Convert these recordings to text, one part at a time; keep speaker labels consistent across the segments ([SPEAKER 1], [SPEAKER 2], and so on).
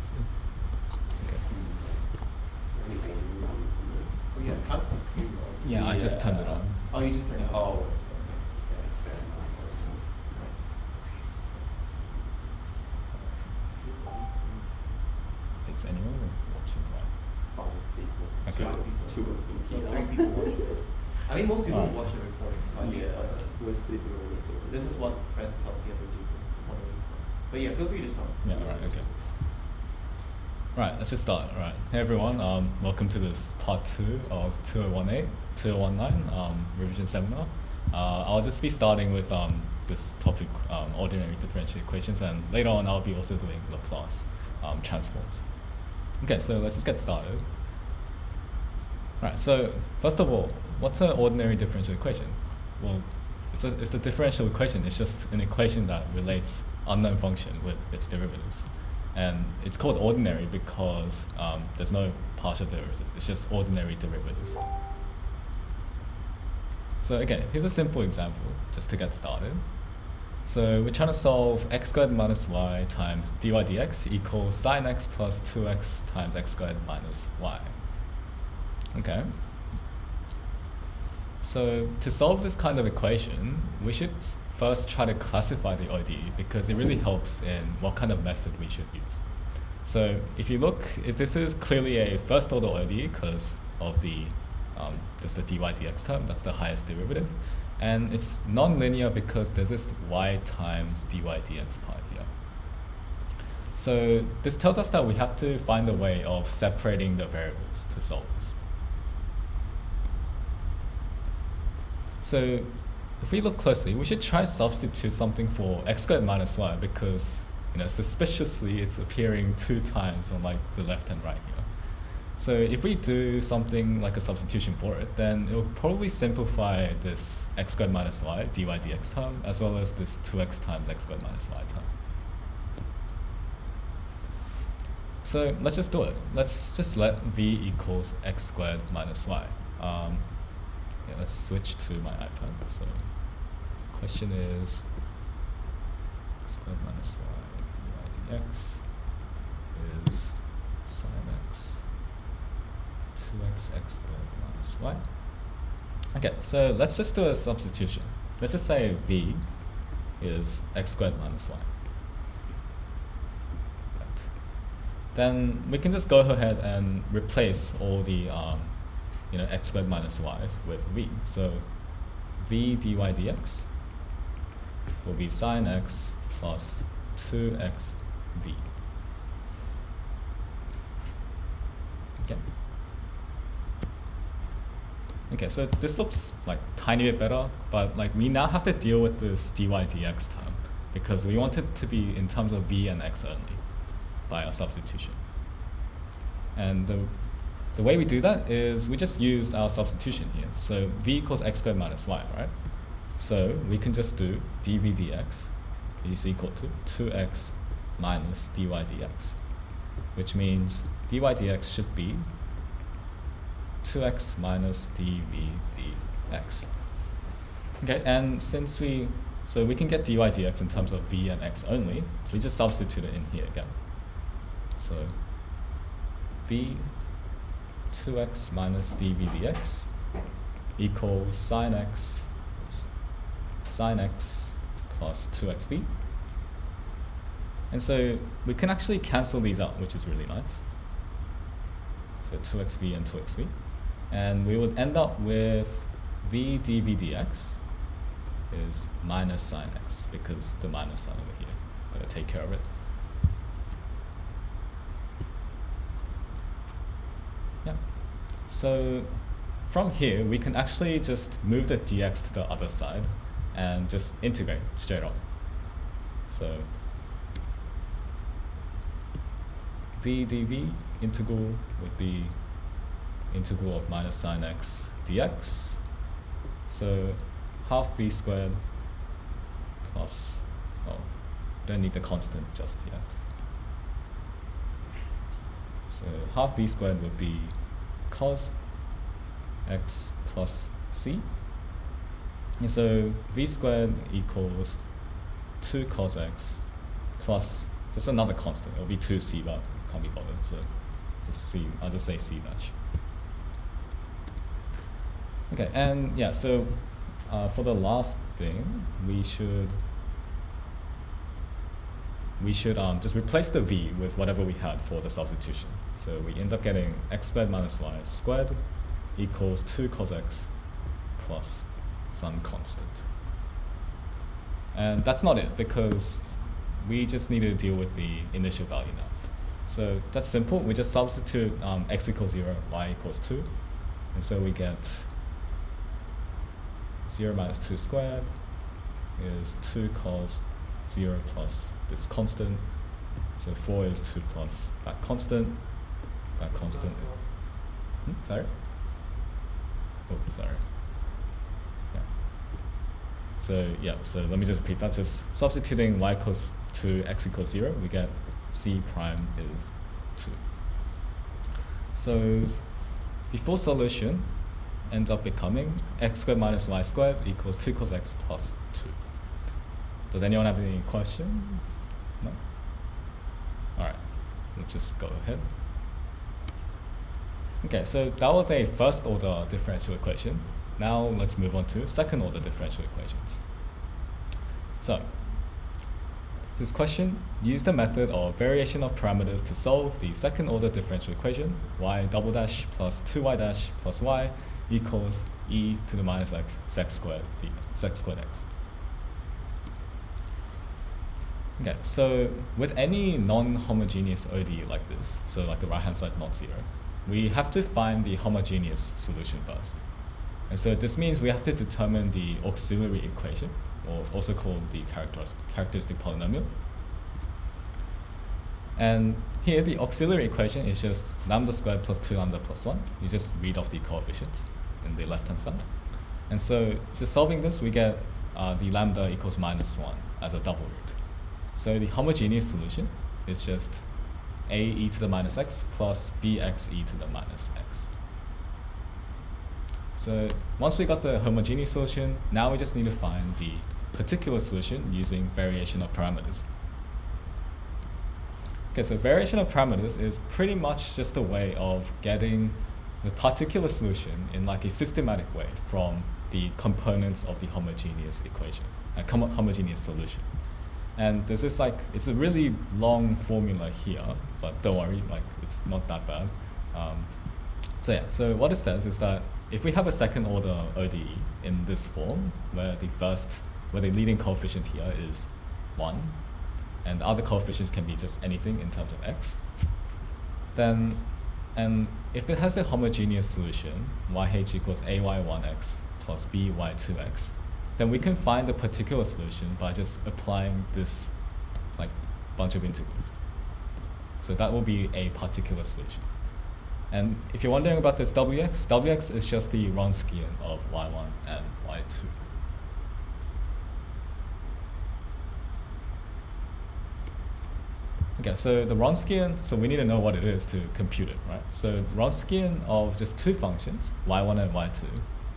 [SPEAKER 1] see. Okay.
[SPEAKER 2] Is there any volume on this?
[SPEAKER 3] Oh yeah, kind of computer.
[SPEAKER 1] Yeah, I just turned it on.
[SPEAKER 3] Oh, you just turned it on. Oh.
[SPEAKER 1] Is anyone watching that?
[SPEAKER 2] 5 people.
[SPEAKER 1] Okay.
[SPEAKER 2] Two of them.
[SPEAKER 3] Yeah, 3 people watching it. I mean, most people watch the recording, so I think it's fine.
[SPEAKER 2] Most people are recording.
[SPEAKER 3] This is what Fred felt the other day. But yeah, feel free to start.
[SPEAKER 1] Yeah, right, okay. Right, let's just start. Right. Hey everyone, welcome to this part 2 of 2019 revision seminar. I'll just be starting with this topic, ordinary differential equations, and later on I'll be also doing Laplace transforms. Okay, so let's just get started. Right, so first of all, what's an ordinary differential equation? Well, it's the differential equation. It's just an equation that relates unknown function with its derivatives. And it's called ordinary because there's no partial derivative. It's just ordinary derivatives. So again, here's a simple example just to get started. So we're trying to solve x squared minus y times dy dx equals sine x plus 2x times x squared minus y. Okay. So to solve this kind of equation, we should first try to classify the ODE because it really helps in what kind of method we should use. So if you look, if this is clearly a first order ODE because of the just the dy dx term, that's the highest derivative. And it's non-linear because there's this y times dy dx part here. So this tells us that we have to find a way of separating the variables to solve this. So if we look closely, we should try substitute something for x squared minus y because, you know, suspiciously it's appearing 2 times on like the left and right here. So if we do something like a substitution for it, then it will probably simplify this x squared minus y dy dx term as well as this 2x times x squared minus y term. So let's just do it. Let's just let v equals x squared minus y. Yeah, let's switch to my iPad. So the question is x squared minus y dy dx is sine x 2x x squared minus y. Okay, so let's just do a substitution. Let's just say v is x squared minus y. Right. Then we can just go ahead and replace all the x squared minus y's with v. So v dy dx will be sine x plus 2x v. Okay. Okay, so this looks like tiny bit better, but like we now have to deal with this dy dx term because we want it to be in terms of v and x only by our substitution. And the way we do that is we just used our substitution here. So v equals x squared minus y, right? So we can just do dv dx is equal to 2x minus dy dx, which means dy dx should be 2x minus dv dx. Okay, and since we can get dy dx in terms of v and x only, we just substitute it in here again. So v 2x minus dv dx equals sine x plus 2xv. And so we can actually cancel these out, which is really nice. So 2xv and 2xv. And we would end up with v dv dx is minus sine x because the minus sign over here. Gotta take care of it. Yeah. So from here, we can actually just move the dx to the other side and just integrate straight on. So v dv integral would be integral of minus sine x dx. So half v squared plus, don't need the constant just yet. So half v squared would be cos x plus c. And so v squared equals 2 cos x plus just another constant. It will be 2c bar can't be bothered, so just C, I'll just say C dash. Okay, and yeah, so for the last thing, we should just replace the v with whatever we had for the substitution. So we end up getting x squared minus y squared equals 2 cos x plus some constant. And that's not it, because we just need to deal with the initial value now. So that's simple. We just substitute x equals 0, y equals 2. And so we get 0 minus 2 squared is 2 cos 0 plus this constant. So 4 is 2 plus that constant. That constant. Sorry? Oh, sorry. Yeah. So yeah, so let me just repeat that. Just substituting y equals 2, x equals 0, we get c prime is 2. So the full solution ends up becoming x squared minus y squared equals 2 cos x plus 2. Does anyone have any questions? No? Alright, let's just go ahead. Okay, so that was a first order differential equation. Now let's move on to second order differential equations. So, this question, use the method of variation of parameters to solve the second order differential equation, y double dash plus 2y dash plus y equals e to the minus x sec squared x. Okay, so with any non-homogeneous ODE like this, so like the right hand side is not 0, we have to find the homogeneous solution first. And so this means we have to determine the auxiliary equation, or also called the characteristic polynomial. And here the auxiliary equation is just lambda squared plus 2 lambda plus 1. You just read off the coefficients in the left hand side. And so just solving this, we get the lambda equals minus 1 as a double root. So the homogeneous solution is just a e to the minus x plus bx e to the minus x. So once we got the homogeneous solution, now we just need to find the particular solution using variation of parameters. Okay, so variation of parameters is pretty much just a way of getting the particular solution in like a systematic way from the components of the homogeneous equation, homogeneous solution. And this is like, it's a really long formula here, but don't worry, like it's not that bad. So yeah, so what it says is that if we have a second order ODE in this form, where the leading coefficient here is 1, and the other coefficients can be just anything in terms of x, then, and if it has a homogeneous solution, yh equals ay1x plus by2x, then we can find the particular solution by just applying this like bunch of integrals. So that will be a particular solution. And if you're wondering about this wx is just the Wronskian of y1 and y2. Okay, so the Wronskian, so we need to know what it is to compute it, right? So Wronskian of just two functions, y1 and y2,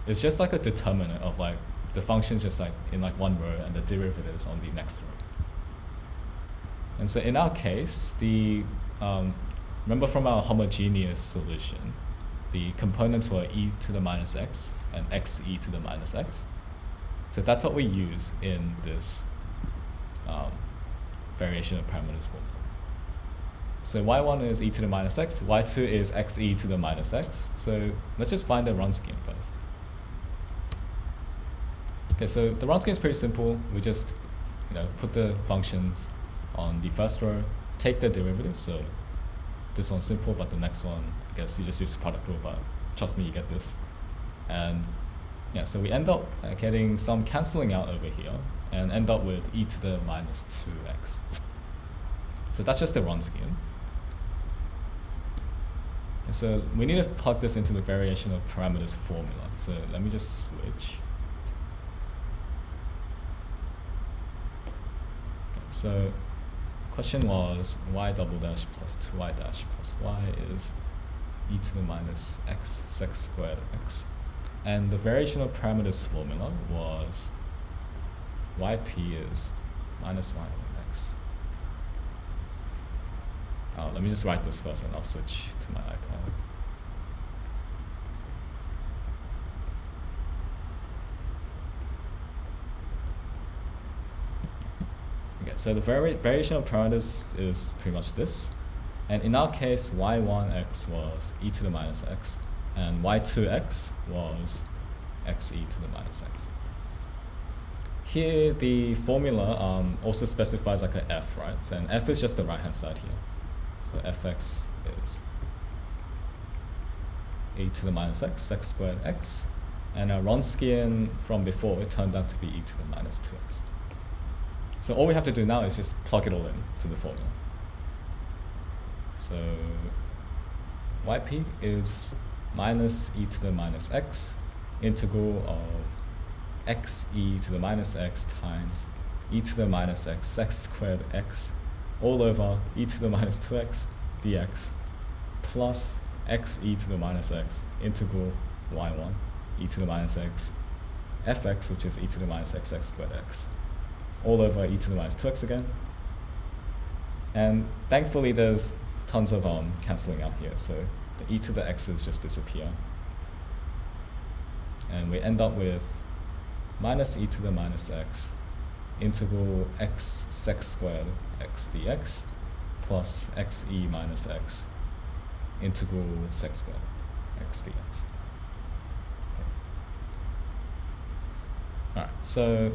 [SPEAKER 1] is just like a determinant of like the functions just like in like one row and the derivatives on the next row. And so in our case, the remember from our homogeneous solution, the components were e to the minus x and x e to the minus x. So that's what we use in this variation of parameters form. So y1 is e to the minus x, y2 is x e to the minus x. So let's just find the Wronskian first. Okay, so the Wronskian is pretty simple. We just put the functions on the first row, take the derivative. So this one's simple, but the next one, I guess you just use product rule, but trust me, you get this. And yeah, so we end up getting some cancelling out over here and end up with e to the minus 2x. So that's just the Wronskian. And so we need to plug this into the variation of parameters formula. So let me just switch. Okay, so question was y double dash plus 2y dash plus y is e to the minus x sec squared x. And the variation of parameters formula was yp is minus y x Let me just write this first and I'll switch to my iPad. Okay, so the variation of parameters is pretty much this. And in our case, y1x was e to the minus x, and y2x was xe to the minus x. Here, the formula also specifies like an f, right? So an f is just the right-hand side here. So fx is e to the minus x squared x. And Wronskian from before, it turned out to be e to the minus 2x. So all we have to do now is just plug it all in to the formula. So yp is minus e to the minus x integral of xe to the minus x times e to the minus x squared x all over e to the minus 2x dx plus xe to the minus x integral y1 e to the minus x fx, which is e to the minus x squared x, all over e to the minus 2x again. And thankfully there's tons of cancelling out here, so the e to the x's just disappear. And we end up with minus e to the minus x integral x sec squared x dx plus xe minus x integral sec squared x dx. Alright, so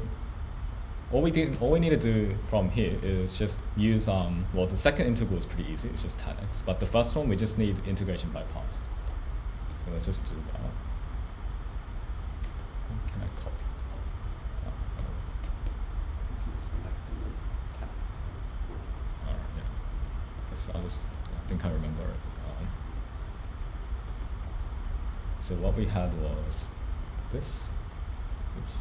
[SPEAKER 1] all we need to do from here is just use, well, the second integral is pretty easy, it's just tan x, but the first one we just need integration by parts. So let's just do that. Can I copy?
[SPEAKER 2] You can select and then tap.
[SPEAKER 1] Alright, yeah. Guess I think I remember it. So what we had was this. Oops.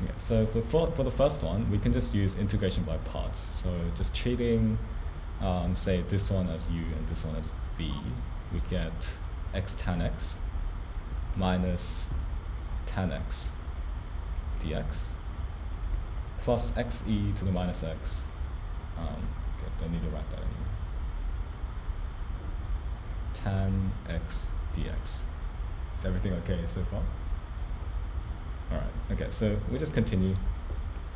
[SPEAKER 1] Yeah, so for the first one, we can just use integration by parts. So just treating, say, this one as u and this one as v, we get x tan x minus tan x dx plus xe to the minus x. Okay, don't need to write that anymore. Tan x dx. Is everything okay so far? Alright, okay, so we just continue.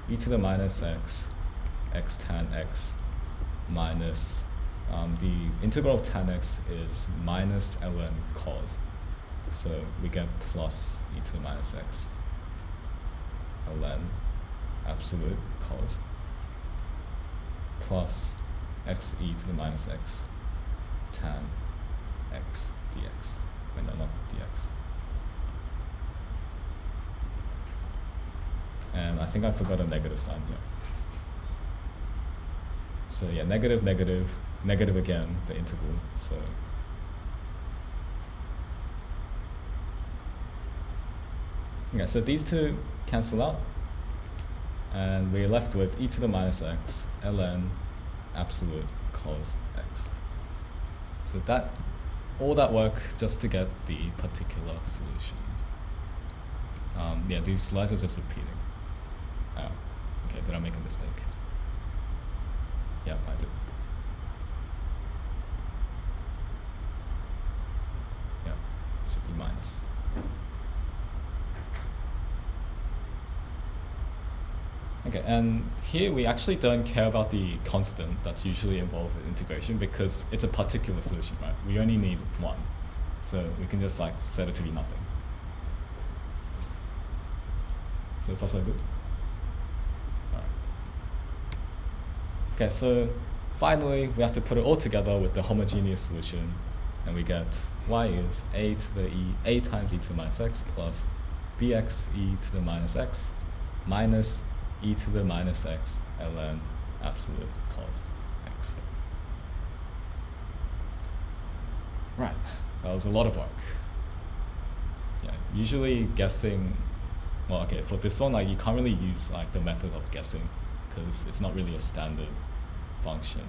[SPEAKER 1] E to the minus x, x tan x, minus, the integral of tan x is minus ln cos. So we get plus e to the minus x, ln absolute cos, plus xe to the minus x, tan x dx. Wait, no, not dx. And I think I forgot a negative sign here. So yeah, negative, negative, negative again, the integral. So yeah, so these two cancel out, and we're left with e to the minus x ln absolute cos x. So that all that work just to get the particular solution. Yeah, these slides are just repeating. Okay, did I make a mistake? Yeah, I did. Yeah, should be minus. Okay, and here we actually don't care about the constant that's usually involved with integration because it's a particular solution, right? We only need one. So we can just like set it to be nothing. So far so good? Okay, so finally we have to put it all together with the homogeneous solution, and we get y is a to the a times e to the minus x plus bx e to the minus x minus e to the minus x ln absolute cos x. Right, that was a lot of work. Yeah, usually guessing, well, okay, for this one, like you can't really use like the method of guessing because it's not really a standard function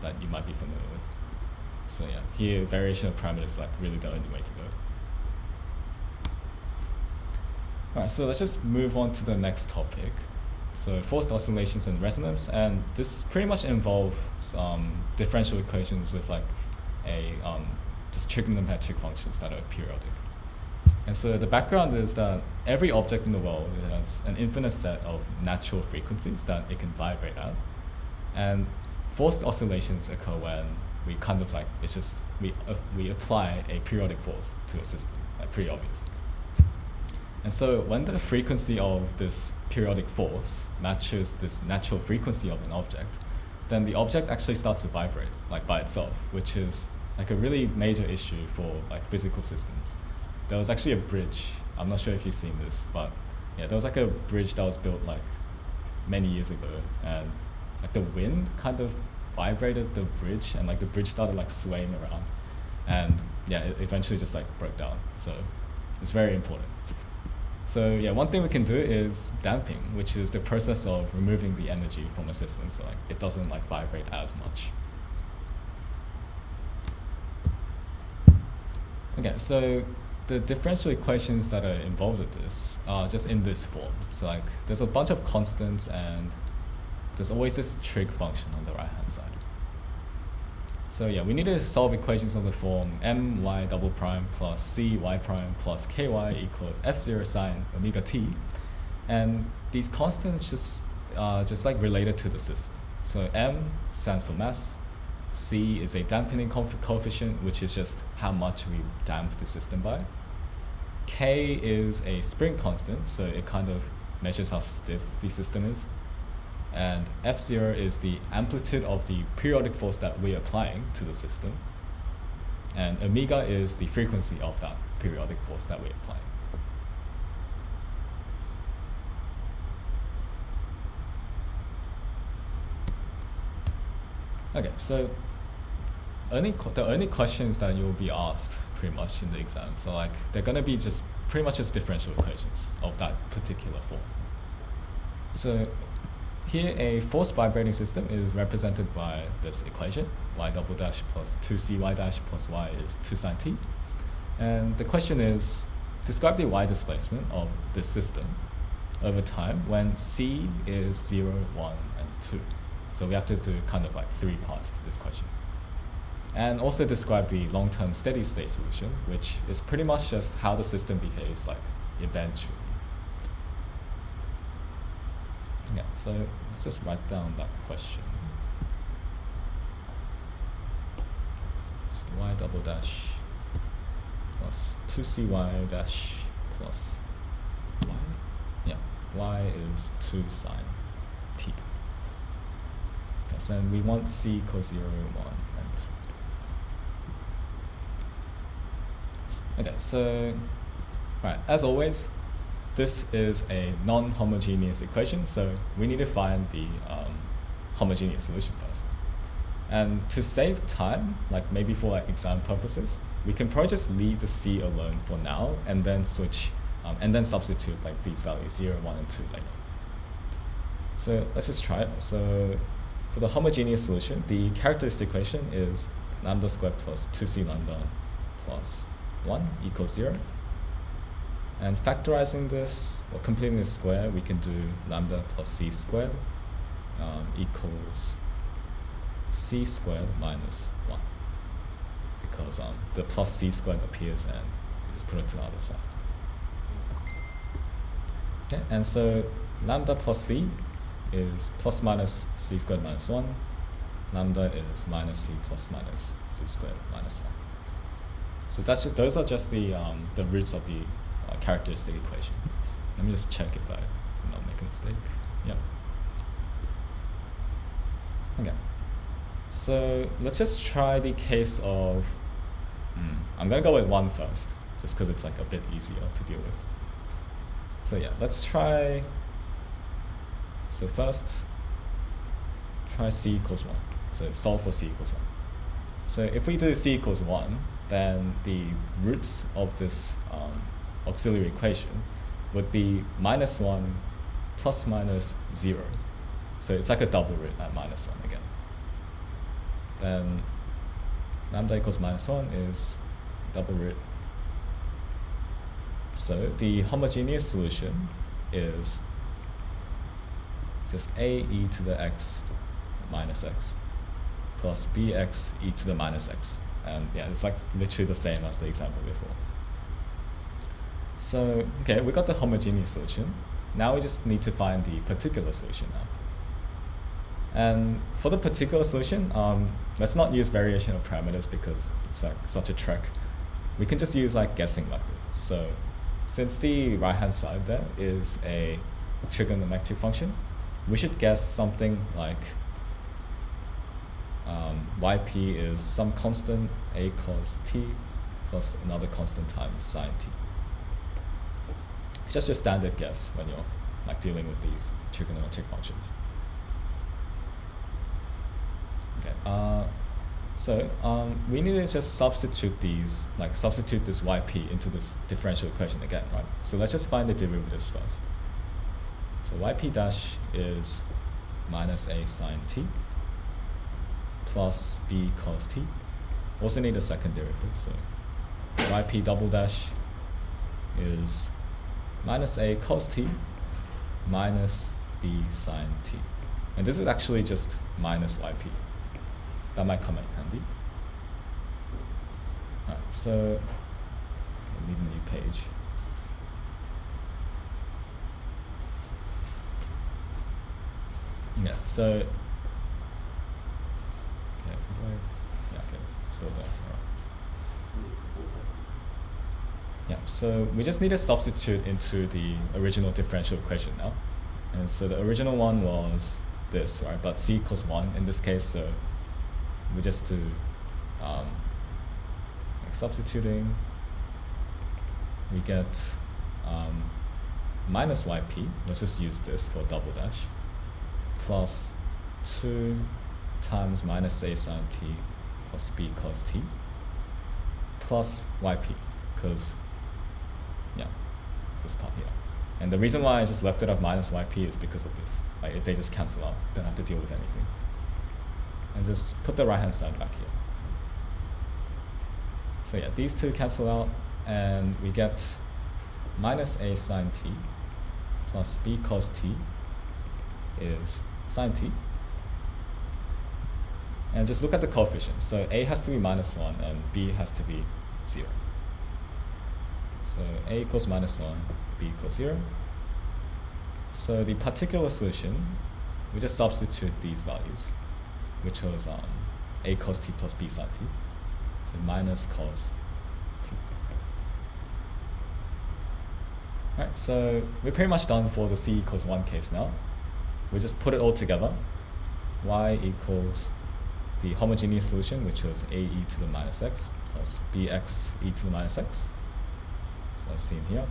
[SPEAKER 1] that you might be familiar with. So yeah, here variation of parameters is like really the only way to go. All right, so let's just move on to the next topic. So forced oscillations and resonance, and this pretty much involves differential equations with like just trigonometric functions that are periodic. And so the background is that every object in the world has an infinite set of natural frequencies that it can vibrate at. And forced oscillations occur when we kind of like, it's just, we apply a periodic force to a system, like pretty obvious. And so when the frequency of this periodic force matches this natural frequency of an object, then the object actually starts to vibrate like by itself, which is like a really major issue for like physical systems. There was actually a bridge, I'm not sure if you've seen this, but yeah, there was like a bridge that was built like many years ago, and like the wind kind of vibrated the bridge, and like the bridge started like swaying around, and yeah, it eventually just like broke down. So it's very important. So yeah, one thing we can do is damping, which is the process of removing the energy from a system, so like it doesn't like vibrate as much. Okay, so the differential equations that are involved with this are just in this form. So like there's a bunch of constants, and there's always this trig function on the right hand side. So yeah, we need to solve equations of the form my double prime plus cy prime plus ky equals f0 sine omega t. And these constants just like related to the system. So m stands for mass, c is a dampening coefficient, which is just how much we damp the system by. K is a spring constant, so it kind of measures how stiff the system is. And F0 is the amplitude of the periodic force that we're applying to the system. And omega is the frequency of that periodic force that we're applying. Okay, so the only questions that you'll be asked pretty much in the exam, so like they're gonna be just pretty much just differential equations of that particular form. So here, a forced vibrating system is represented by this equation, y double dash plus 2cy dash plus y is 2 sine t. And the question is, describe the y displacement of this system over time when c is 0, 1, and 2. So we have to do kind of like 3 parts to this question. And also describe the long-term steady state solution, which is pretty much just how the system behaves like eventually. Yeah, so let's just write down that question. So y double dash plus 2cy dash plus y. Yeah, y is 2 sine t. Okay, so we want c equals 0, 1, and 2. Okay, so right, as always, this is a non-homogeneous equation, so we need to find the homogeneous solution first. And to save time, like maybe for like exam purposes, we can probably just leave the c alone for now, and then switch, and then substitute like these values 0, 1, and 2 later. So let's just try it. So for the homogeneous solution, the characteristic equation is lambda squared plus 2c lambda plus 1 equals 0. And factorizing this, or completing this square, we can do lambda plus c squared equals c squared minus 1. Because the plus c squared appears, and we just put it to the other side. Okay, and so lambda plus c is plus minus c squared minus 1. Lambda is minus c plus minus c squared minus 1. So that's just, those are just the roots of the characteristic equation. Let me just check if I did not make a mistake. Yeah. Okay. So let's just try the case of, I'm gonna go with 1 first, just because it's like a bit easier to deal with. So yeah, let's try, so first, try c equals 1. So solve for c equals 1. So if we do c equals 1, then the roots of this auxiliary equation would be minus 1 plus minus 0. So it's like a double root at minus 1 again. Then lambda equals minus 1 is double root So the homogeneous solution is just a e to the x minus x plus bx e to the minus x. And yeah, it's like literally the same as the example before. So, okay, we got the homogeneous solution. Now we just need to find the particular solution now. And for the particular solution, let's not use variation of parameters because it's like such a trek. We can just use like guessing method. So since the right hand side there is a trigonometric function, we should guess something like yp is some constant a cos t plus another constant times sine t. It's just a standard guess when you're like dealing with these trigonometric functions. Okay, so we need to just substitute these, like substitute this yp into this differential equation again, right? So let's just find the derivatives first. So yp dash is minus a sine t plus b cos t. Also need a second derivative, so yp double dash is minus a cos t minus b sine t. And this is actually just minus yp. That might come in handy. Alright, so okay, need a new page. Yeah, so okay, yeah, okay, it's still there. Alright. Yeah, so we just need to substitute into the original differential equation now. And so the original one was this, right? But c equals 1 in this case, so we just do like substituting, we get minus yp, let's just use this for double dash, plus 2 times minus a sine t plus b cos t plus yp, because yeah, this part here. And the reason why I just left it at minus yp is because of this. Like if they just cancel out, don't have to deal with anything. And just put the right hand side back here. So yeah, these two cancel out, and we get minus a sine t plus b cos t is sine t. And just look at the coefficients. So a has to be minus 1 and b has to be 0. So a equals minus 1, b equals 0. So the particular solution, we just substitute these values, which was a cos t plus b sine t. So minus cos t. Alright, so we're pretty much done for the c equals 1 case now. We just put it all together. Y equals the homogeneous solution, which was a e to the minus x plus bx e to the minus x. So that's seen here.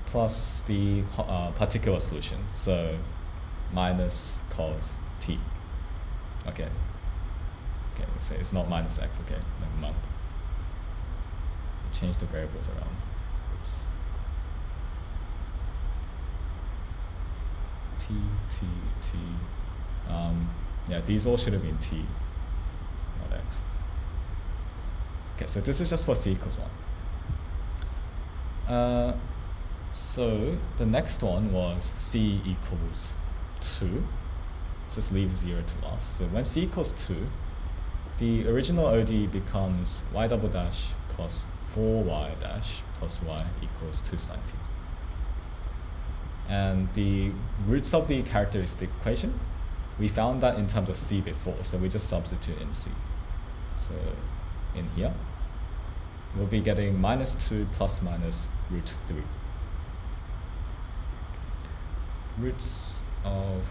[SPEAKER 1] Plus the particular solution, so minus cos t. Okay. Okay, let's say it's not minus x, okay, never mind. Change the variables around. Oops. T, T, T. Yeah, these all should have been t, not x. Okay, so this is just for c equals 1. So the next one was c equals 2. Just leave 0 to last. So when c equals 2, the original ODE becomes y double dash plus 4y dash plus y equals 2 sine t. And the roots of the characteristic equation, we found that in terms of c before, so we just substitute in c. So in here, we'll be getting minus 2 plus minus root 3. Roots of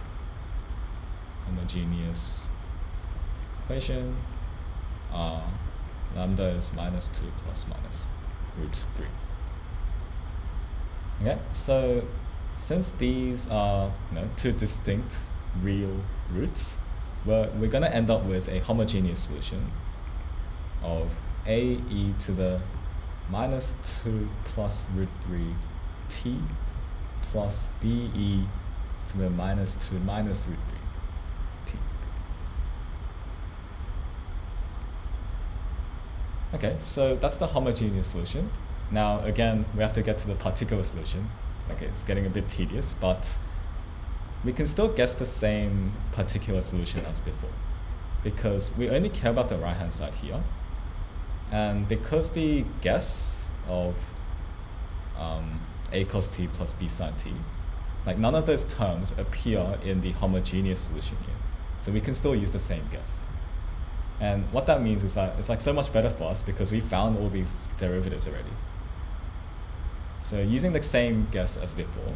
[SPEAKER 1] homogeneous equation are lambda is minus 2 plus minus root 3. Okay, so since these are two distinct real roots, we're going to end up with a homogeneous solution of a e to the minus 2 plus root 3 t plus b e to the minus 2 minus root 3 t. Okay, so that's the homogeneous solution. Now again, we have to get to the particular solution. Okay, it's getting a bit tedious, but we can still guess the same particular solution as before, because we only care about the right hand side here. And because the guess of a cos t plus b sin t, like none of those terms appear in the homogeneous solution here. So we can still use the same guess. And what that means is that it's like so much better for us because we found all these derivatives already. So using the same guess as before,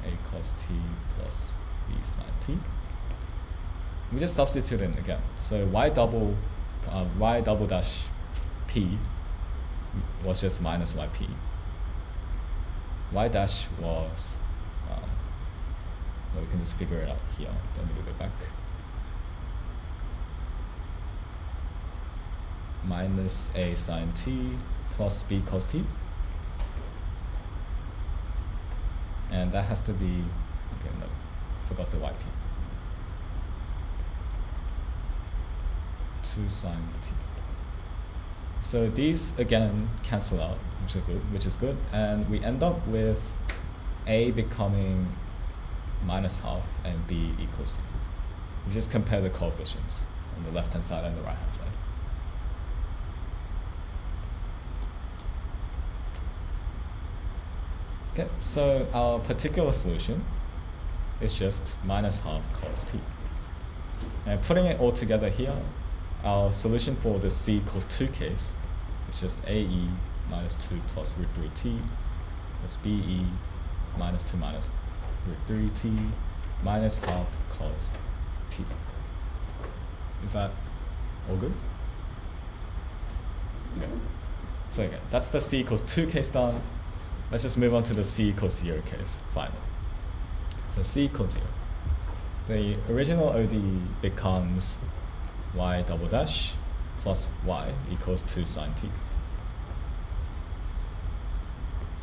[SPEAKER 1] a cos t plus b sin t, we just substitute in again. So y double dash p was just minus yp. Y dash was, well, we can just figure it out here. Don't need to go back. Minus a sin t plus b cos t. And that has to be, okay, no, forgot the yp. 2 sin t. So these again cancel out, which is good, and we end up with a becoming minus half and b equals c. We just compare the coefficients on the left hand side and the right hand side. Okay, so our particular solution is just minus half cos t. And putting it all together here, our solution for the c cos 2 case is just ae minus 2 plus root 3t plus be minus 2 minus root 3t minus half cos t. Is that all good? Okay. So again, that's the c cos 2 case done. Let's just move on to the c cos 0 case finally. So c cos 0. The original ODE becomes y double dash plus y equals 2 sin t.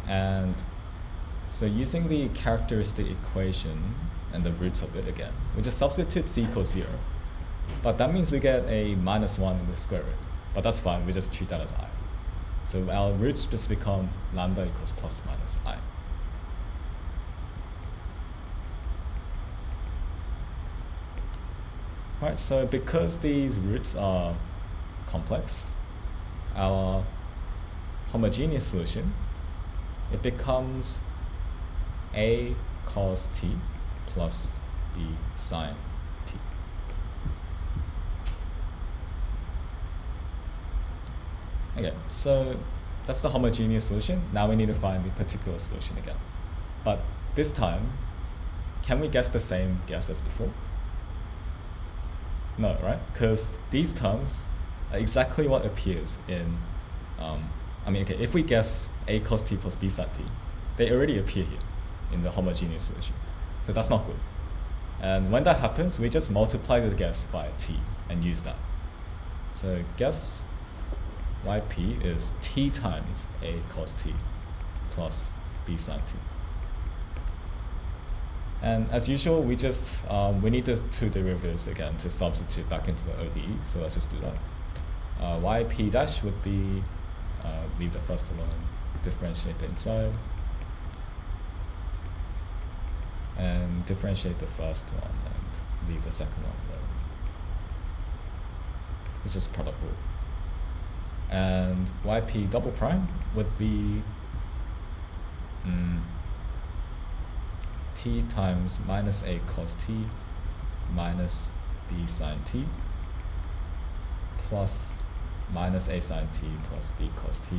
[SPEAKER 1] And so using the characteristic equation and the roots of it again, we just substitute c equals 0. But that means we get a minus 1 in the square root. But that's fine, we just treat that as I. So our roots just become lambda equals plus minus I. Alright, so because these roots are complex, our homogeneous solution, it becomes a cos t plus b sin t. Okay, so that's the homogeneous solution. Now we need to find the particular solution again. But this time, can we guess the same guess as before? No, right? Because these terms are exactly what appears in, okay, if we guess a cos t plus b sin t, they already appear here in the homogeneous solution. So that's not good. And when that happens, we just multiply the guess by t and use that. So guess yp is t times a cos t plus b sin t. And as usual, we just we need the two derivatives again to substitute back into the ODE. So let's just do that. Yp dash would be leave the first alone, differentiate the inside, and differentiate the first one and leave the second one alone. It's just product rule. And yp double prime would be t times minus a cos t minus b sin t plus minus a sin t plus b cos t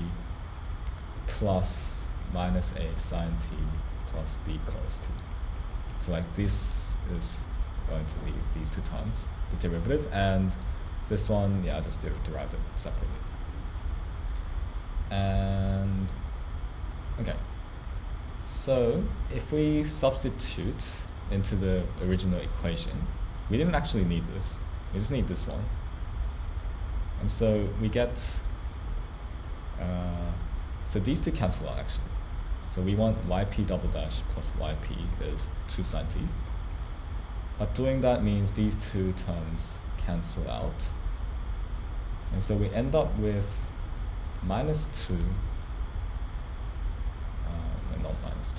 [SPEAKER 1] plus minus a sin t plus b cos t. So like this is going to be these two terms, the derivative, and this one, yeah, I just derive them separately. And okay, so if we substitute into the original equation, we didn't actually need this, we just need this one. And so we get, so these two cancel out actually. So we want yp double dash plus yp is 2 sin t. But doing that means these two terms cancel out. And so we end up with minus 2, and not minus 2.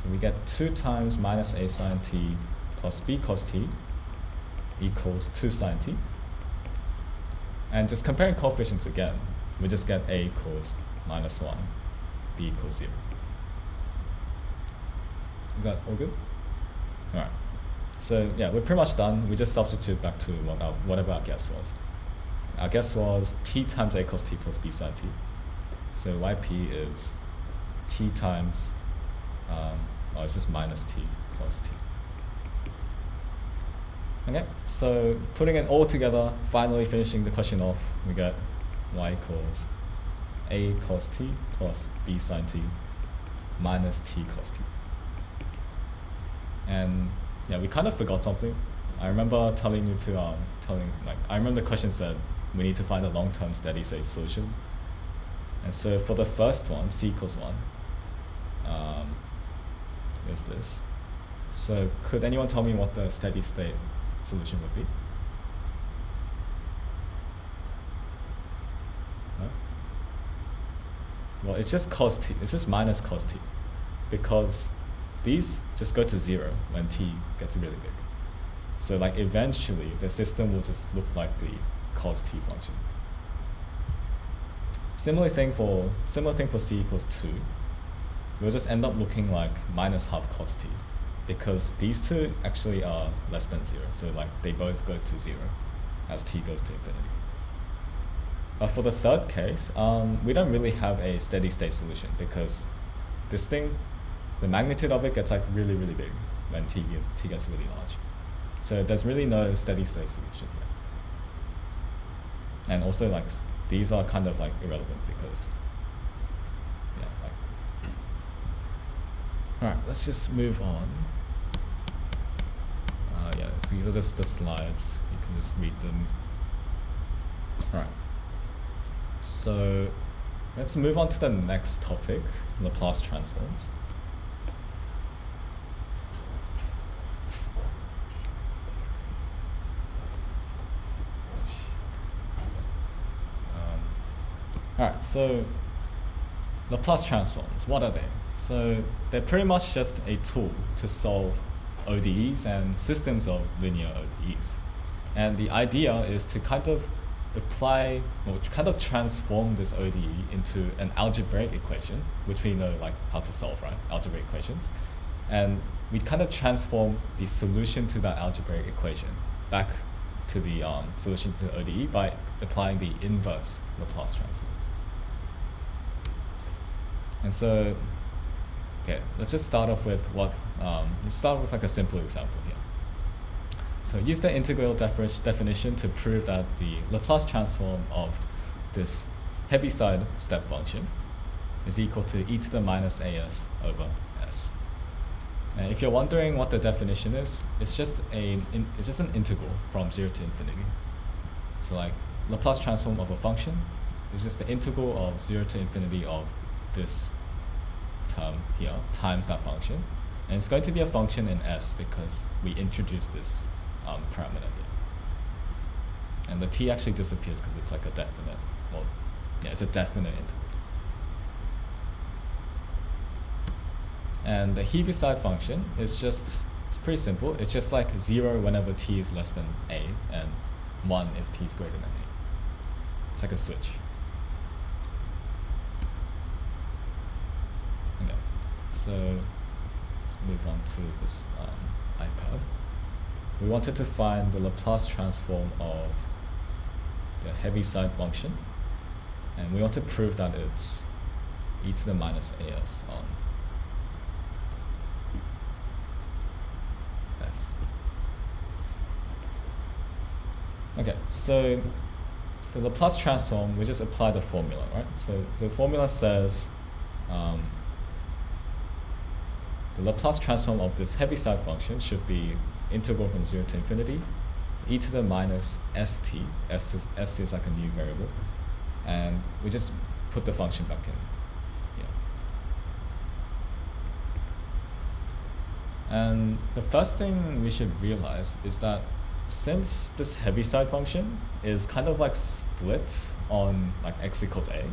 [SPEAKER 1] So we get 2 times minus a sine t plus b cos t equals 2 sine t. And just comparing coefficients again, we just get a equals minus 1, b equals 0. Is that all good? All right. So yeah, we're pretty much done. We just substitute back to whatever our guess was. Our guess was t times a cos t plus b sine t. So yp is t times, it's just minus t cos t. Okay, so putting it all together, finally finishing the question off, we get y equals a cos t plus b sine t minus t cos t. And yeah, we kind of forgot something. I remember telling you to, I remember the question said we need to find a long-term steady state solution. And so for the first one, c equals 1, is this. So could anyone tell me what the steady state solution would be? No? Well, it's just cos t. It's just minus cos t, because these just go to 0 when t gets really big. So like eventually the system will just look like the cos t function. Similar thing for c equals 2. We'll just end up looking like minus half cos t, because these two actually are less than 0. So like they both go to 0 as t goes to infinity. But for the third case, we don't really have a steady state solution, because this thing, the magnitude of it gets like really, really big when t gets really large. So there's really no steady state solution here. And also like these are kind of like irrelevant because, yeah, like. Alright, let's just move on. Yeah, so these are just the slides. You can just read them. Alright. So let's move on to the next topic, Laplace transforms. Alright, so Laplace transforms, what are they? So they're pretty much just a tool to solve ODEs and systems of linear ODEs. And the idea is to kind of apply, or kind of transform this ODE into an algebraic equation, which we know like how to solve, right? Algebraic equations. And we kind of transform the solution to that algebraic equation back to the solution to the ODE by applying the inverse Laplace transform. And so, okay, let's just start off with let's start with like a simple example here. So use the integral definition to prove that the Laplace transform of this Heaviside step function is equal to e to the minus as over s. And if you're wondering what the definition is, it's just an integral from 0 to infinity. So like Laplace transform of a function is just the integral of 0 to infinity of this term here times that function, and it's going to be a function in S because we introduced this parameter here, and the t actually disappears because it's like a definite, well, yeah, it's a definite integral. And the Heaviside function is just, it's pretty simple. It's just like 0 whenever t is less than a, and 1 if t is greater than a. It's like a switch. So let's move on to this iPad. We wanted to find the Laplace transform of the Heaviside function, and we want to prove that it's e to the minus as on s. Okay, so the Laplace transform, we just apply the formula, right? So the formula says the Laplace transform of this Heaviside function should be integral from 0 to infinity, e to the minus st. S is like a new variable, and we just put the function back in. And the first thing we should realize is that since this heaviside function is kind of like split on like x equals a,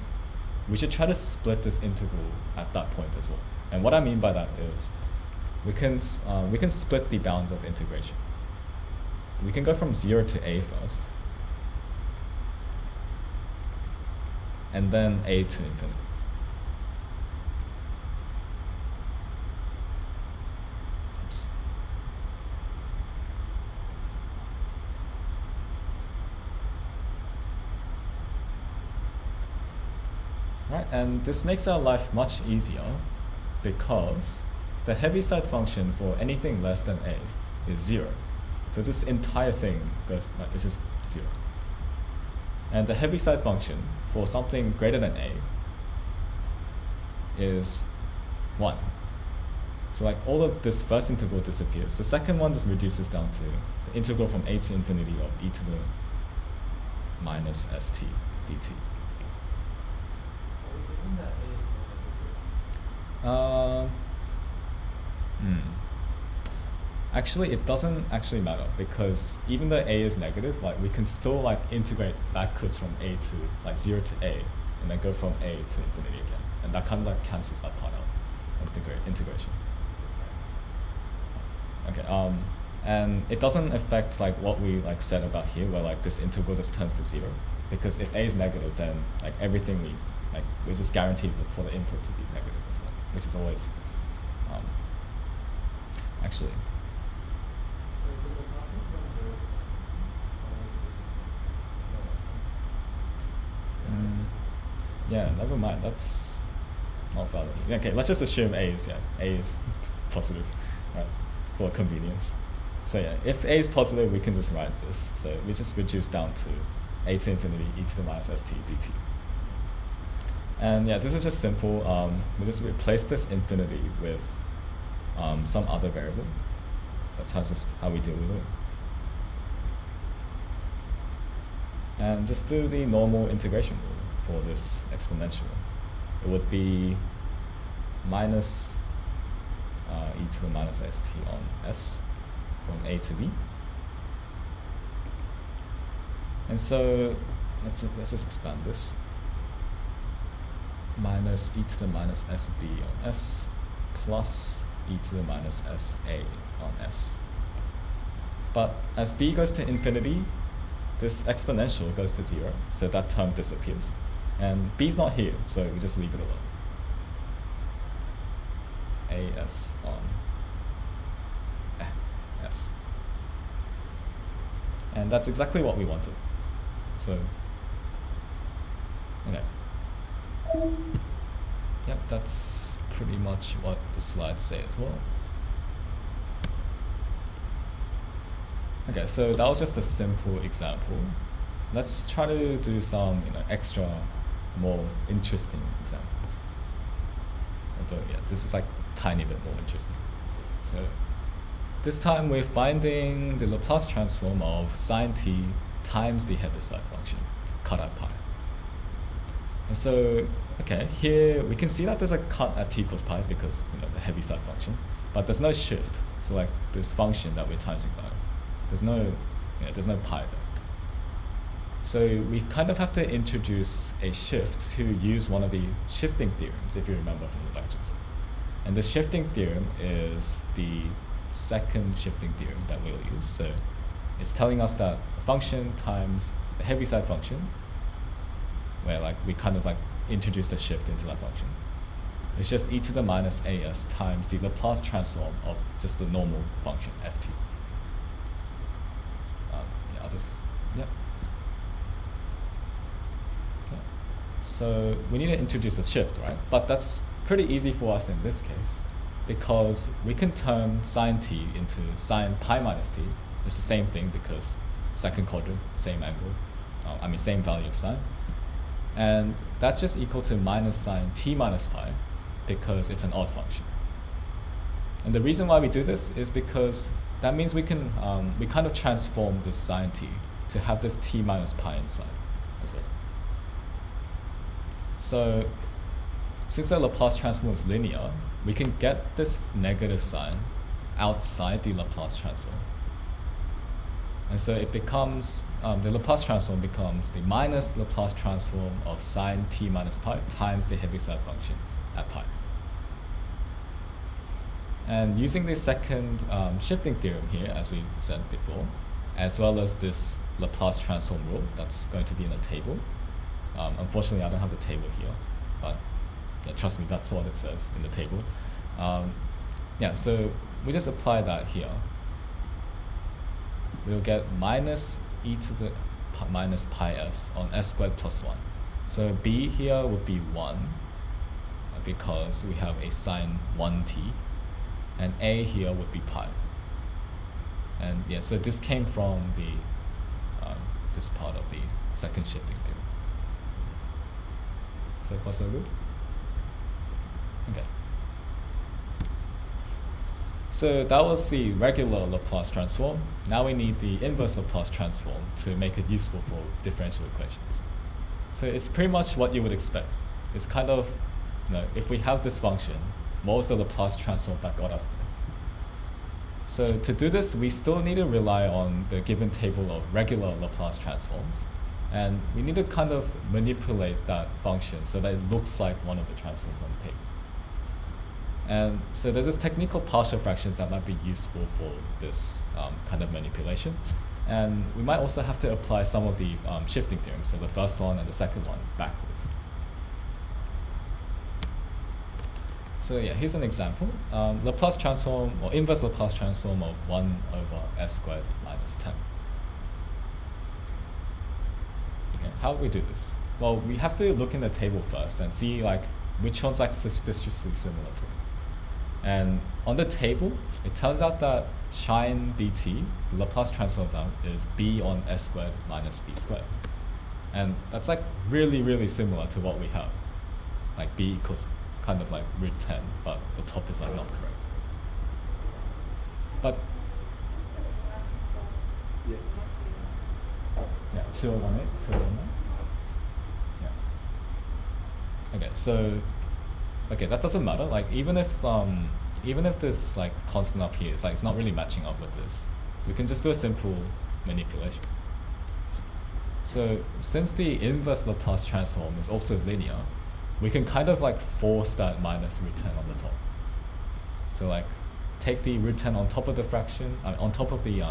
[SPEAKER 1] we should try to split this integral at that point as well. And what I mean by that is we can split the bounds of integration. We can go from 0 to a first, and then a to infinity. Oops. Right, and this makes our life much easier because the heaviside function for anything less than a is 0. So this entire thing is just 0. And the heaviside function for something greater than a is 1. So like all of this first integral disappears. The second one just reduces down to the integral from a to infinity of e to the minus st dt. Actually, it doesn't actually matter because even though a is negative, like we can still like integrate backwards from a to like 0 to a, and then go from a to infinity again, and that kind of like cancels that part out of integration. Okay. And it doesn't affect like what we like said about here, where like this integral just turns to 0, because if a is negative, then like everything we're just guaranteed for the input to be negative as well, which is always actually. Yeah, never mind. That's not valid. Okay, let's just assume a is positive, right, for convenience. So yeah, if a is positive, we can just write this. So we just reduce down to a to infinity e to the minus st dt. And yeah, this is just simple. We just replace this infinity with some other variable. That's just how we deal with it. And just do the normal integration rule for this exponential. It would be minus e to the minus st on s from a to b. And so let's just expand this. Minus e to the minus sb on s plus e to the minus sa on s. But as b goes to infinity, this exponential goes to 0, so that term disappears. And b is not here, so we just leave it alone. As on s. And that's exactly what we wanted. So, okay. Yep, that's pretty much what the slides say as well. Okay, so that was just a simple example. Let's try to do some extra, more interesting examples. Although, yeah, this is like a tiny bit more interesting. So this time we're finding the Laplace transform of sine t times the heaviside function, cut at pi. And so, okay, here we can see that there's a cut at t equals pi because the heaviside function, but there's no shift. So like this function that we're timesing by, there's no pi there. So we kind of have to introduce a shift to use one of the shifting theorems, if you remember from the lectures. And the shifting theorem is the second shifting theorem that we'll use. So it's telling us that a function times a heaviside function, where like we kind of like introduce the shift into that function. It's just e to the minus as times the Laplace transform of just the normal function ft. Okay. So we need to introduce a shift, right? But that's pretty easy for us in this case because we can turn sine t into sine pi minus t. It's the same thing because second quadrant, same angle, same value of sine. And that's just equal to minus sine t minus pi because it's an odd function. And the reason why we do this is because that means we can we kind of transform this sine t to have this t minus pi inside as well. So since the Laplace transform is linear, we can get this negative sign outside the Laplace transform. And so it becomes, the Laplace transform becomes the minus Laplace transform of sine t minus pi times the Heaviside function at pi. And using the second shifting theorem here, as we said before, as well as this Laplace transform rule that's going to be in a table. Unfortunately, I don't have the table here, but trust me, that's what it says in the table. Yeah, so we just apply that here. We'll get minus e to the minus pi s on s squared plus 1. So b here would be 1 because we have a sine 1t, and a here would be pi. And yeah, so this came from the this part of the second shifting theorem. So far so good? Okay. So that was the regular Laplace transform. Now we need the inverse Laplace transform to make it useful for differential equations. So it's pretty much what you would expect. It's kind of, if we have this function, what was the Laplace transform that got us there? So to do this, we still need to rely on the given table of regular Laplace transforms. And we need to kind of manipulate that function so that it looks like one of the transforms on the table. And so there's this technique called partial fractions that might be useful for this kind of manipulation. And we might also have to apply some of the shifting theorems, so the first one and the second one backwards. So yeah, here's an example. Laplace transform, or inverse Laplace transform of 1 over s squared minus 10. Okay, how do we do this? Well, we have to look in the table first and see which one's suspiciously similar to it. And on the table, it turns out that shine bt, the Laplace transform of that, is b on s squared minus b squared. And that's really, really similar to what we have. B equals kind of root 10, but the top is not correct. But
[SPEAKER 2] Yes.
[SPEAKER 1] yeah, 2018, 2019. Yeah. Okay, so that doesn't matter. Even if this constant up here is it's not really matching up with this, we can just do a simple manipulation. So since the inverse Laplace transform is also linear, we can kind of force that minus root 10 on the top. So take the root 10 on top of the fraction, on top of the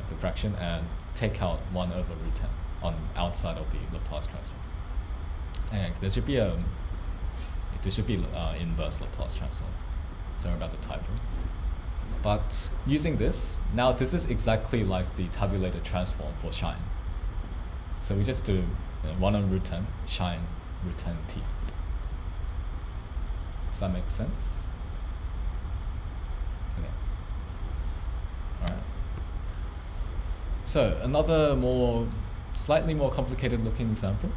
[SPEAKER 1] the fraction, and take out 1 over root 10 on outside of the Laplace transform. And there should be inverse Laplace transform. Sorry about the typo. But using this, now this is exactly like the tabulated transform for shine. So we just do 1 on root 10, shine root 10 t. Does that make sense? Okay. Alright. So another slightly more complicated looking example.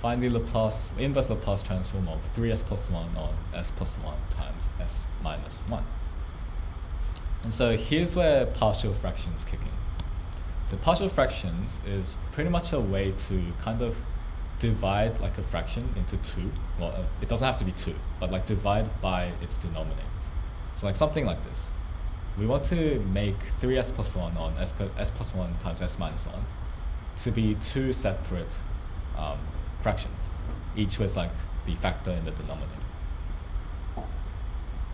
[SPEAKER 1] Find the inverse Laplace transform of 3s plus 1 on s plus 1 times s minus 1. And so here's where partial fractions kick in. So partial fractions is pretty much a way to kind of divide a fraction into 2. Well, it doesn't have to be 2, but divide by its denominators. So something like this. We want to make 3s plus 1 on s plus 1 times s minus 1 to be 2 separate fractions, each with the factor in the denominator.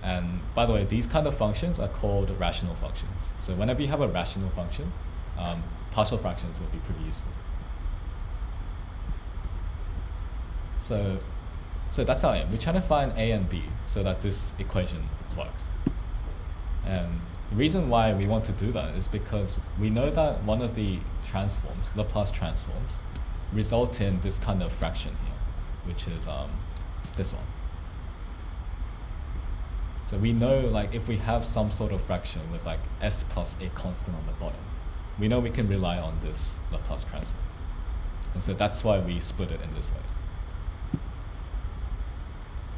[SPEAKER 1] And by the way, these kind of functions are called rational functions. So whenever you have a rational function, partial fractions will be pretty useful. So that's our aim. We're trying to find a and b so that this equation works. And the reason why we want to do that is because we know that one of the transforms, Laplace transforms, result in this kind of fraction here, which is this one. So we know if we have some sort of fraction with s plus a constant on the bottom, we know we can rely on this Laplace transform. And so that's why we split it in this way.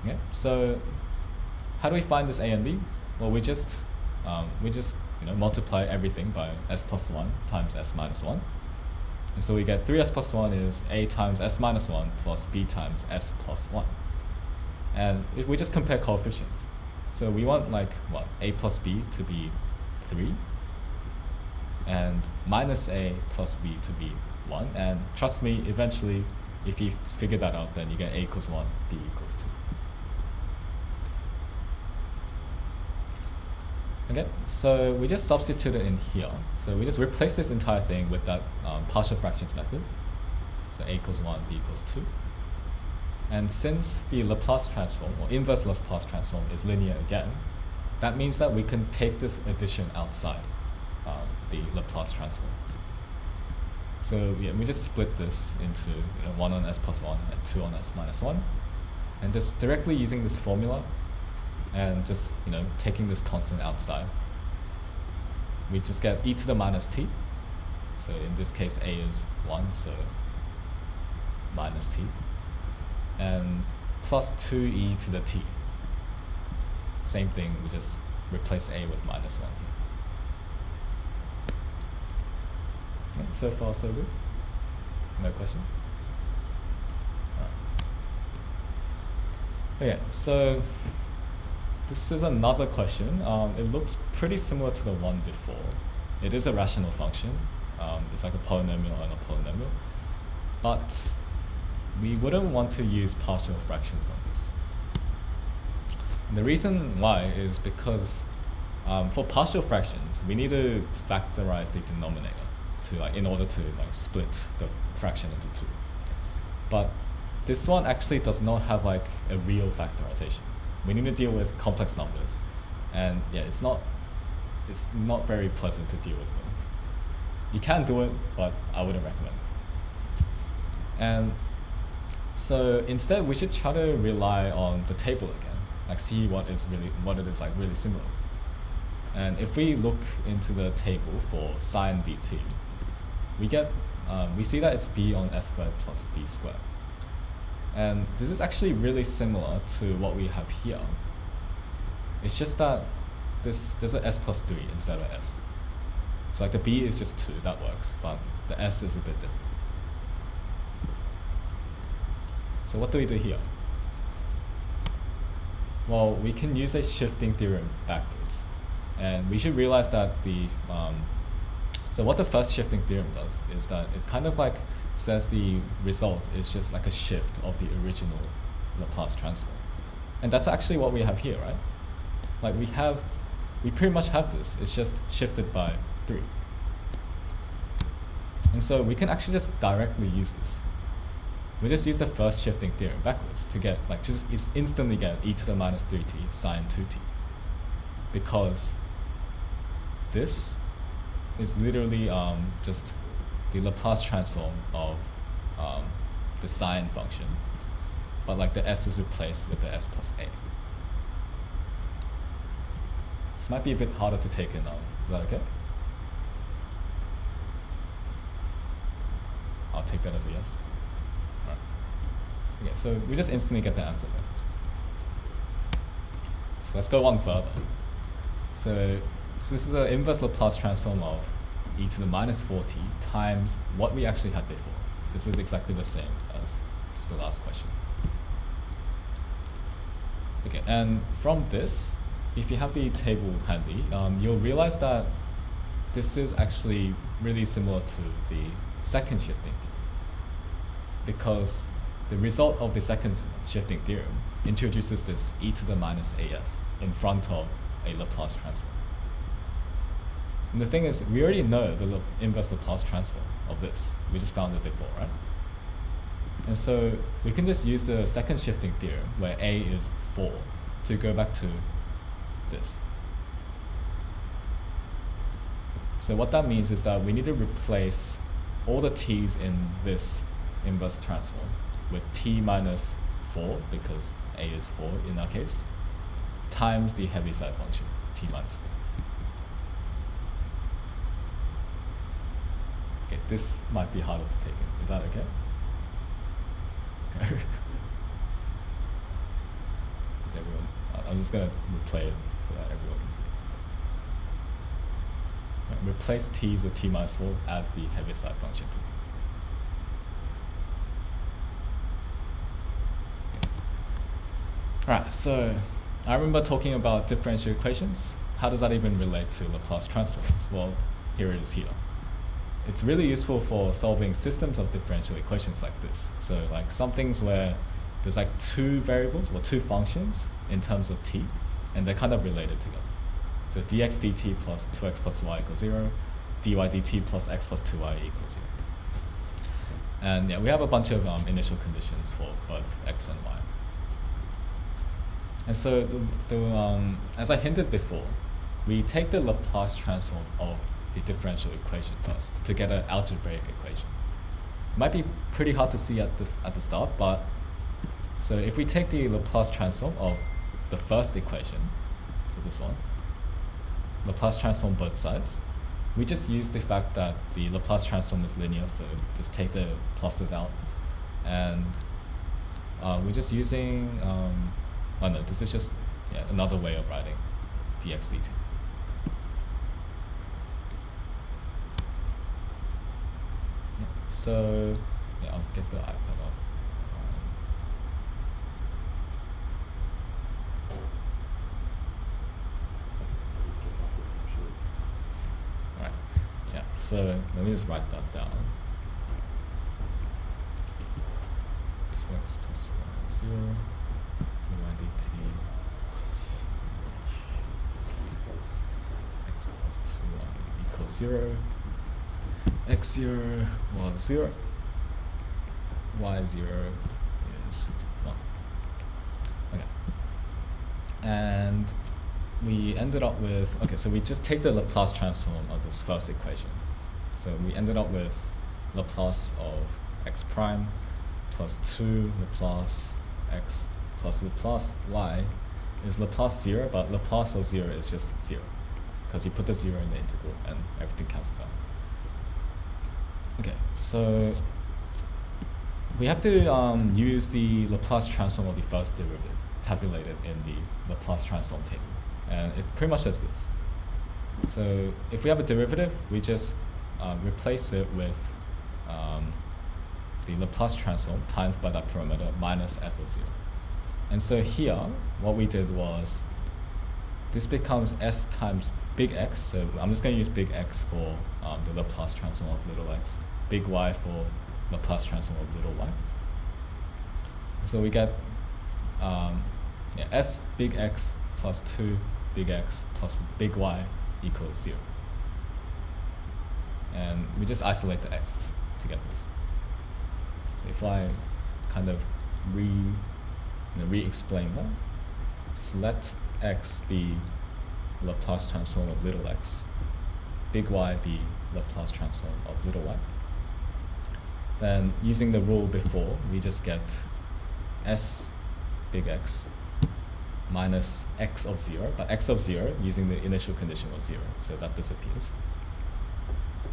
[SPEAKER 1] Okay, so how do we find this a and b? Well, we just multiply everything by s plus 1 times s minus 1. And so we get 3s plus 1 is a times s minus 1 plus b times s plus 1. And if we just compare coefficients, So we want like what, a plus b to be 3, and minus a plus b to be 1. And trust me, eventually, if you figure that out, then you get a equals 1, b equals 2. Okay, so we just substitute it in here. So we just replace this entire thing with that partial fractions method. So a equals 1, b equals 2. And since the Laplace transform, or inverse Laplace transform, is linear again, that means that we can take this addition outside the Laplace transform. So yeah, we just split this into 1 on s plus 1 and 2 on s minus 1. And just directly using this formula, and just taking this constant outside, we just get e to the minus t. So in this case, a is 1, so minus t, and plus 2e to the t. Same thing, we just replace a with minus 1 here. Okay, so far so good. No questions? Alright. Okay, so this is another question. It looks pretty similar to the one before. It is a rational function. It's like a polynomial and a polynomial. But we wouldn't want to use partial fractions on this. And the reason why is because for partial fractions, we need to factorize the denominator in order to split the fraction into 2. But this one actually does not have a real factorization. We need to deal with complex numbers, and yeah, it's not very pleasant to deal with them. You can do it, but I wouldn't recommend it. And so instead, we should try to rely on the table again, see what it is really similar with. And if we look into the table for sine bt, we see that it's b on s squared plus b squared. And this is actually really similar to what we have here. It's just that there's an s plus 3 instead of s. So the b is just 2, that works, but the s is a bit different. So what do we do here? Well, we can use a shifting theorem backwards. And we should realize that so what the first shifting theorem does is that it kind of says the result is just a shift of the original Laplace transform. And that's actually what we have here, right? We pretty much have this. It's just shifted by 3. And so we can actually just directly use this. We just use the first shifting theorem backwards to get, just instantly get e to the minus 3t sine 2t. Because this is literally just the Laplace transform of the sine function, but the s is replaced with the s plus a. This might be a bit harder to take in now. Is that okay? I'll take that as a yes. Alright. Okay, so we just instantly get the answer there. So let's go one further. So this is an inverse Laplace transform of e to the minus 4t times what we actually had before. This is exactly the same as just the last question. Okay, and from this, if you have the table handy, you'll realize that this is actually really similar to the second shifting theorem, because the result of the second shifting theorem introduces this e to the minus as in front of a Laplace transform. And the thing is, we already know the inverse Laplace transform of this. We just found it before, right? And so we can just use the second shifting theorem, where a is 4, to go back to this. So what that means is that we need to replace all the t's in this inverse transform with t minus 4, because a is 4 in our case, times the Heaviside function, t minus 4. Okay, this might be harder to take in. Is that okay? Okay. Is everyone? I'm just gonna replay it so that everyone can see. Right, replace t's with t minus 4. Add the Heaviside function to it. Okay. Alright, so I remember talking about differential equations. How does that even relate to Laplace transforms? Well, here it is here. It's really useful for solving systems of differential equations like this. So like some things where there's like two variables or two functions in terms of t, and they're kind of related together. So dx dt plus 2x plus y equals 0, dy dt plus x plus 2y equals 0. And yeah, we have a bunch of initial conditions for both x and y. And so as I hinted before, we take the Laplace transform of the differential equation first to get an algebraic equation. It might be pretty hard to see at the start, but so if we take the Laplace transform of the first equation, so this one, Laplace transform both sides, we just use the fact that the Laplace transform is linear, so just take the pluses out, and we're just using, oh no, this is just another way of writing dx dt. So I'll get the iPad up. Alright, yeah, so let me just write that down. 2x plus y is 0, dy dt x plus 2y equals 0. x0 was 0, y0 is 1. Okay. And we ended up with, okay, so we just take the Laplace transform of this first equation. So we ended up with Laplace of x prime plus 2 Laplace x plus Laplace y is Laplace 0, but Laplace of 0 is just 0, because you put the 0 in the integral and everything cancels out. Okay, so we have to use the Laplace transform of the first derivative tabulated in the Laplace transform table. And it pretty much says this. So if we have a derivative, we just replace it with the Laplace transform times by that parameter minus f of 0. And so here, what we did was, this becomes s times big X, so I'm just going to use big X for the Laplace transform of little x, big Y for Laplace transform of little y. So we get S big X plus 2 big X plus big Y equals 0. And we just isolate the X to get this. So if I kind of re-explain that, just let X be Laplace transform of little x, big Y be Laplace transform of little y. Then using the rule before, we just get S big X minus x of 0, but x of 0 using the initial condition was 0, so that disappears,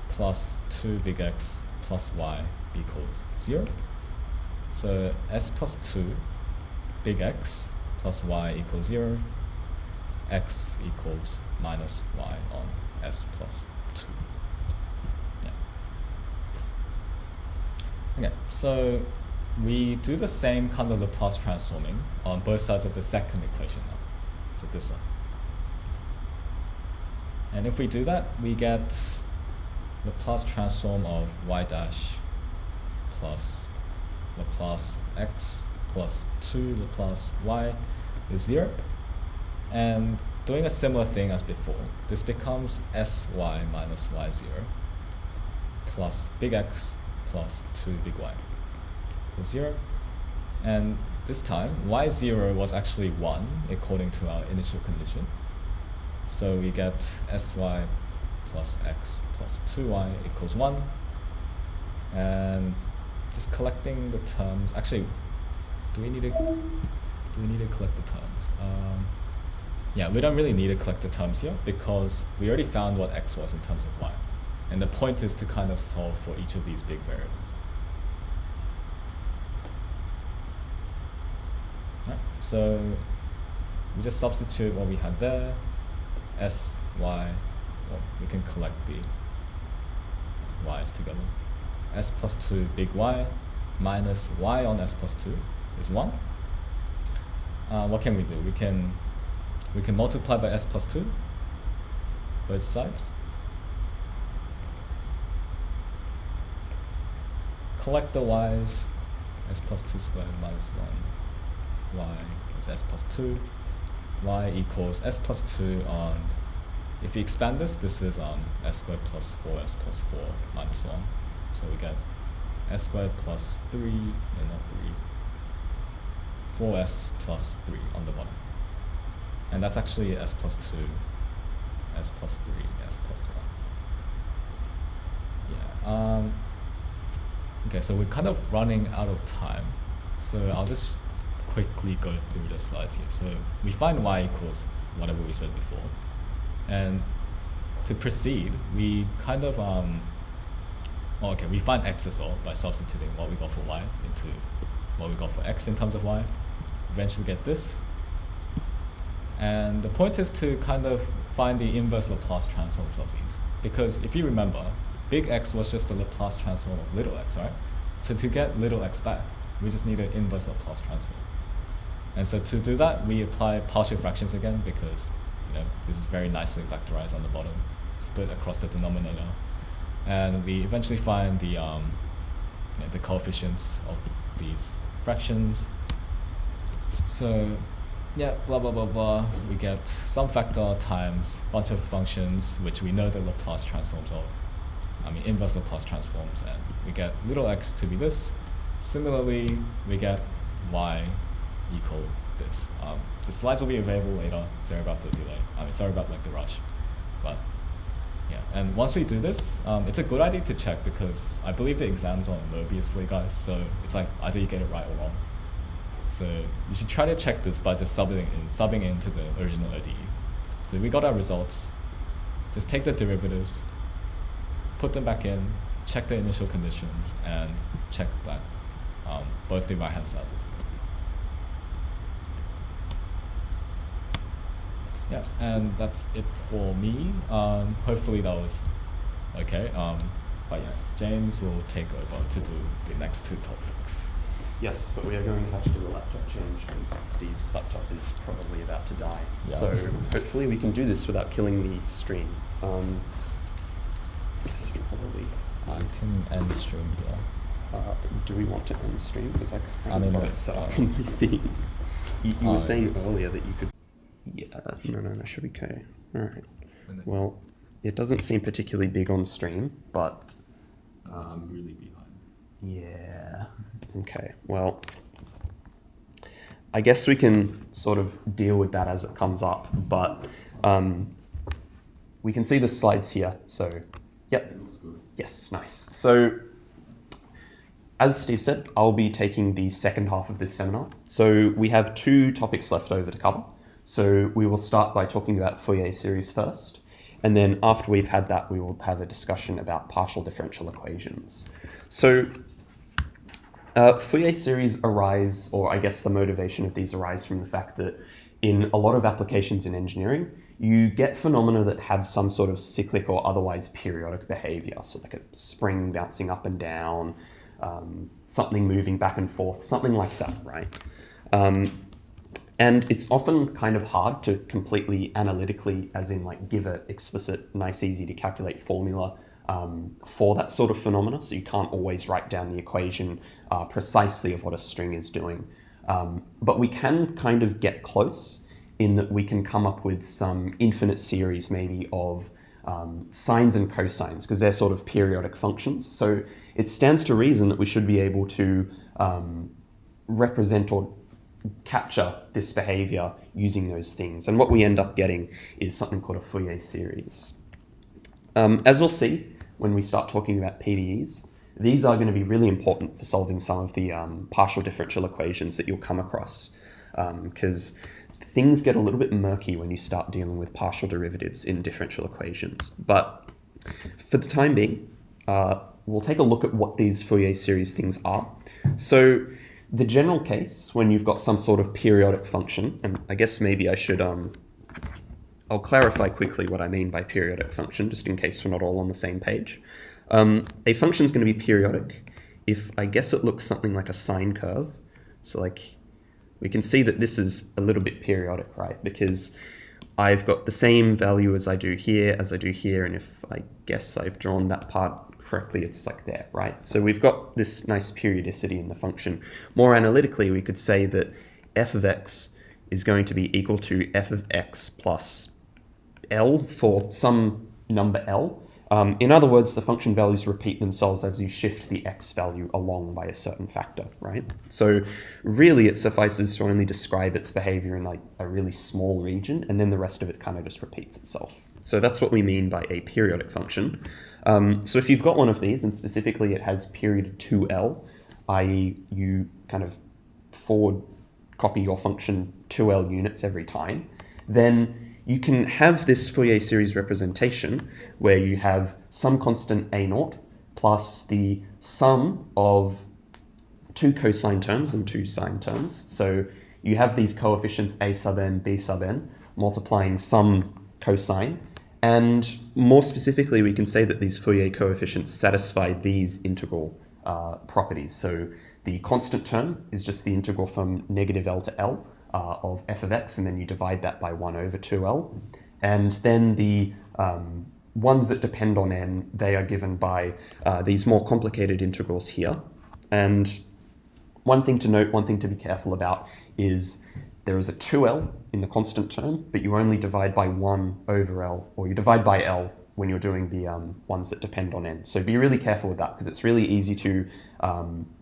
[SPEAKER 1] plus 2 big X plus y equals 0. So S plus 2 big X plus y equals 0, x equals minus y on S plus 2. Yeah. Okay, so we do the same kind of Laplace transforming on both sides of the second equation now. So this one. And if we do that, we get Laplace transform of y dash plus Laplace x plus 2 Laplace y is 0. And doing a similar thing as before, this becomes sy minus y0 plus big X plus 2 big Y equals 0. And this time, y0 was actually 1 according to our initial condition. So we get sy plus x plus 2y equals 1. And just collecting the terms, actually, do we need to collect the terms? Yeah, we don't really need to collect the terms here because we already found what x was in terms of y. And the point is to kind of solve for each of these big variables. Right, so we just substitute what we had there, s, y, well, we can collect the y's together. S plus 2 big Y minus y on S plus 2 is 1. What can we do? We can we can multiply by s plus 2, both sides. Collect the y's, s plus 2 squared minus 1, y is s plus 2, y equals s plus 2, and if we expand this, this is s squared plus 4s plus 4 minus 1. So we get s squared plus 3, no, not 3, 4s plus 3 on the bottom. And that's actually s plus 2, s plus 3, s plus 1. Yeah. Okay, so we're kind of running out of time. So I'll just quickly go through the slides here. So we find y equals whatever we said before. And to proceed, we kind of, we find x as well by substituting what we got for y into what we got for x in terms of y. Eventually get this. And the point is to kind of find the inverse Laplace transforms of these. Because if you remember, big X was just the Laplace transform of little x, right? So to get little x back, we just need an inverse Laplace transform. And so to do that, we apply partial fractions again because this is very nicely factorized on the bottom, split across the denominator. And we eventually find the coefficients of these fractions. So yeah, blah, blah, blah, blah. We get some factor times a bunch of functions, which we know the Laplace transforms of. Inverse Laplace transforms, and we get little x to be this. Similarly, we get y equal this. The slides will be available later. Sorry about the delay. Sorry about the rush. But yeah, and once we do this, it's a good idea to check because I believe the exam's on Mobius for you guys. So it's like either you get it right or wrong. So you should try to check this by just subbing into the original ODE. So we got our results. Just take the derivatives, put them back in, check the initial conditions, and check that both the right-hand side is. Yeah, and that's it for me. Hopefully that was okay. But yeah, James will take over to do the next two topics.
[SPEAKER 2] Yes, but we are going to have to do a laptop change because Steve's laptop is probably about to die.
[SPEAKER 1] Yeah.
[SPEAKER 2] So hopefully we can do this without killing the stream. Yes, probably.
[SPEAKER 1] I can end stream here.
[SPEAKER 2] Do we want to end stream? Because I
[SPEAKER 1] mean,
[SPEAKER 2] got it set up on my theme. You were saying earlier that you could. Yeah, no, should be okay. All right. Well, it doesn't seem particularly big on stream, but.
[SPEAKER 1] I'm really behind.
[SPEAKER 2] Yeah. Okay. Well, I guess we can sort of deal with that as it comes up, but we can see the slides here. So, yep. Yes, nice. So, as Steve said, I'll be taking the second half of this seminar. So we have two topics left over to cover. So we will start by talking about Fourier series first. And then after we've had that, we will have a discussion about partial differential equations. So Fourier series arise, or I guess the motivation of these arise from the fact that in a lot of applications in engineering, you get phenomena that have some sort of cyclic or otherwise periodic behavior. So like a spring bouncing up and down, something moving back and forth, something like that, right? And it's often kind of hard to completely analytically, as in like give an explicit, nice, easy to calculate formula for that sort of phenomena. So you can't always write down the equation precisely of what a string is doing. But we can kind of get close in that we can come up with some infinite series maybe of sines and cosines, because they're sort of periodic functions. So it stands to reason that we should be able to represent or capture this behavior using those things. And what we end up getting is something called a Fourier series. As we'll see when we start talking about PDEs, these are going to be really important for solving some of the partial differential equations that you'll come across, because things get a little bit murky when you start dealing with partial derivatives in differential equations. But for the time being, we'll take a look at what these Fourier series things are. So the general case, when you've got some sort of periodic function, and I guess maybe I should, I'll clarify quickly what I mean by periodic function, just in case we're not all on the same page. A function is going to be periodic if I guess it looks something like a sine curve. So like we can see that this is a little bit periodic, right? Because I've got the same value as I do here, and if I guess I've drawn that part correctly, it's like there, right? So we've got this nice periodicity in the function. More analytically, we could say that f of x is going to be equal to f of x plus L for some number L. In other words, the function values repeat themselves as you shift the x value along by a certain factor, right? So really it suffices to only describe its behavior in like a really small region, and then the rest of it kind of just repeats itself. So that's what we mean by a periodic function. So if you've got one of these, and specifically it has period 2L, i.e. you kind of forward copy your function 2L units every time, then you can have this Fourier series representation where you have some constant a0 plus the sum of two cosine terms and two sine terms. So you have these coefficients a sub n, b sub n, multiplying some cosine. And more specifically, we can say that these Fourier coefficients satisfy these integral properties. So the constant term is just the integral from negative L to L of f of x, and then you divide that by 1 over 2L. And then the ones that depend on n, they are given by these more complicated integrals here. And one thing to note, one thing to be careful about is there is a 2L in the constant term, but you only divide by 1 over L, or you divide by L when you're doing the ones that depend on n. So be really careful with that, because it's really easy to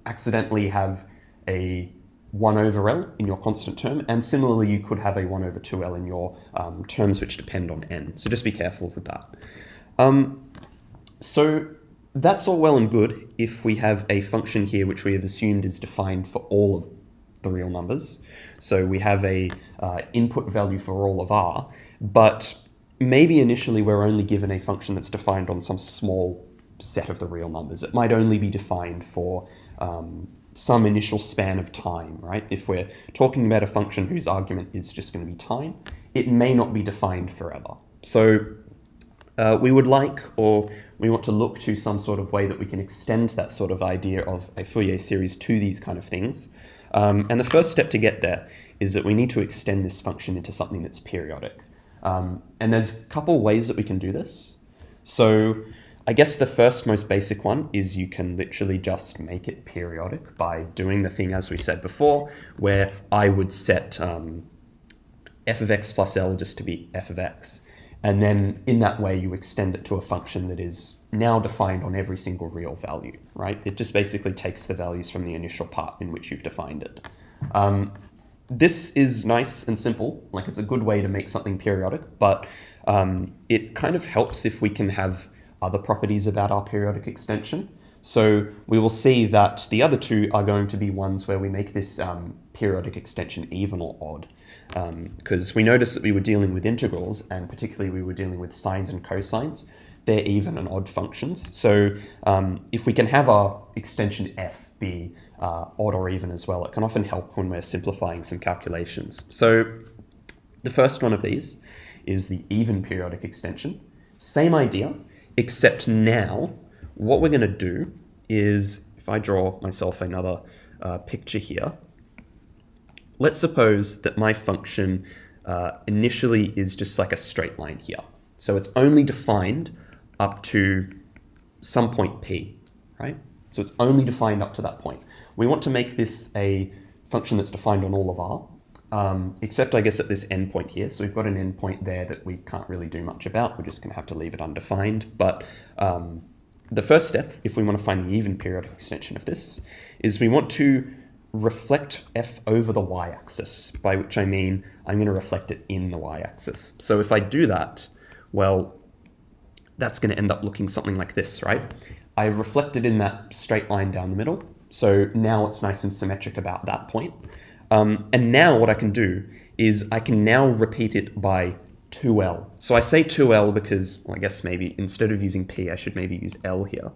[SPEAKER 2] accidentally have a 1 over L in your constant term, and similarly you could have a 1 over 2L in your terms which depend on n. So just be careful with that. So that's all well and good if we have a function here which we have assumed is defined for all of the real numbers. So we have a input value for all of r, but maybe initially we're only given a function that's defined on some small set of the real numbers. It might only be defined for some initial span of time, right? If we're talking about a function whose argument is just going to be time, it may not be defined forever. So we would like, or we want to look to some sort of way that we can extend that sort of idea of a Fourier series to these kind of things. And the first step to get there is that we need to extend this function into something that's periodic. And there's a couple ways that we can do this. So I guess the first most basic one is you can literally just make it periodic by doing the thing as we said before, where I would set f of x plus L just to be f of x. And then in that way you extend it to a function that is now defined on every single real value, right? It just basically takes the values from the initial part in which you've defined it. This is nice and simple, like it's a good way to make something periodic, but it kind of helps if we can have other properties about our periodic extension. So we will see that the other two are going to be ones where we make this periodic extension even or odd. Because we noticed that we were dealing with integrals, and particularly we were dealing with sines and cosines. They're even and odd functions. So if we can have our extension f be odd or even as well, it can often help when we're simplifying some calculations. So the first one of these is the even periodic extension. Same idea, except now what we're going to do is, if I draw myself another picture here, let's suppose that my function initially is just like a straight line here. So it's only defined up to some point p, right? So it's only defined up to that point. We want to make this a function that's defined on all of r, except I guess at this endpoint here. So we've got an endpoint there that we can't really do much about. We're just going to have to leave it undefined. But the first step, if we want to find the even periodic extension of this, is we want to reflect f over the y-axis, by which I mean I'm going to reflect it in the y-axis. So if I do that, well, that's going to end up looking something like this, right? I've reflected in that straight line down the middle, so now it's nice and symmetric about that point. And now what I can do is I can now repeat it by 2L. So I say 2L because, well, I guess maybe instead of using P, I should maybe use L here.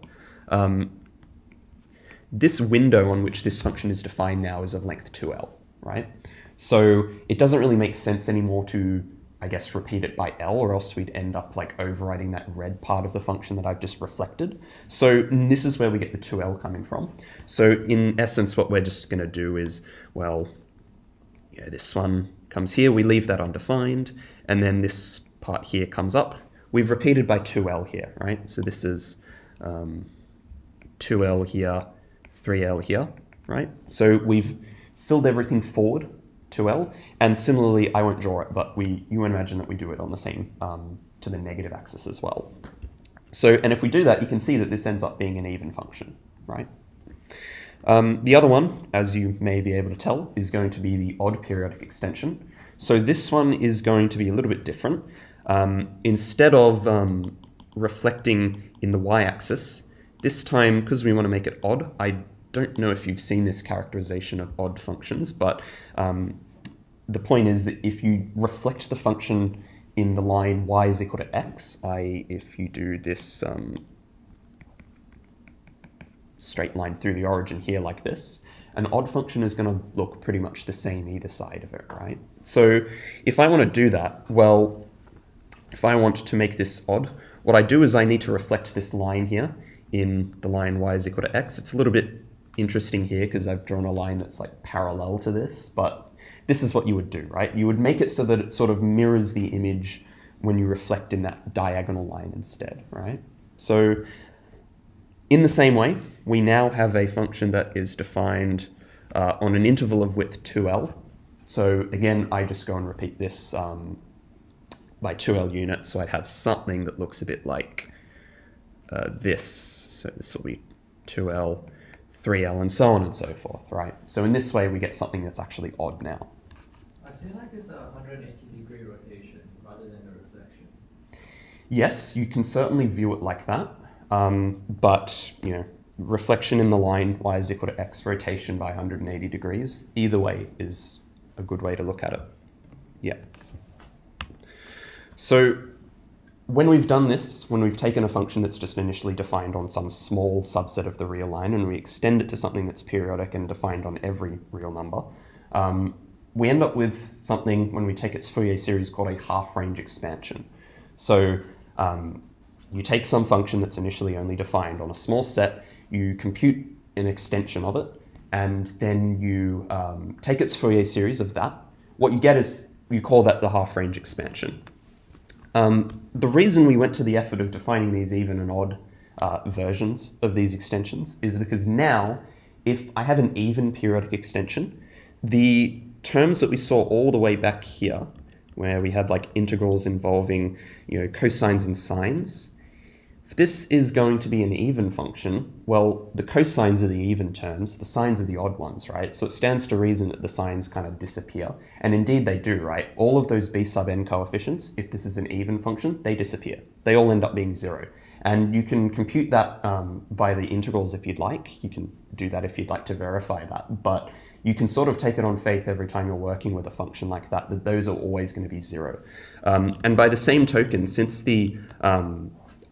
[SPEAKER 2] This window on which this function is defined now is of length 2L, right? So it doesn't really make sense anymore to, I guess, repeat it by L, or else we'd end up like overriding that red part of the function that I've just reflected. So this is where we get the 2L coming from. So in essence, what we're just going to do is, well, this one comes here, we leave that undefined, and then this part here comes up. We've repeated by 2L here, right? So this is 2L here, 3L here, right? So we've filled everything forward 2L, and similarly, I won't draw it, but you imagine that we do it on the same, to the negative axis as well. So, and if we do that, you can see that this ends up being an even function, right? The other one, as you may be able to tell, is going to be the odd periodic extension. So this one is going to be a little bit different. Instead of reflecting in the y-axis, this time, because we want to make it odd, I don't know if you've seen this characterization of odd functions, but the point is that if you reflect the function in the line y is equal to x, i.e. if you do this straight line through the origin here like this, an odd function is going to look pretty much the same either side of it, right? So if I want to do that, well, if I want to make this odd, what I do is I need to reflect this line here in the line y is equal to x. It's a little bit interesting here because I've drawn a line that's like parallel to this, but this is what you would do, right? You would make it so that it sort of mirrors the image when you reflect in that diagonal line instead, right? So in the same way, we now have a function that is defined on an interval of width 2L. So again, I just go and repeat this by 2L units, so I'd have something that looks a bit like this. So this will be 2L, 3L, and so on and so forth, right? So in this way, we get something that's actually odd now.
[SPEAKER 4] I feel like it's a 180-degree rotation rather than a reflection.
[SPEAKER 2] Yes, you can certainly view it like that, but you know, reflection in the line y is equal to x, rotation by 180 degrees. Either way is a good way to look at it. Yeah. So when we've done this, when we've taken a function that's just initially defined on some small subset of the real line and we extend it to something that's periodic and defined on every real number, we end up with something, when we take its Fourier series, called a half-range expansion. So you take some function that's initially only defined on a small set, you compute an extension of it, and then you take its Fourier series of that. What you get is, you call that the half-range expansion. The reason we went to the effort of defining these even and odd versions of these extensions is because now, if I have an even periodic extension, the terms that we saw all the way back here, where we had like integrals involving, you know, cosines and sines, if this is going to be an even function, well, the cosines are the even terms, the sines are the odd ones, right? So it stands to reason that the sines kind of disappear. And indeed they do, right? All of those b sub n coefficients, if this is an even function, they disappear. They all end up being 0. And you can compute that by the integrals if you'd like. You can do that if you'd like to verify that. But you can sort of take it on faith every time you're working with a function like that, that those are always going to be 0. And by the same token, since the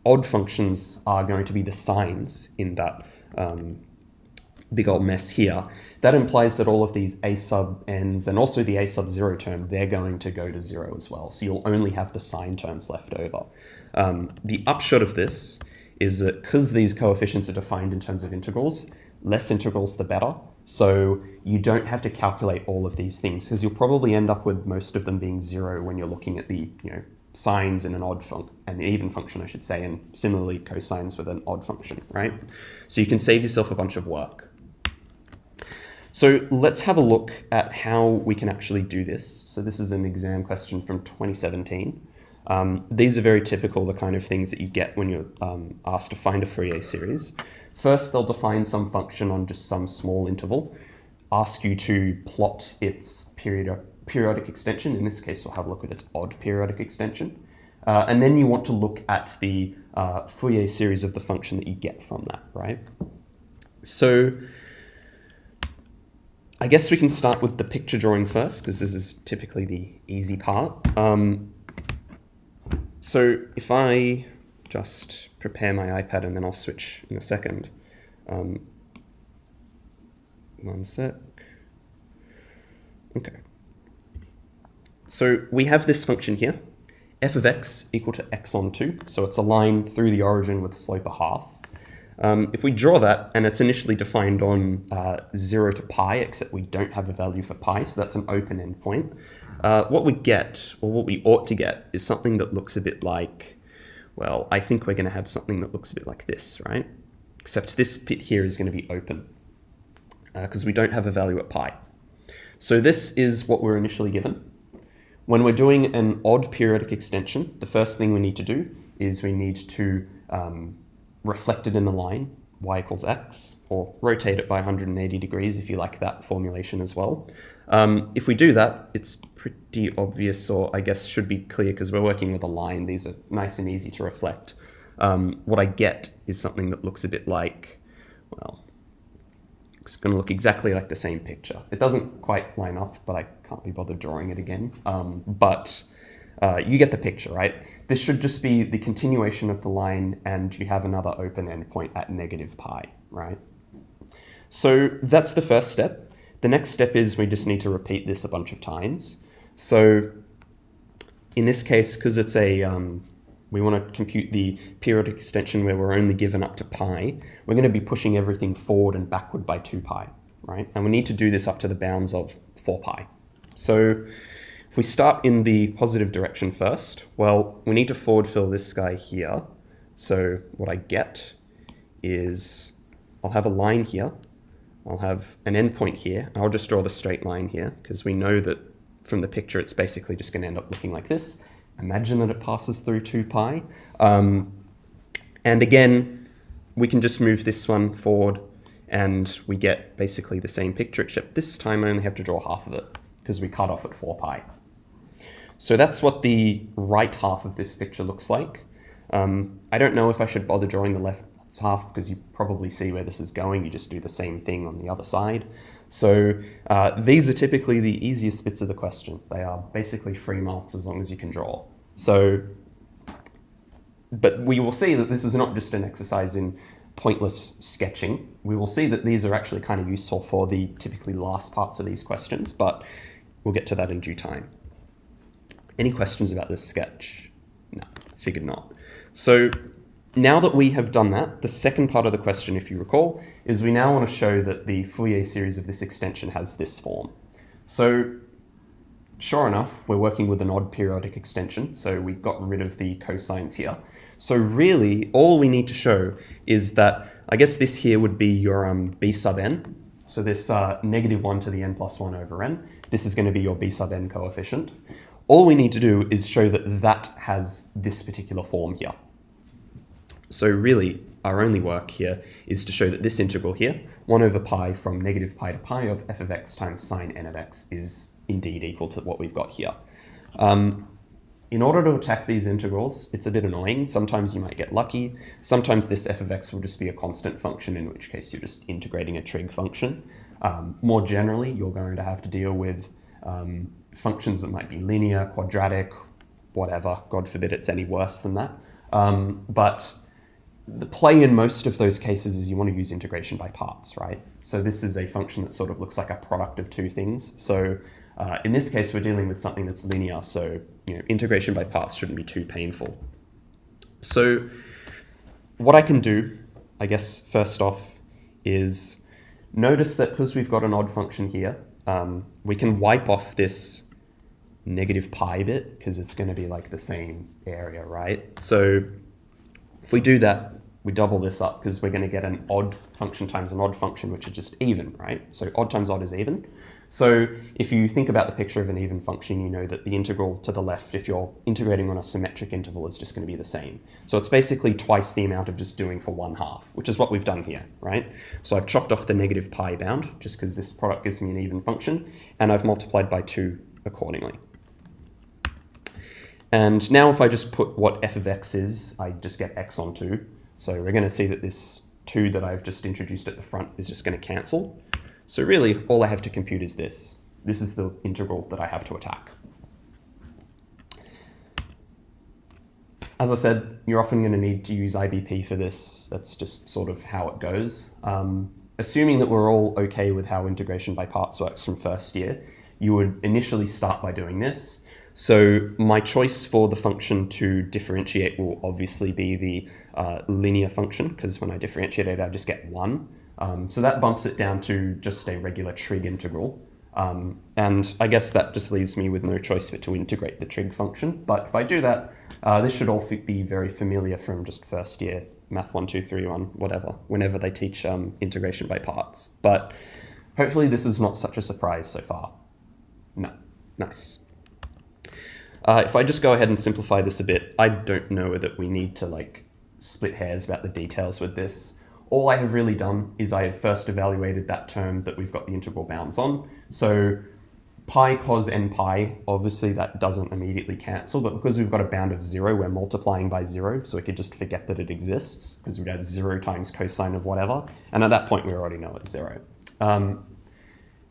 [SPEAKER 2] odd functions are going to be the sines in that big old mess here, that implies that all of these a sub n's and also the a sub 0 term, they're going to go to 0 as well. So you'll only have the sine terms left over. The upshot of this is that because these coefficients are defined in terms of integrals, less integrals the better. So you don't have to calculate all of these things because you'll probably end up with most of them being 0 when you're looking at the, you know, sines in an odd function, an even function, I should say, and similarly cosines with an odd function, right? So you can save yourself a bunch of work. So let's have a look at how we can actually do this. So this is an exam question from 2017. These are very typical, the kind of things that you get when you're asked to find a Fourier series. First, they'll define some function on just some small interval, ask you to plot its periodic extension. In this case, we'll have a look at its odd periodic extension. And then you want to look at the Fourier series of the function that you get from that, right? So I guess we can start with the picture drawing first, because this is typically the easy part. So if I just prepare my iPad and then I'll switch in a second. One sec. Okay. So we have this function here, f of x equal to x on 2. So it's a line through the origin with slope a half. If we draw that, and it's initially defined on 0 to pi, except we don't have a value for pi, so that's an open endpoint. what we get, or what we ought to get, is something that looks a bit like, well, I think we're going to have something that looks a bit like this, right? Except this bit here is going to be open, because we don't have a value at pi. So this is what we're initially given. When we're doing an odd periodic extension, the first thing we need to do is we need to reflect it in the line, y equals x, or rotate it by 180 degrees if you like that formulation as well. If we do that, it's pretty obvious, or I guess should be clear because we're working with a line. These are nice and easy to reflect. What I get is something that looks a bit like, well, it's going to look exactly like the same picture. It doesn't quite line up, but I can't be bothered drawing it again. But you get the picture, right? This should just be the continuation of the line, and you have another open endpoint at negative pi, right? So that's the first step. The next step is we just need to repeat this a bunch of times. So in this case, because it's a, we want to compute the periodic extension where we're only given up to pi, we're going to be pushing everything forward and backward by 2 pi, right? And we need to do this up to the bounds of 4 pi. So if we start in the positive direction first, well, we need to forward fill this guy here. So what I get is I'll have a line here, I'll have an endpoint here, and I'll just draw the straight line here because we know that from the picture it's basically just going to end up looking like this. Imagine that it passes through 2 pi. And again, we can just move this one forward and we get basically the same picture, except this time I only have to draw half of it because we cut off at 4 pi. So that's what the right half of this picture looks like. I don't know if I should bother drawing the left half because you probably see where this is going. You just do the same thing on the other side. So these are typically the easiest bits of the question. They are basically free marks as long as you can draw. So, but we will see that this is not just an exercise in pointless sketching. We will see that these are actually kind of useful for the typically last parts of these questions, but we'll get to that in due time. Any questions about this sketch? No, figured not. So now that we have done that, the second part of the question, if you recall, is we now want to show that the Fourier series of this extension has this form. So sure enough, we're working with an odd periodic extension, so we've got rid of the cosines here. So really, all we need to show is that, I guess this here would be your b sub n. So this negative 1 to the n plus 1 over n. This is going to be your b sub n coefficient. All we need to do is show that that has this particular form here. So really, our only work here is to show that this integral here, 1 over pi from negative pi to pi of f of x times sine n of x, is indeed equal to what we've got here. In order to attack these integrals, it's a bit annoying. Sometimes you might get lucky. Sometimes this f of x will just be a constant function, in which case you're just integrating a trig function. More generally, you're going to have to deal with functions that might be linear, quadratic, whatever. God forbid it's any worse than that. But the play in most of those cases is you want to use integration by parts, right? So this is a function that sort of looks like a product of two things. So in this case, we're dealing with something that's linear, so integration by parts shouldn't be too painful. So what I can do, I guess, first off, is notice that because we've got an odd function here, we can wipe off this negative pi bit because it's going to be like the same area, right? So if we do that, we double this up because we're going to get an odd function times an odd function, which is just even, right? So odd times odd is even. So if you think about the picture of an even function, you know that the integral to the left, if you're integrating on a symmetric interval, is just going to be the same. So it's basically twice the amount of just doing for 1/2, which is what we've done here, right? So I've chopped off the negative pi bound, just because this product gives me an even function, and I've multiplied by 2 accordingly. And now if I just put what f of x is, I just get x on 2. So we're going to see that this 2 that I've just introduced at the front is just going to cancel. So really, all I have to compute is this. This is the integral that I have to attack. As I said, you're often going to need to use IBP for this. That's just sort of how it goes. Assuming that we're all okay with how integration by parts works from first year, you would initially start by doing this. So my choice for the function to differentiate will obviously be the linear function, because when I differentiate it, I just get 1. So that bumps it down to just a regular trig integral. And I guess that just leaves me with no choice but to integrate the trig function. But if I do that, this should all be very familiar from just first year, Math 1, 2, 3, 1, whatever, whenever they teach integration by parts. But hopefully this is not such a surprise so far. No, nice. If I just go ahead and simplify this a bit, I don't know that we need to like split hairs about the details with this. All I have really done is I have first evaluated that term that we've got the integral bounds on. So pi cos n pi, obviously that doesn't immediately cancel, but because we've got a bound of 0, we're multiplying by 0, so we could just forget that it exists, because we'd have 0 times cosine of whatever, and at that point we already know it's 0.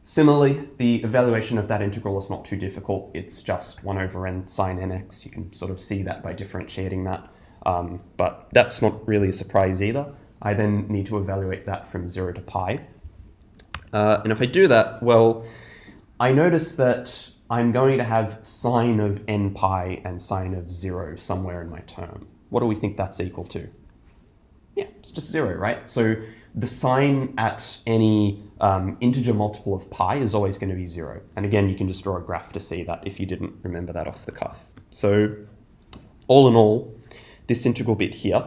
[SPEAKER 2] Similarly, the evaluation of that integral is not too difficult. It's just 1 over n sine nx. You can sort of see that by differentiating that, but that's not really a surprise either. I then need to evaluate that from 0 to pi. And if I do that, well, I notice that I'm going to have sine of n pi and sine of 0 somewhere in my term. What do we think that's equal to? Yeah, it's just 0, right? So the sine at any integer multiple of pi is always going to be 0. And again, you can just draw a graph to see that if you didn't remember that off the cuff. So all in all, this integral bit here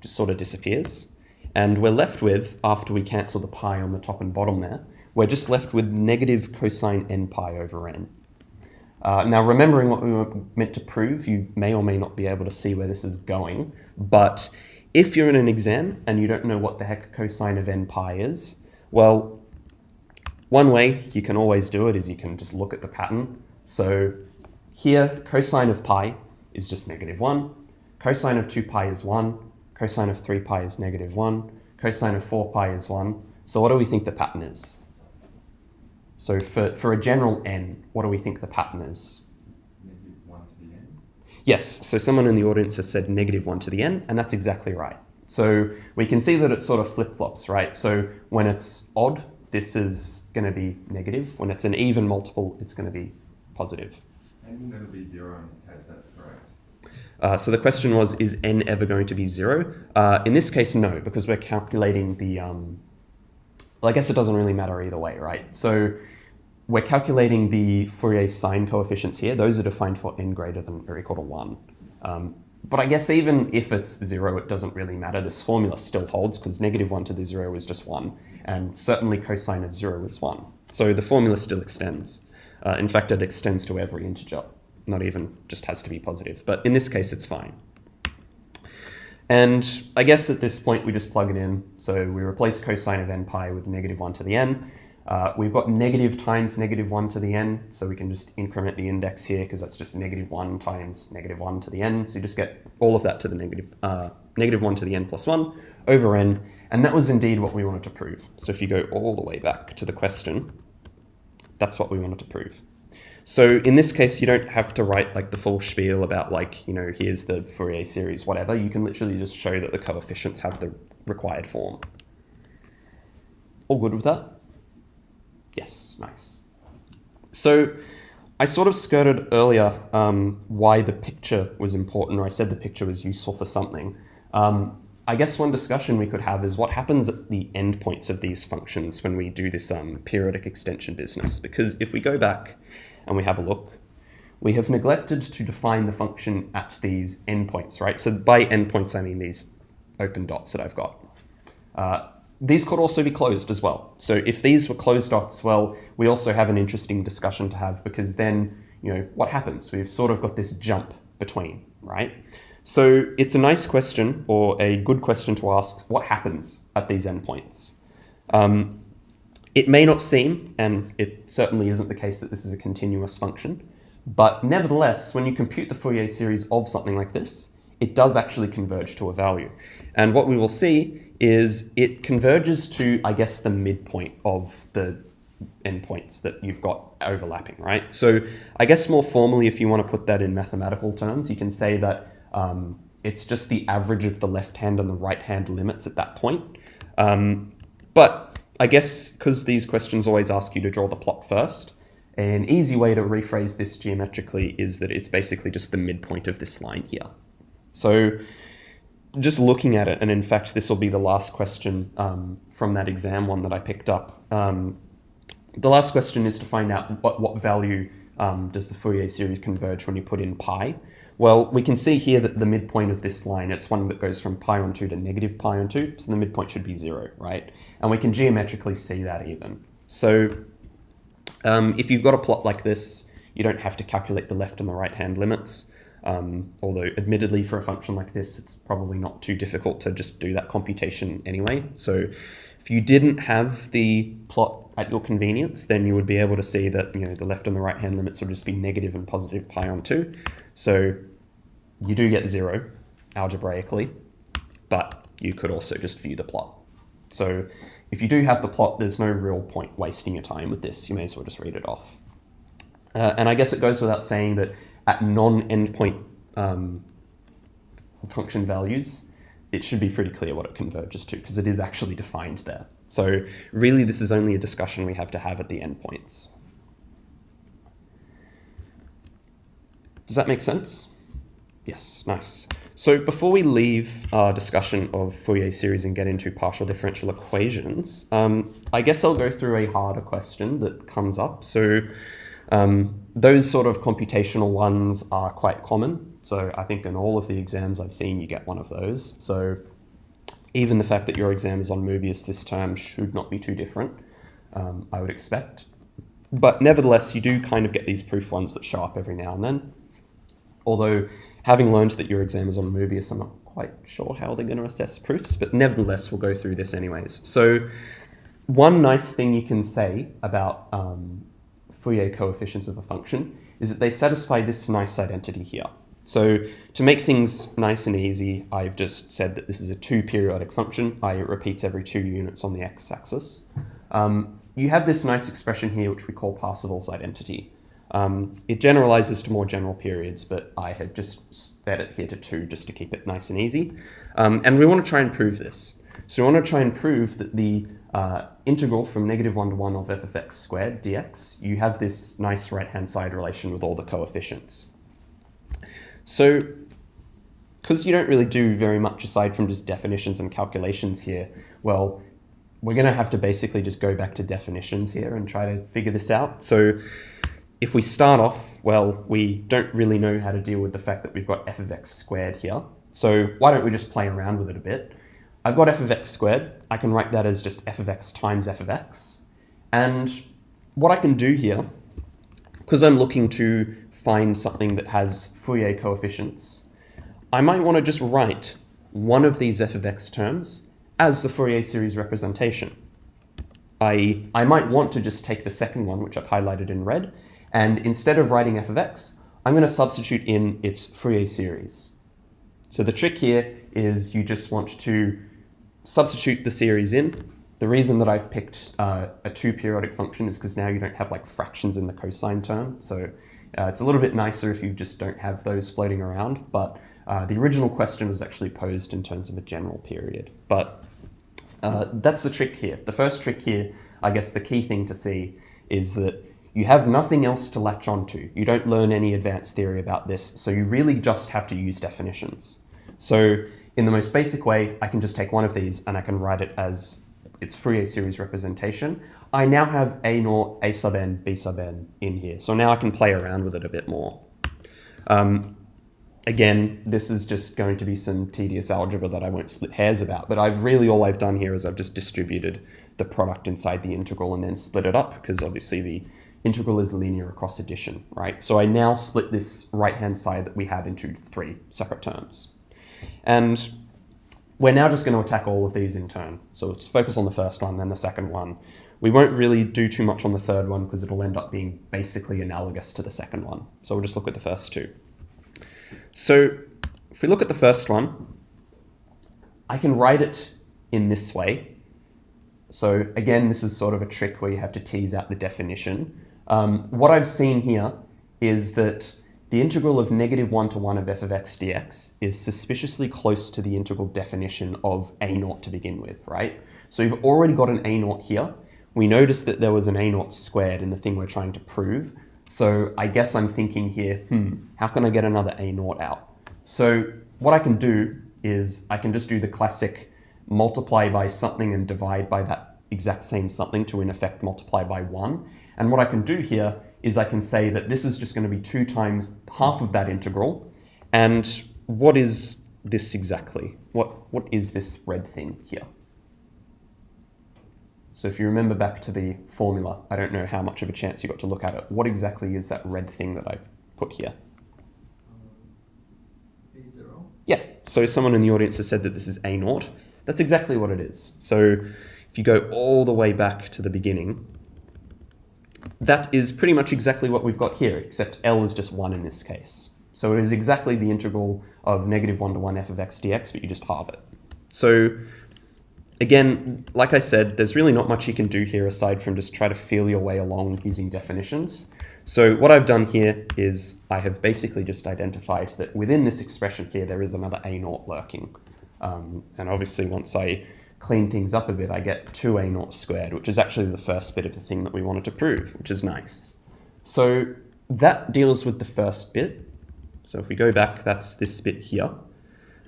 [SPEAKER 2] just sort of disappears. And we're left with, after we cancel the pi on the top and bottom there, we're just left with negative cosine n pi over n. Now, remembering what we were meant to prove, you may or may not be able to see where this is going, but if you're in an exam and you don't know what the heck cosine of n pi is, well, one way you can always do it is you can just look at the pattern. So here, cosine of pi is just negative 1, cosine of 2 pi is 1, cosine of 3 pi is negative 1, cosine of 4 pi is 1. So what do we think the pattern is? So for a general n, what do we think the pattern is?
[SPEAKER 5] Negative 1 to the n?
[SPEAKER 2] Yes, so someone in the audience has said negative 1 to the n, and that's exactly right. So we can see that it sort of flip-flops, right? So when it's odd, this is going to be negative. When it's an even multiple, it's going to be positive.
[SPEAKER 5] N will never be 0 in this case, that's correct.
[SPEAKER 2] So the question was, is n ever going to be 0? In this case, no, because we're calculating the... well, I guess it doesn't really matter either way, right? So we're calculating the Fourier sine coefficients here. Those are defined for n greater than or equal to 1. But I guess even if it's 0, it doesn't really matter. This formula still holds because negative 1 to the 0 is just 1. And certainly cosine of 0 is 1. So the formula still extends. In fact, it extends to every integer. Not even just has to be positive. But in this case, it's fine. And I guess at this point, we just plug it in. So we replace cosine of n pi with negative 1 to the n. We've got negative times negative 1 to the n. So we can just increment the index here because that's just negative 1 times negative 1 to the n. So you just get all of that to the negative 1 to the n plus 1 over n. And that was indeed what we wanted to prove. So if you go all the way back to the question, that's what we wanted to prove. So in this case, you don't have to write like the full spiel about like, you know, here's the Fourier series, whatever. You can literally just show that the coefficients have the required form. All good with that? Yes, nice. So I sort of skirted earlier why the picture was important, or I said the picture was useful for something. I guess one discussion we could have is what happens at the endpoints of these functions when we do this periodic extension business. Because if we go back and we have a look, we have neglected to define the function at these endpoints, right? So by endpoints, I mean these open dots that I've got. These could also be closed as well. So if these were closed dots, well, we also have an interesting discussion to have because then, you know, what happens? We've sort of got this jump between, right? So it's a nice question or a good question to ask, what happens at these endpoints? It may not seem, and it certainly isn't the case that this is a continuous function, but nevertheless, when you compute the Fourier series of something like this, it does actually converge to a value. And what we will see is it converges to, I guess, the midpoint of the endpoints that you've got overlapping, right? So I guess more formally, if you want to put that in mathematical terms, you can say that it's just the average of the left hand and the right hand limits at that point. But I guess because these questions always ask you to draw the plot first, an easy way to rephrase this geometrically is that it's basically just the midpoint of this line here. So just looking at it, and in fact, this will be the last question from that exam one that I picked up. The last question is to find out what value does the Fourier series converge when you put in pi. Well, we can see here that the midpoint of this line, it's one that goes from pi on 2 to negative pi on 2, so the midpoint should be 0, right? And we can geometrically see that even. So if you've got a plot like this, you don't have to calculate the left and the right hand limits, although admittedly for a function like this, it's probably not too difficult to just do that computation anyway. So if you didn't have the plot at your convenience, then you would be able to see that, you know, the left and the right hand limits will just be negative and positive pi on 2. So you do get 0 algebraically, but you could also just view the plot. So if you do have the plot, there's no real point wasting your time with this. You may as well just read it off. And I guess it goes without saying that at non-endpoint function values, it should be pretty clear what it converges to, because it is actually defined there. So really, this is only a discussion we have to have at the endpoints. Does that make sense? Yes, nice. So before we leave our discussion of Fourier series and get into partial differential equations, I guess I'll go through a harder question that comes up. So those sort of computational ones are quite common. So I think in all of the exams I've seen, you get one of those. So even the fact that your exam is on Mobius this term should not be too different, I would expect. But nevertheless, you do kind of get these proof ones that show up every now and then. Although, having learned that your exam is on Mobius, I'm not quite sure how they're going to assess proofs, but nevertheless, we'll go through this anyways. So one nice thing you can say about Fourier coefficients of a function is that they satisfy this nice identity here. So to make things nice and easy, I've just said that this is a 2-periodic function, i.e. it repeats every 2 units on the x-axis. You have this nice expression here, which we call Parseval's identity. It generalizes to more general periods, but I have just set it here to 2 just to keep it nice and easy. And we want to try and prove this. So we want to try and prove that the integral from -1 to 1 of f of x squared dx, you have this nice right-hand side relation with all the coefficients. So, because you don't really do very much aside from just definitions and calculations here, well, we're going to have to basically just go back to definitions here and try to figure this out. So if we start off, well, we don't really know how to deal with the fact that we've got f of x squared here. So why don't we just play around with it a bit? I've got f of x squared. I can write that as just f of x times f of x. And what I can do here, because I'm looking to find something that has Fourier coefficients, I might want to just write one of these f of x terms as the Fourier series representation. I might want to just take the second one, which I've highlighted in red, and instead of writing f of x, I'm going to substitute in its Fourier series. So the trick here is you just want to substitute the series in. The reason that I've picked a 2-periodic function is because now you don't have like fractions in the cosine term. So it's a little bit nicer if you just don't have those floating around. But the original question was actually posed in terms of a general period. But that's the trick here. The first trick here, I guess the key thing to see is that you have nothing else to latch onto. You don't learn any advanced theory about this, so you really just have to use definitions. So in the most basic way, I can just take one of these and I can write it as its Fourier series representation. I now have a naught, a sub n, b sub n in here. So now I can play around with it a bit more. Again, this is just going to be some tedious algebra that I won't split hairs about, but all I've done here is I've just distributed the product inside the integral and then split it up, because obviously the integral is linear across addition, right? So I now split this right-hand side that we had into 3 separate terms. And we're now just going to attack all of these in turn. So let's focus on the first one, then the second one. We won't really do too much on the third one because it'll end up being basically analogous to the second one. So we'll just look at the first 2. So if we look at the first one, I can write it in this way. So again, this is sort of a trick where you have to tease out the definition. What I've seen here is that the integral of -1 to 1 of f of x dx is suspiciously close to the integral definition of a naught to begin with, right? So you've already got an a naught here. We noticed that there was an a naught squared in the thing we're trying to prove. So I guess I'm thinking here, how can I get another a naught out? So what I can do is I can just do the classic multiply by something and divide by that exact same something to in effect multiply by 1. And what I can do here is I can say that this is just going to be 2 times half of that integral. And what is this exactly? What is this red thing here? So if you remember back to the formula, I don't know how much of a chance you got to look at it. What exactly is that red thing that I've put here?
[SPEAKER 4] A0.
[SPEAKER 2] Yeah, so someone in the audience has said that this is A0. That's exactly what it is. So if you go all the way back to the beginning, that is pretty much exactly what we've got here, except L is just 1 in this case. So it is exactly the integral of negative 1 to 1 f of x dx, but you just halve it. So again, like I said, there's really not much you can do here aside from just try to feel your way along using definitions. So what I've done here is I have basically just identified that within this expression here, there is another A0 lurking. And obviously once I clean things up a bit, I get 2A0 squared, which is actually the first bit of the thing that we wanted to prove, which is nice. So that deals with the first bit. So if we go back, that's this bit here.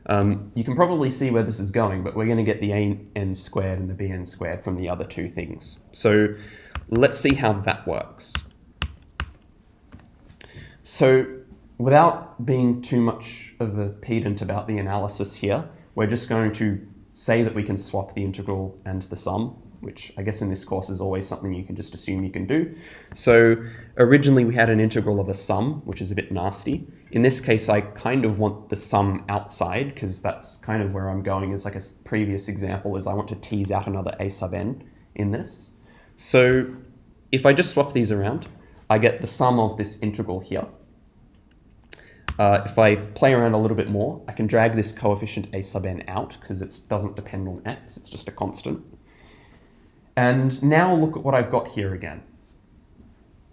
[SPEAKER 2] You can probably see where this is going, but we're going to get the an squared and the bn squared from the other two things. So let's see how that works. So without being too much of a pedant about the analysis here, we're just going to say that we can swap the integral and the sum, which I guess in this course is always something you can just assume you can do. So originally we had an integral of a sum, which is a bit nasty. In this case, I kind of want the sum outside because that's kind of where I'm going. Is like a previous example is I want to tease out another a sub n in this. So if I just swap these around, I get the sum of this integral here. If I play around a little bit more, I can drag this coefficient a sub n out because it doesn't depend on x, it's just a constant. And now look at what I've got here again.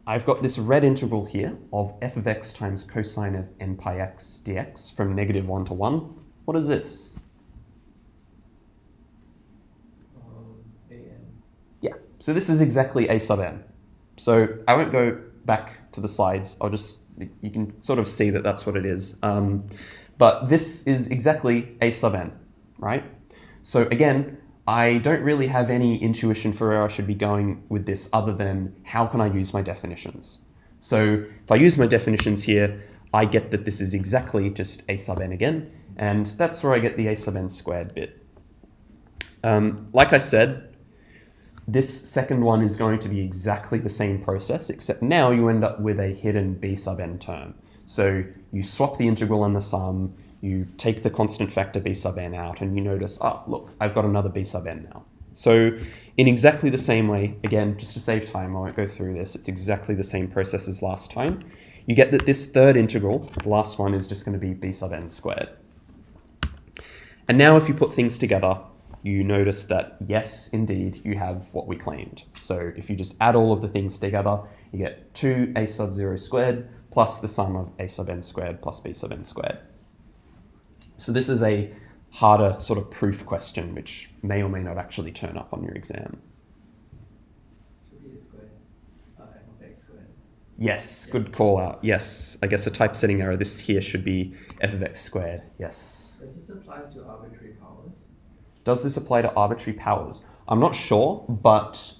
[SPEAKER 2] I've got this red integral here of f of x times cosine of n pi x dx from negative 1 to 1. What is this?
[SPEAKER 4] AN.
[SPEAKER 2] Yeah, so this is exactly a sub n. So I won't go back to the slides. You can sort of see that that's what it is. But this is exactly a sub n, right? So again, I don't really have any intuition for where I should be going with this other than how can I use my definitions. So if I use my definitions here, I get that this is exactly just a sub n again, and that's where I get the a sub n squared bit. Like I said, this second one is going to be exactly the same process, except now you end up with a hidden b sub n term. So you swap the integral and the sum, you take the constant factor b sub n out, and you notice, oh, look, I've got another b sub n now. So in exactly the same way, again, just to save time, I won't go through this, it's exactly the same process as last time. You get that this third integral, the last one, is just going to be b sub n squared. And now if you put things together, you notice that, yes, indeed, you have what we claimed. So if you just add all of the things together, you get 2a sub 0 squared plus the sum of a sub n squared plus b sub n squared. So this is a harder sort of proof question, which may or may not actually turn up on your exam.
[SPEAKER 4] Should be a squared. F of x squared.
[SPEAKER 2] Yes, good call out. Yes, I guess a typesetting error. This here should be f of x squared. Yes.
[SPEAKER 4] Does this apply to arbitrary powers?
[SPEAKER 2] Does this apply to arbitrary powers? I'm not sure, but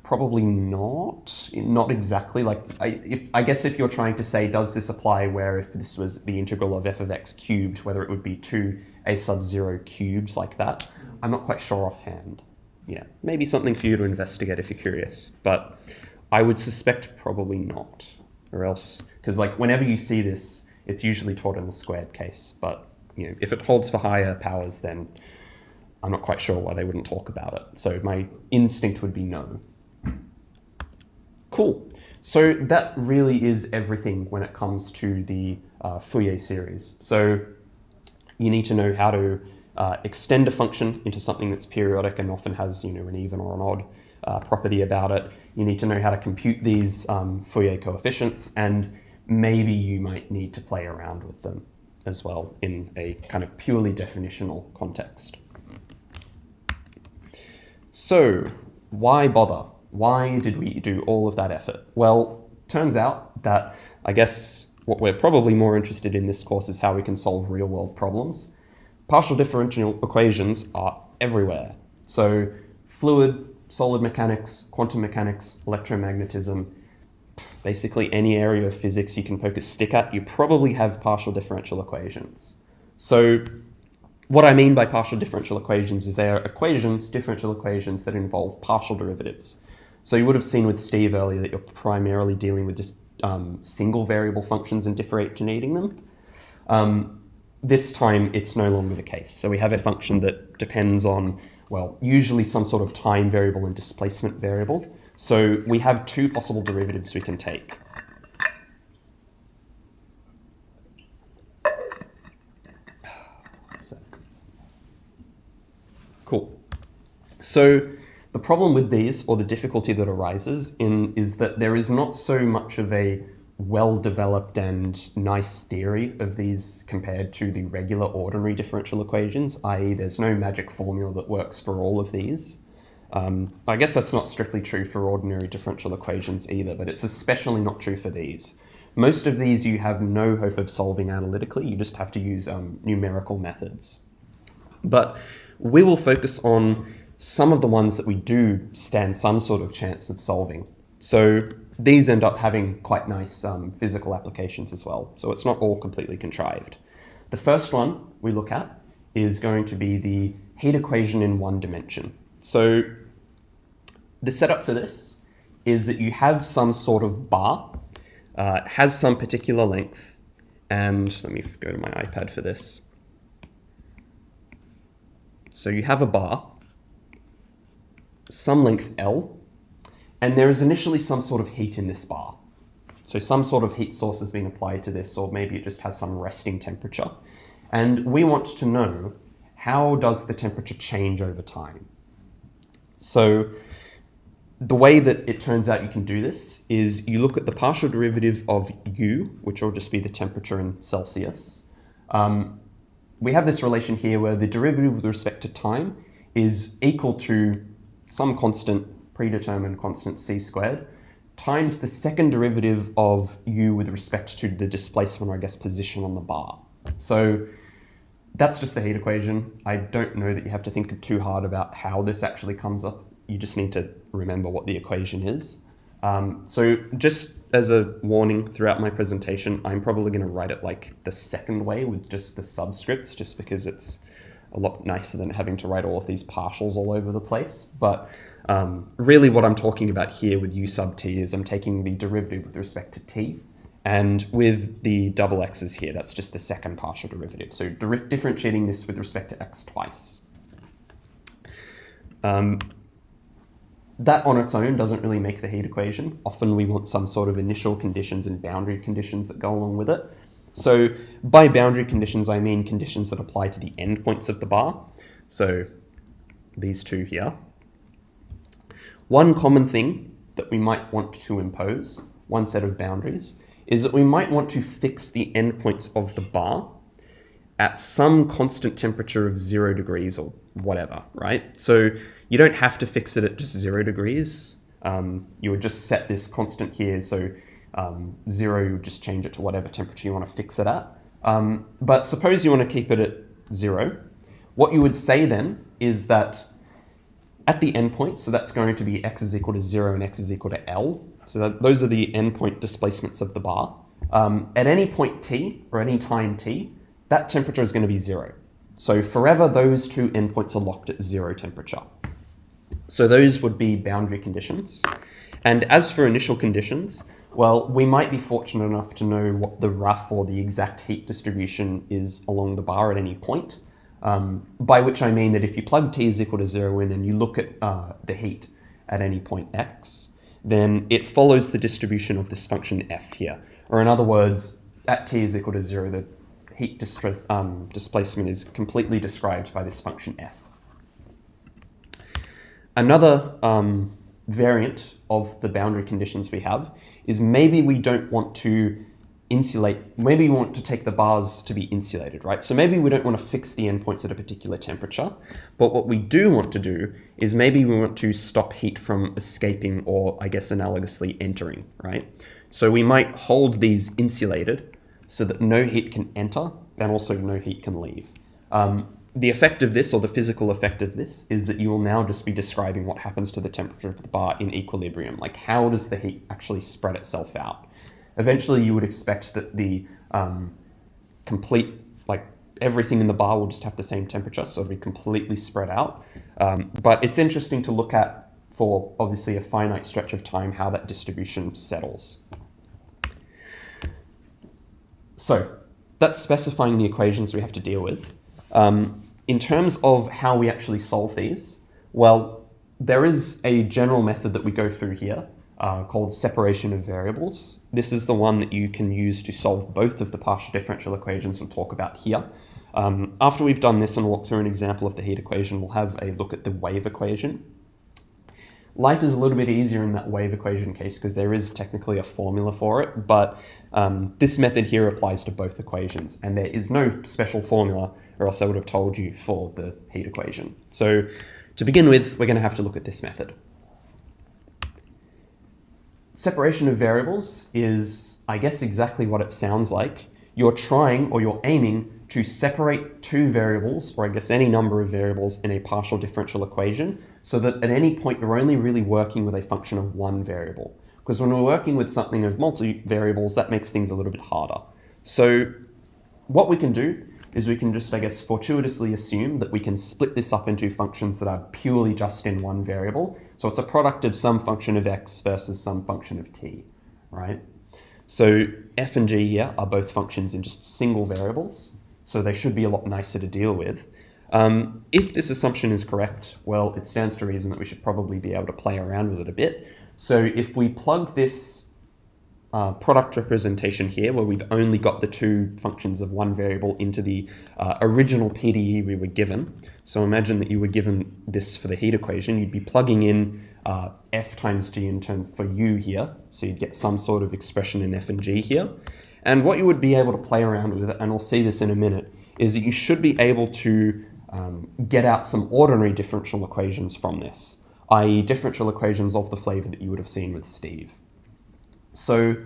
[SPEAKER 2] probably not. Not exactly. Like, I guess if you're trying to say, does this apply where if this was the integral of f of x cubed, whether it would be 2a sub 0 cubed like that, I'm not quite sure offhand. Yeah, maybe something for you to investigate if you're curious, but I would suspect probably not, or else, because like whenever you see this, it's usually taught in the squared case, but you know, if it holds for higher powers, then I'm not quite sure why they wouldn't talk about it. So my instinct would be no. Cool. So that really is everything when it comes to the Fourier series. So you need to know how to extend a function into something that's periodic and often has, you know, an even or an odd property about it. You need to know how to compute these Fourier coefficients, and maybe you might need to play around with them as well in a kind of purely definitional context. So why bother? Why did we do all of that effort? Well, turns out that I guess what we're probably more interested in this course is how we can solve real-world problems. Partial differential equations are everywhere. So fluid, solid mechanics, quantum mechanics, electromagnetism, basically any area of physics you can poke a stick at, you probably have partial differential equations. So what I mean by partial differential equations is they are equations, differential equations that involve partial derivatives. So you would have seen with Steve earlier that you're primarily dealing with just single variable functions and differentiating them. This time it's no longer the case. So we have a function that depends on, well, usually some sort of time variable and displacement variable. So we have two possible derivatives we can take. Cool. So the problem with these, or the difficulty that arises is that there is not so much of a well-developed and nice theory of these compared to the regular ordinary differential equations, i.e. there's no magic formula that works for all of these. I guess that's not strictly true for ordinary differential equations either, but it's especially not true for these. Most of these you have no hope of solving analytically, you just have to use numerical methods. But we will focus on some of the ones that we do stand some sort of chance of solving. So these end up having quite nice physical applications as well. So it's not all completely contrived. The first one we look at is going to be the heat equation in one dimension. So the setup for this is that you have some sort of bar, has some particular length, and let me go to my iPad for this. So you have a bar, some length L, and there is initially some sort of heat in this bar. So some sort of heat source has been applied to this, or maybe it just has some resting temperature. And we want to know, how does the temperature change over time? So the way that it turns out you can do this is you look at the partial derivative of U, which will just be the temperature in Celsius. We have this relation here where the derivative with respect to time is equal to some constant, predetermined constant c squared, times the second derivative of U with respect to the displacement, or I guess position on the bar. So that's just the heat equation. I don't know that you have to think too hard about how this actually comes up. You just need to remember what the equation is. So just as a warning throughout my presentation, I'm probably going to write it like the second way with just the subscripts, just because it's a lot nicer than having to write all of these partials all over the place. But really what I'm talking about here with U sub t is I'm taking the derivative with respect to t, and with the double x's here, that's just the second partial derivative. So differentiating this with respect to x twice. That on its own doesn't really make the heat equation. Often we want some sort of initial conditions and boundary conditions that go along with it. So by boundary conditions, I mean conditions that apply to the endpoints of the bar. So these two here. One common thing that we might want to impose, one set of boundaries, is that we might want to fix the endpoints of the bar at some constant temperature of 0 degrees or whatever, right? So you don't have to fix it at just 0 degrees. You would just set this constant here, so 0, you would just change it to whatever temperature you want to fix it at. But suppose you want to keep it at 0. What you would say then is that at the endpoint, so that's going to be x is equal to 0 and x is equal to L. So those are the endpoint displacements of the bar. At any point t, or any time t, that temperature is going to be 0. So forever, those two endpoints are locked at 0 temperature. So those would be boundary conditions. And as for initial conditions, well, we might be fortunate enough to know what the rough or the exact heat distribution is along the bar at any point, by which I mean that if you plug t is equal to 0 in and you look at the heat at any point x, then it follows the distribution of this function f here. Or in other words, at t is equal to 0, the heat displacement is completely described by this function f. Another variant of the boundary conditions we have is maybe we don't want to insulate, maybe we want to take the bars to be insulated, right? So maybe we don't want to fix the endpoints at a particular temperature, but what we do want to do is maybe we want to stop heat from escaping, or I guess analogously entering, right? So we might hold these insulated so that no heat can enter and also no heat can leave. the effect of this, or the physical effect of this, is that you will now just be describing what happens to the temperature of the bar in equilibrium. Like, how does the heat actually spread itself out? Eventually, you would expect that the complete, like, everything in the bar will just have the same temperature, so it'll be completely spread out. But it's interesting to look at, for obviously a finite stretch of time, how that distribution settles. So that's specifying the equations we have to deal with. In terms of how we actually solve these, well, there is a general method that we go through here called separation of variables. This is the one that you can use to solve both of the partial differential equations we'll talk about here. After we've done this and walked through an example of the heat equation, we'll have a look at the wave equation. Life is a little bit easier in that wave equation case because there is technically a formula for it, but this method here applies to both equations, and there is no special formula, or else I would have told you, for the heat equation. So to begin with, we're going to have to look at this method. Separation of variables is, I guess, exactly what it sounds like. You're trying, or you're aiming, to separate two variables, or I guess any number of variables, in a partial differential equation, so that at any point you're only really working with a function of one variable. Because when we're working with something of multi-variables, that makes things a little bit harder. So what we can do is we can just, I guess, fortuitously assume that we can split this up into functions that are purely just in one variable. So it's a product of some function of x versus some function of t, right? So f and g here are both functions in just single variables, so they should be a lot nicer to deal with. If this assumption is correct, well, it stands to reason that we should probably be able to play around with it a bit. So if we plug this product representation here, where we've only got the two functions of one variable, into the original PDE we were given, so imagine that you were given this for the heat equation, you'd be plugging in f times g in term for u here, so you'd get some sort of expression in f and g here. And what you would be able to play around with, and we'll see this in a minute, is that you should be able to get out some ordinary differential equations from this, i.e. differential equations of the flavor that you would have seen with Steve. So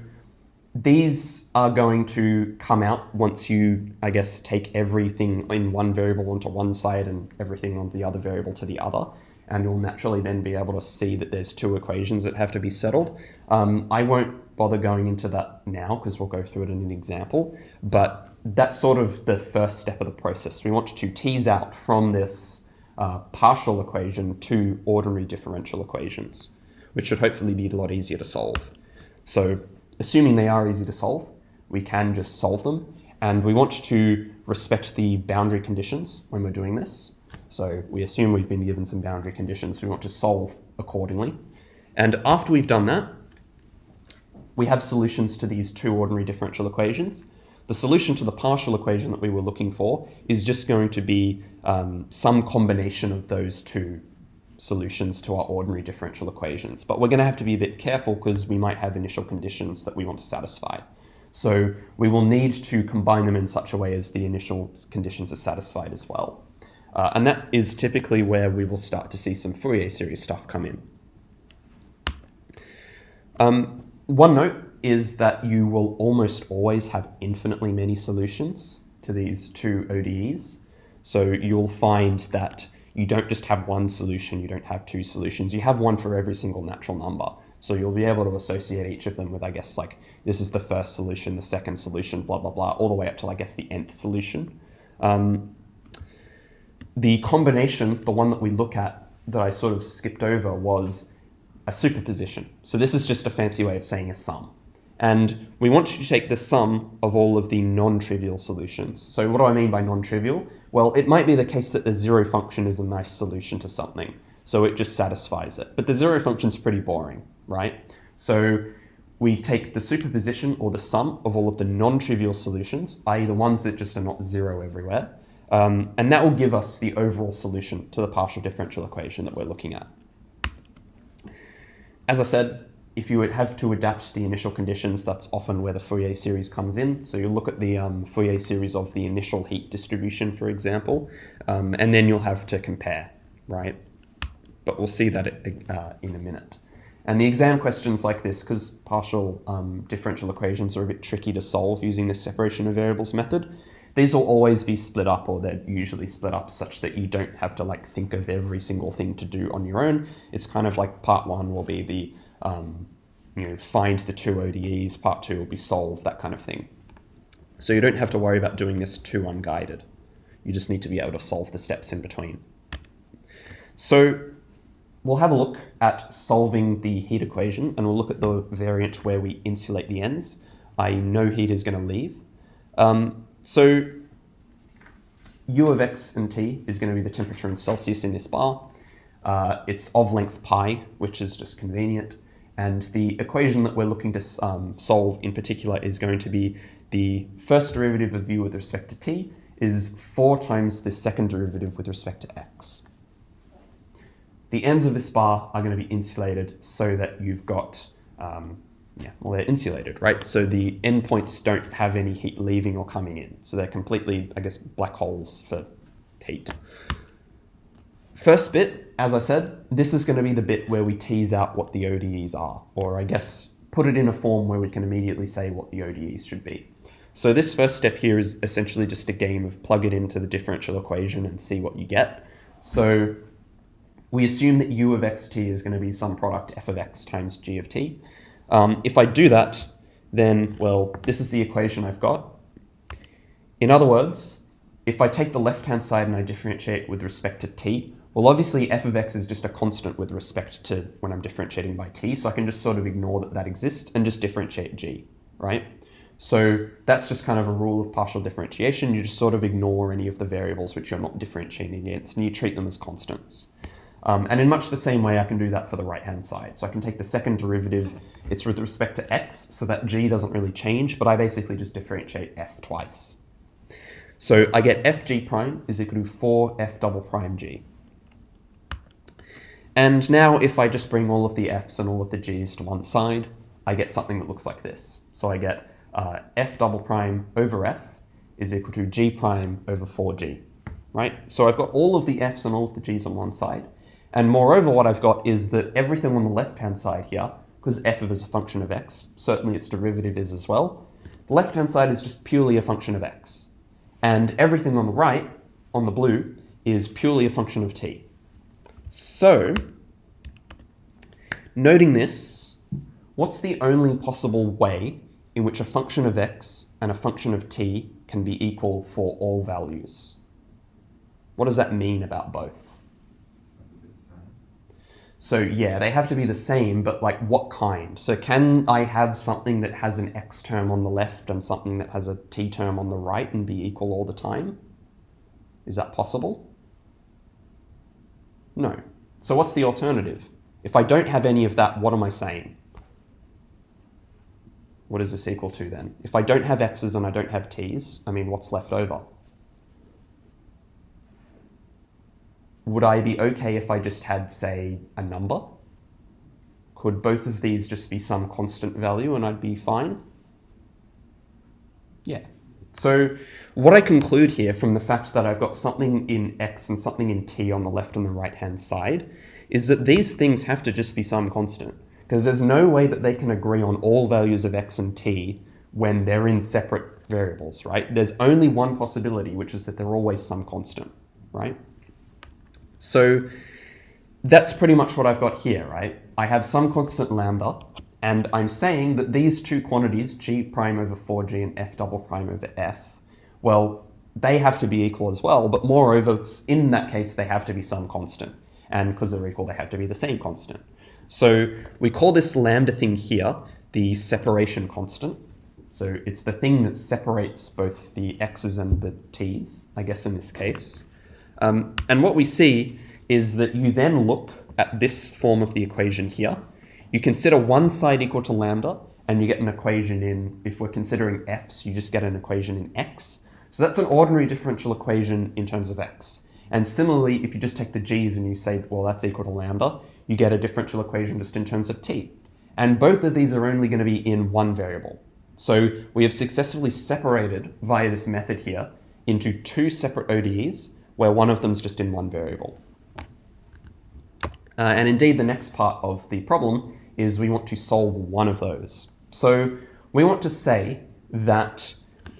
[SPEAKER 2] these are going to come out once you, I guess, take everything in one variable onto one side and everything on the other variable to the other, and you'll naturally then be able to see that there's two equations that have to be settled. I won't bother going into that now because we'll go through it in an example, but that's sort of the first step of the process. We want to tease out from this partial equation two ordinary differential equations, which should hopefully be a lot easier to solve. So assuming they are easy to solve, we can just solve them, and we want to respect the boundary conditions when we're doing this. So we assume we've been given some boundary conditions, we want to solve accordingly. And after we've done that, we have solutions to these two ordinary differential equations. The solution to the partial equation that we were looking for is just going to be some combination of those two solutions to our ordinary differential equations. But we're going to have to be a bit careful because we might have initial conditions that we want to satisfy. So we will need to combine them in such a way as the initial conditions are satisfied as well. And that is typically where we will start to see some Fourier series stuff come in. One note is that you will almost always have infinitely many solutions to these two ODEs. So you'll find that you don't just have one solution, you don't have two solutions, you have one for every single natural number. So you'll be able to associate each of them with, I guess, like, this is the first solution, the second solution, blah, blah, blah, all the way up to, I guess, the nth solution. The combination, the one that we look at that I sort of skipped over, was a superposition. So this is just a fancy way of saying a sum. And we want you to take the sum of all of the non-trivial solutions. So what do I mean by non-trivial? Well, it might be the case that the zero function is a nice solution to something, so it just satisfies it. But the zero function is pretty boring, right? So we take the superposition, or the sum, of all of the non-trivial solutions, i.e. the ones that just are not zero everywhere, and that will give us the overall solution to the partial differential equation that we're looking at. As I said, if you would have to adapt the initial conditions, that's often where the Fourier series comes in. So you look at the Fourier series of the initial heat distribution, for example, and then you'll have to compare, right? But we'll see that in a minute. And the exam questions like this, because partial differential equations are a bit tricky to solve using this separation of variables method, These will always be split up, or they're usually split up such that you don't have to like think of every single thing to do on your own. It's kind of like part one will be the, find the two ODEs, part two will be solve, that kind of thing. So you don't have to worry about doing this too unguided. You just need to be able to solve the steps in between. So we'll have a look at solving the heat equation, and we'll look at the variant where we insulate the ends, i.e. no heat is going to leave. So U of x and t is going to be the temperature in Celsius in this bar. It's of length pi, which is just convenient. And the equation that we're looking to solve in particular is going to be the first derivative of u with respect to t is 4 times the second derivative with respect to x. The ends of this bar are going to be insulated so that you've got, they're insulated, right? So the endpoints don't have any heat leaving or coming in. So they're completely, I guess, black holes for heat. First bit, as I said, this is going to be the bit where we tease out what the ODEs are, or I guess put it in a form where we can immediately say what the ODEs should be. So this first step here is essentially just a game of plug it into the differential equation and see what you get. So we assume that u of xt is going to be some product f of x times g of t. If I do that, then, well, this is the equation I've got. In other words, if I take the left-hand side and I differentiate with respect to t, well, obviously f of x is just a constant with respect to when I'm differentiating by t, so I can just sort of ignore that that exists and just differentiate g, right? So that's just kind of a rule of partial differentiation. You just sort of ignore any of the variables which you're not differentiating against, and you treat them as constants. And in much the same way, I can do that for the right-hand side. So I can take the second derivative, it's with respect to x, so that g doesn't really change, but I basically just differentiate f twice. So I get fg prime is equal to 4f double prime g. And now if I just bring all of the f's and all of the g's to one side, I get something that looks like this. So I get f double prime over f is equal to g prime over 4g, right? So I've got all of the f's and all of the g's on one side. And moreover, what I've got is that everything on the left-hand side here, because f is a function of x, certainly its derivative is as well, the left-hand side is just purely a function of x. And everything on the right, on the blue, is purely a function of t. So, noting this, what's the only possible way in which a function of x and a function of t can be equal for all values? What does that mean about both? So yeah, they have to be the same, but like what kind? So can I have something that has an x term on the left and something that has a t term on the right and be equal all the time? Is that possible? No. So what's the alternative? If I don't have any of that, what am I saying? What is this equal to then? If I don't have x's and I don't have t's, I mean, what's left over? Would I be okay if I just had, say, a number? Could both of these just be some constant value and I'd be fine? Yeah. So what I conclude here from the fact that I've got something in x and something in t on the left and the right-hand side is that these things have to just be some constant, because there's no way that they can agree on all values of x and t when they're in separate variables, right? There's only one possibility, which is that they're always some constant, right? So that's pretty much what I've got here, right? I have some constant lambda, and I'm saying that these two quantities, g prime over 4g and f double prime over f, well, they have to be equal as well, but moreover, in that case, they have to be some constant. And because they're equal, they have to be the same constant. So we call this lambda thing here the separation constant. So it's the thing that separates both the x's and the t's, I guess in this case. And what we see is that you then look at this form of the equation here. You consider one side equal to lambda, and you get an equation in, if we're considering f's, you just get an equation in x. So that's an ordinary differential equation in terms of x. And similarly, if you just take the g's and you say, well, that's equal to lambda, you get a differential equation just in terms of t. And both of these are only going to be in one variable. So we have successfully separated, via this method here, into two separate ODEs, where one of them is just in one variable. And indeed, the next part of the problem is we want to solve one of those. So we want to say that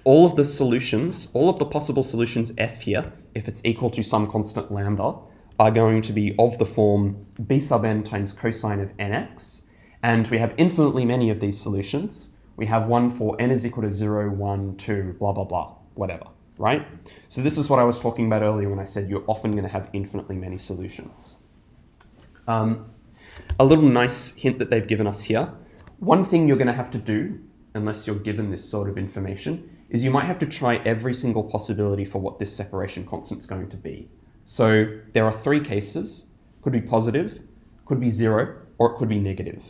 [SPEAKER 2] all of the solutions, all of the possible solutions f here, if it's equal to some constant lambda, are going to be of the form b sub n times cosine of nx, and we have infinitely many of these solutions. We have one for n is equal to 0, 1, 2, blah, blah, blah, whatever, right? So this is what I was talking about earlier when I said you're often going to have infinitely many solutions. A little nice hint that they've given us here. One thing you're going to have to do, unless you're given this sort of information, is you might have to try every single possibility for what this separation constant is going to be. So there are three cases. Could be positive, could be 0, or it could be negative.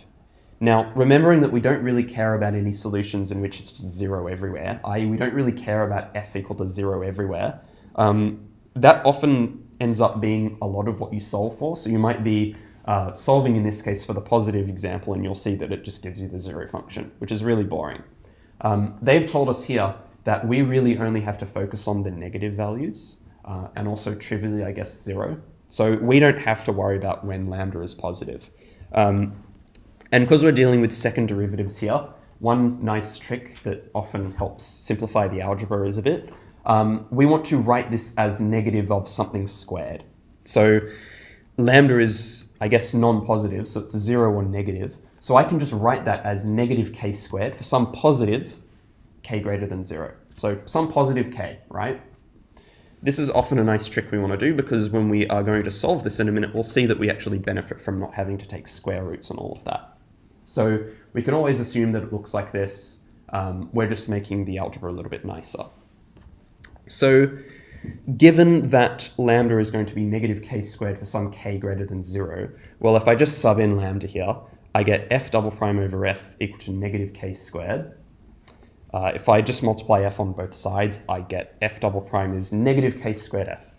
[SPEAKER 2] Now, remembering that we don't really care about any solutions in which it's just 0 everywhere, i.e. we don't really care about f equal to 0 everywhere, that often ends up being a lot of what you solve for. So you might be solving in this case for the positive example, and you'll see that it just gives you the 0 function, which is really boring. They've told us here that we really only have to focus on the negative values, and also trivially, I guess, 0. So we don't have to worry about when lambda is positive. And because we're dealing with second derivatives here, one nice trick that often helps simplify the algebra is a bit, we want to write this as negative of something squared. So lambda is, I guess, non-positive, so it's 0 or negative. So I can just write that as negative k squared for some positive k greater than 0. So some positive k, right? This is often a nice trick we want to do because when we are going to solve this in a minute, we'll see that we actually benefit from not having to take square roots and all of that. So we can always assume that it looks like this. We're just making the algebra a little bit nicer. So given that lambda is going to be negative k squared for some k greater than 0, well, if I just sub in lambda here, I get f double prime over f equal to negative k squared. If I just multiply f on both sides, I get f double prime is negative k squared f.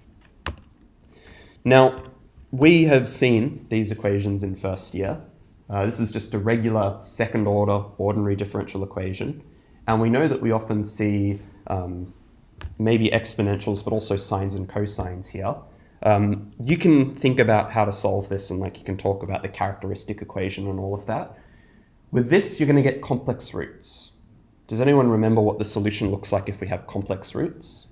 [SPEAKER 2] Now, we have seen these equations in first year. This is just a regular second order ordinary differential equation. And we know that we often see maybe exponentials, but also sines and cosines here. You can think about how to solve this, and like you can talk about the characteristic equation and all of that. With this, you're going to get complex roots. Does anyone remember what the solution looks like if we have complex roots?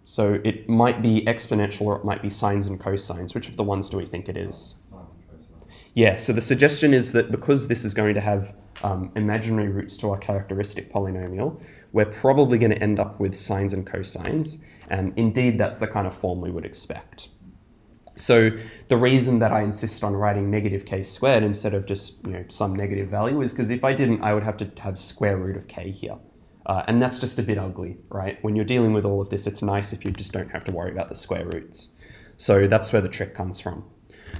[SPEAKER 2] So it might be exponential or it might be sines and cosines. Which of the ones do we think it is? Yeah, so the suggestion is that because this is going to have imaginary roots to our characteristic polynomial, we're probably going to end up with sines and cosines. And indeed, that's the kind of form we would expect. So the reason that I insist on writing negative k squared instead of just some negative value is because if I didn't, I would have to have square root of k here. And that's just a bit ugly, right? When you're dealing with all of this, it's nice if you just don't have to worry about the square roots. So that's where the trick comes from.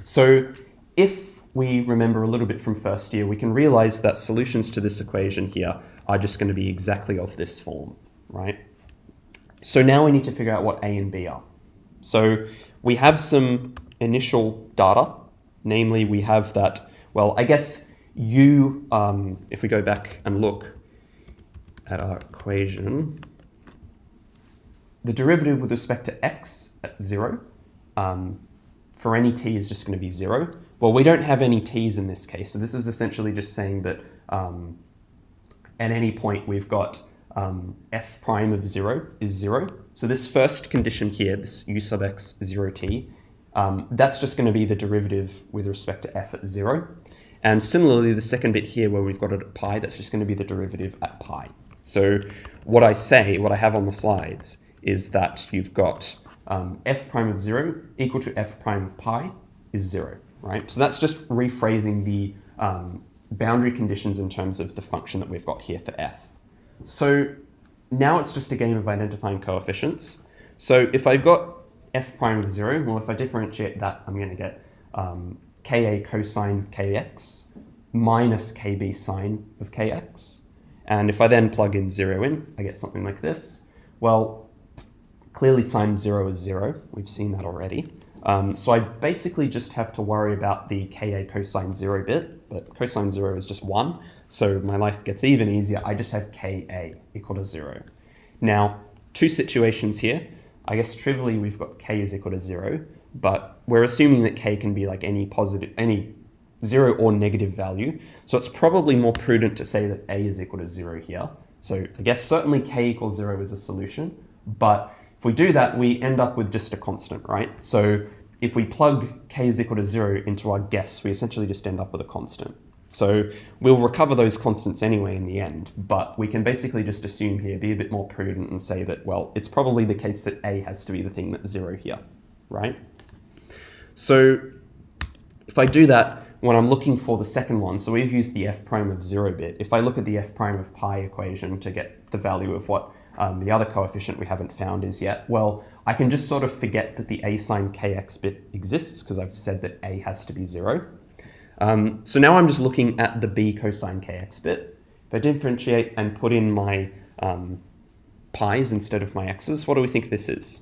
[SPEAKER 2] So if we remember a little bit from first year, we can realize that solutions to this equation here are just going to be exactly of this form, right? So now we need to figure out what A and B are. So we have some initial data, namely we have that, well, I guess U, if we go back and look at our equation, the derivative with respect to x at 0 for any t is just going to be 0. Well, we don't have any t's in this case, so this is essentially just saying that at any point we've got f prime of 0 is 0. So this first condition here, this u sub x 0t, that's just going to be the derivative with respect to f at 0. And similarly, the second bit here where we've got it at pi, that's just going to be the derivative at pi. So what I have on the slides is that you've got f prime of 0 equal to f prime of pi is 0, right? So that's just rephrasing the boundary conditions in terms of the function that we've got here for f. So now it's just a game of identifying coefficients. So if I've got f prime of 0, well, if I differentiate that, I'm going to get ka cosine kx minus kb sine of kx. And if I then plug in 0 in, I get something like this. Well, clearly sine 0 is 0. We've seen that already. So I basically just have to worry about the ka cosine 0 bit, but cosine 0 is just 1. So my life gets even easier. I just have ka equal to 0. Now, two situations here. I guess trivially we've got k is equal to 0, but we're assuming that k can be like any 0 or negative value. So it's probably more prudent to say that a is equal to 0 here. So I guess certainly k equals 0 is a solution, but if we do that, we end up with just a constant, right? So if we plug k is equal to 0 into our guess, we essentially just end up with a constant. So we'll recover those constants anyway in the end, but we can basically just assume here, be a bit more prudent and say that, well, it's probably the case that a has to be the thing that's 0 here, right? So if I do that, when I'm looking for the second one, so we've used the f prime of 0 bit. If I look at the f prime of pi equation to get the value of what the other coefficient we haven't found is yet, well, I can just sort of forget that the a sine kx bit exists because I've said that a has to be 0. So now I'm just looking at the b cosine kx bit. If I differentiate and put in my pi's instead of my x's, what do we think this is?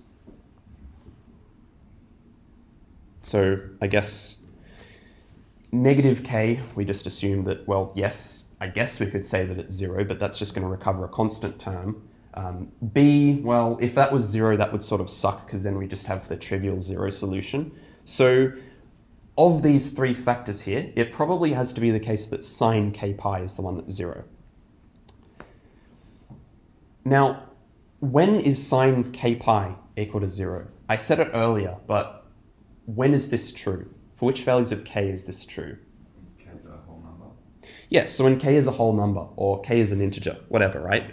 [SPEAKER 2] So I guess negative k, we just assume that, well, yes, I guess we could say that it's 0, but that's just going to recover a constant term. B, well, if that was 0, that would sort of suck because then we just have the trivial 0 solution. So of these three factors here, it probably has to be the case that sine k pi is the one that's 0. Now, when is sine k pi equal to 0? I said it earlier, but when is this true? For which values of k is this true?
[SPEAKER 5] K is a whole number.
[SPEAKER 2] Yeah, so when k is a whole number, or k is an integer, whatever, right?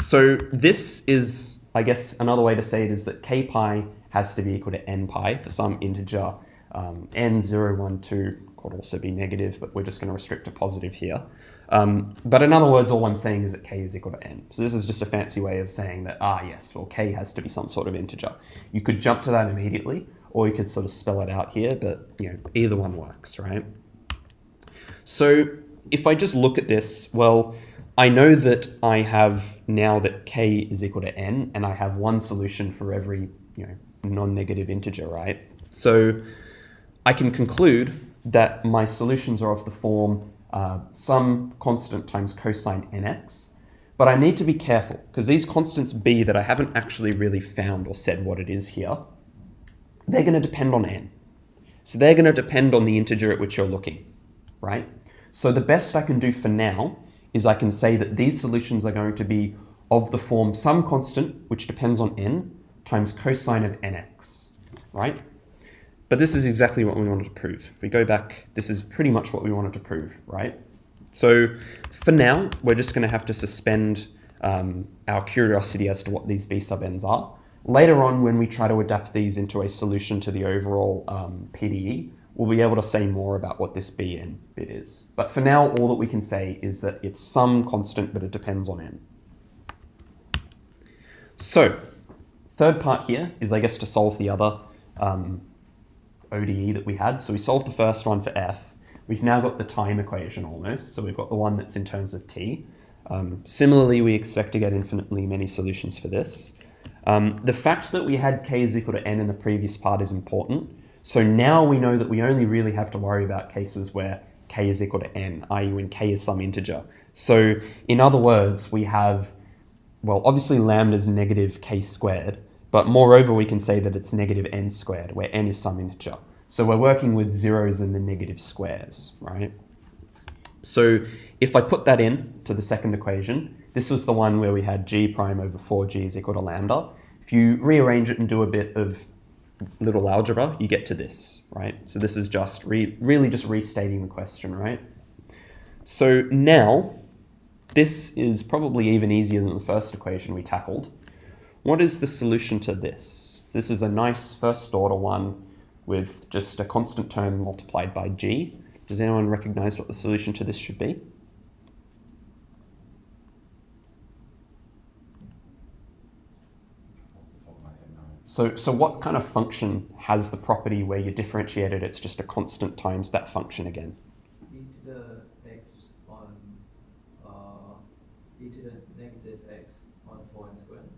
[SPEAKER 2] So this is, I guess, another way to say it is that k pi has to be equal to n pi for some integer. N, 0, 1, 2 could also be negative, but we're just going to restrict to positive here. But in other words, all I'm saying is that k is equal to n. So this is just a fancy way of saying that, yes, well, k has to be some sort of integer. You could jump to that immediately, or you could sort of spell it out here, but either one works, right? So if I just look at this, well, I know that I have now that k is equal to n, and I have one solution for every non-negative integer, right? So I can conclude that my solutions are of the form some constant times cosine nx, but I need to be careful because these constants b that I haven't actually really found or said what it is here, they're going to depend on n. So they're going to depend on the integer at which you're looking, right? So the best I can do for now is I can say that these solutions are going to be of the form some constant, which depends on n, times cosine of nx, right? But this is exactly what we wanted to prove. If we go back, this is pretty much what we wanted to prove, right? So for now, we're just going to have to suspend our curiosity as to what these b sub n's are. Later on, when we try to adapt these into a solution to the overall PDE, we'll be able to say more about what this bn bit is. But for now, all that we can say is that it's some constant, but it depends on n. So, third part here is, I guess, to solve the other ODE that we had. So we solved the first one for f. We've now got the time equation almost. So we've got the one that's in terms of t. Similarly, we expect to get infinitely many solutions for this. The fact that we had k is equal to n in the previous part is important. So now we know that we only really have to worry about cases where k is equal to n, i.e. when k is some integer. So in other words, we have, well, obviously lambda is negative k squared, but moreover, we can say that it's negative n squared, where n is some integer. So we're working with zeros and the negative squares, right? So if I put that in to the second equation, this was the one where we had g prime over 4g is equal to lambda. If you rearrange it and do a bit of little algebra, you get to this, right? So this is just really just restating the question, right? So now, this is probably even easier than the first equation we tackled. What is the solution to this? This is a nice first order one with just a constant term multiplied by g. Does anyone recognize what the solution to this should be? So what kind of function has the property where you differentiate it, it's just a constant times that function again?
[SPEAKER 4] e to the x on e to the negative x on 4n squared.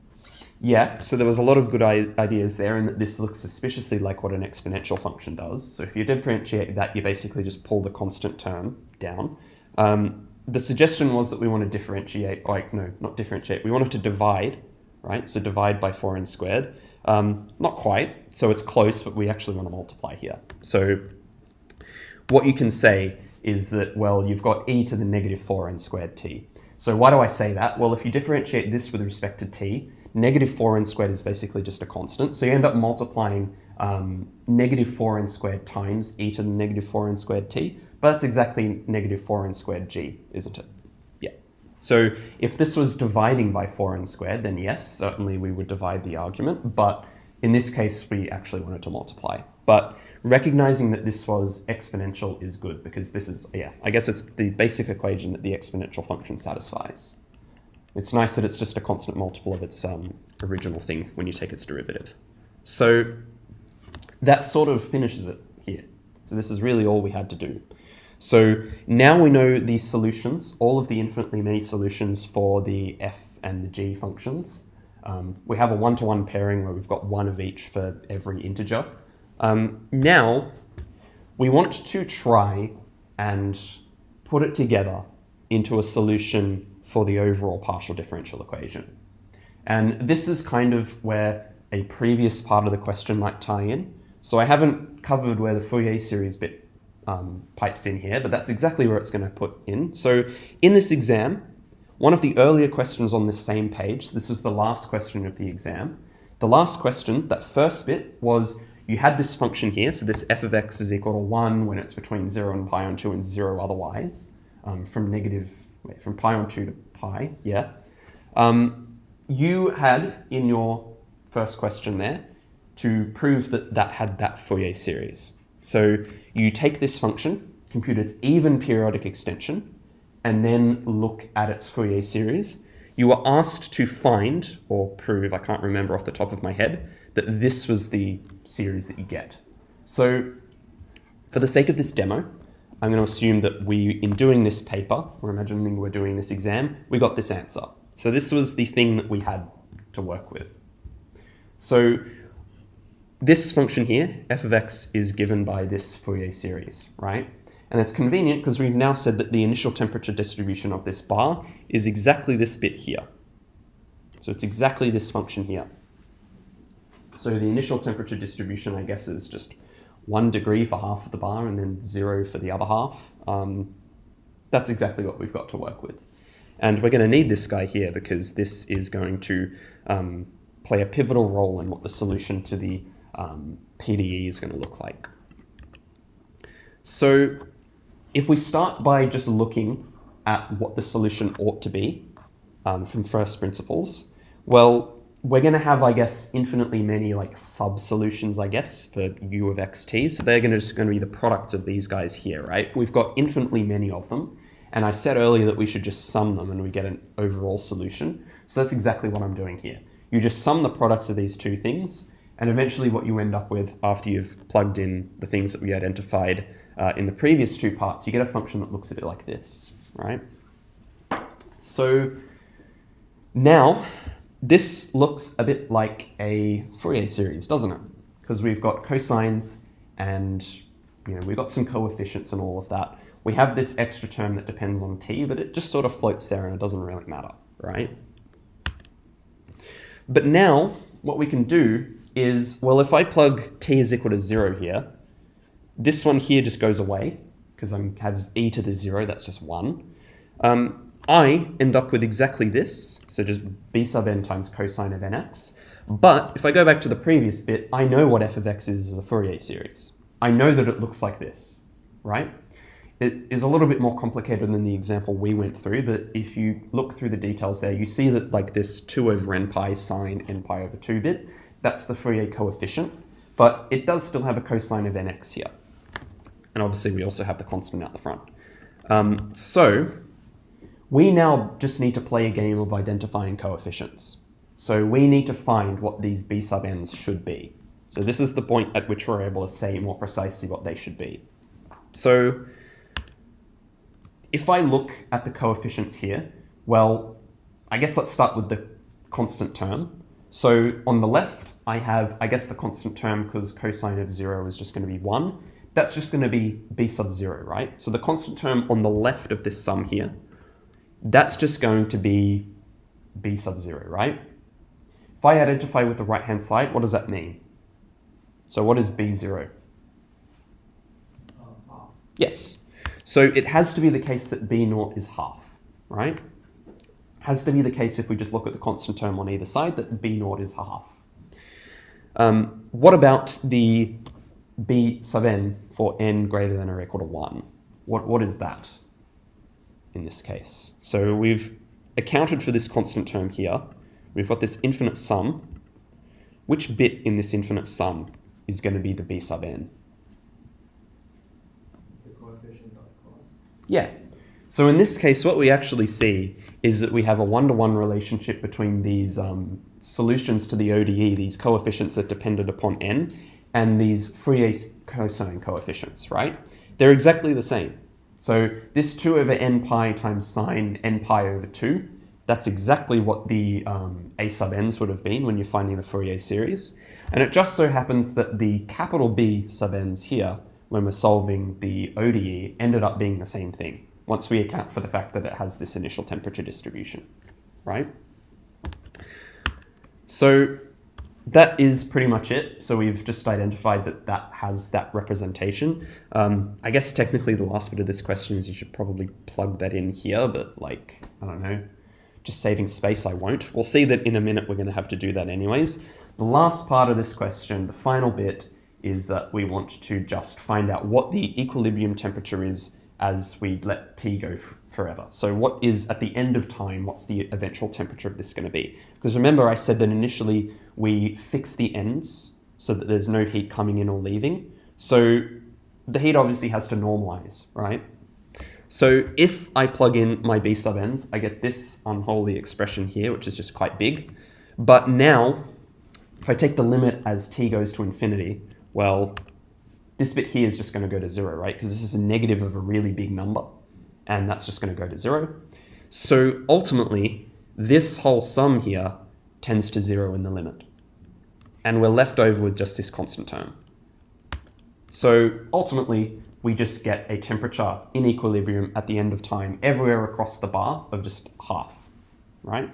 [SPEAKER 2] Yeah, so there was a lot of good ideas there, and that this looks suspiciously like what an exponential function does. So if you differentiate that, you basically just pull the constant term down. The suggestion was that we want to differentiate, not differentiate, we wanted to divide, right? So divide by 4n squared. Not quite, so it's close, but we actually want to multiply here. So what you can say is that, well, you've got e to the negative 4n squared t. So why do I say that? Well, if you differentiate this with respect to t, negative 4n squared is basically just a constant. So you end up multiplying negative 4n squared times e to the negative 4n squared t, but that's exactly negative 4n squared g, isn't it? Yeah. So if this was dividing by 4n squared, then yes, certainly we would divide the argument, but in this case, we actually wanted to multiply. But recognizing that this was exponential is good because this is, yeah, I guess it's the basic equation that the exponential function satisfies. It's nice that it's just a constant multiple of its original thing when you take its derivative. So that sort of finishes it here. So this is really all we had to do. So now we know the solutions, all of the infinitely many solutions for the f and the g functions. We have a one-to-one pairing where we've got one of each for every integer. Now, we want to try and put it together into a solution for the overall partial differential equation. And this is kind of where a previous part of the question might tie in. So I haven't covered where the Fourier series bit pipes in here, but that's exactly where it's going to put in. So in this exam, one of the earlier questions on this same page, this is the last question of the exam. The last question, that first bit, was you had this function here, so this f of x is equal to 1 when it's between 0 and pi on 2 and 0 otherwise, from pi on 2 to pi, yeah. You had, in your first question there, to prove that that had that Fourier series. So you take this function, compute its even periodic extension, and then look at its Fourier series. You were asked to find, or prove, I can't remember off the top of my head, that this was the series that you get. So for the sake of this demo, I'm going to assume that in doing this paper, or imagining we're doing this exam, we got this answer. So this was the thing that we had to work with. So this function here, f of x, is given by this Fourier series, right? And it's convenient because we've now said that the initial temperature distribution of this bar is exactly this bit here. So it's exactly this function here. So the initial temperature distribution, I guess, is just 1 degree for half of the bar and then 0 for the other half. That's exactly what we've got to work with. And we're going to need this guy here because this is going to play a pivotal role in what the solution to the PDE is going to look like. So if we start by just looking at what the solution ought to be from first principles, well, we're going to have, I guess, infinitely many like sub-solutions, I guess, for u of xt. So they're just going to be the products of these guys here, right? We've got infinitely many of them. And I said earlier that we should just sum them and we get an overall solution. So that's exactly what I'm doing here. You just sum the products of these two things, and eventually what you end up with after you've plugged in the things that we identified in the previous two parts, you get a function that looks a bit like this, right? So now this looks a bit like a Fourier series, doesn't it? Because we've got cosines and we've got some coefficients and all of that. We have this extra term that depends on t, but it just sort of floats there and it doesn't really matter, right? But now what we can do is, well, if I plug t is equal to 0 here, this one here just goes away because I have e to the 0, that's just 1. I end up with exactly this, so just b sub n times cosine of nx. But if I go back to the previous bit, I know what f of x is as a Fourier series. I know that it looks like this, right? It is a little bit more complicated than the example we went through, but if you look through the details there, you see that like this 2 over n pi sine n pi over 2 bit, that's the Fourier coefficient, but it does still have a cosine of nx here. And obviously we also have the constant out the front. So we now just need to play a game of identifying coefficients. So we need to find what these b sub n's should be. So this is the point at which we're able to say more precisely what they should be. So if I look at the coefficients here, well, I guess let's start with the constant term. So on the left, I have, I guess, the constant term because cosine of 0 is just going to be 1. That's just going to be b sub 0, right? So the constant term on the left of this sum here, that's just going to be b sub 0, right? If I identify with the right-hand side, what does that mean? So what is b0?
[SPEAKER 4] Half.
[SPEAKER 2] Yes. So it has to be the case that b0 is half, right? has to be the case if we just look at the constant term on either side that b naught is half. What about the b sub n for n greater than or equal to 1? What is that in this case? So we've accounted for this constant term here. We've got this infinite sum. Which bit in this infinite sum is going to be the b sub n?
[SPEAKER 4] The coefficient of cost.
[SPEAKER 2] Yeah. So in this case, what we actually see is that we have a one-to-one relationship between these solutions to the ODE, these coefficients that depended upon n, and these Fourier cosine coefficients, right? They're exactly the same. So this 2 over n pi times sine n pi over 2, that's exactly what the a sub n's would have been when you're finding the Fourier series. And it just so happens that the capital B sub n's here, when we're solving the ODE, ended up being the same thing, once we account for the fact that it has this initial temperature distribution, right? So that is pretty much it. So we've just identified that that has that representation. I guess technically the last bit of this question is you should probably plug that in here, but like, I don't know, just saving space, I won't. We'll see that in a minute we're going to have to do that anyways. The last part of this question, the final bit, is that we want to just find out what the equilibrium temperature is as we let T go forever. So what is, at the end of time, what's the eventual temperature of this going to be? Because remember I said that initially we fix the ends so that there's no heat coming in or leaving. So the heat obviously has to normalize, right? So if I plug in my B sub n's, I get this unholy expression here, which is just quite big. But now, if I take the limit as T goes to infinity, well, this bit here is just going to go to 0, right? Because this is a negative of a really big number, and that's just going to go to 0. So ultimately, this whole sum here tends to 0 in the limit. And we're left over with just this constant term. So ultimately, we just get a temperature in equilibrium at the end of time everywhere across the bar of just half, right?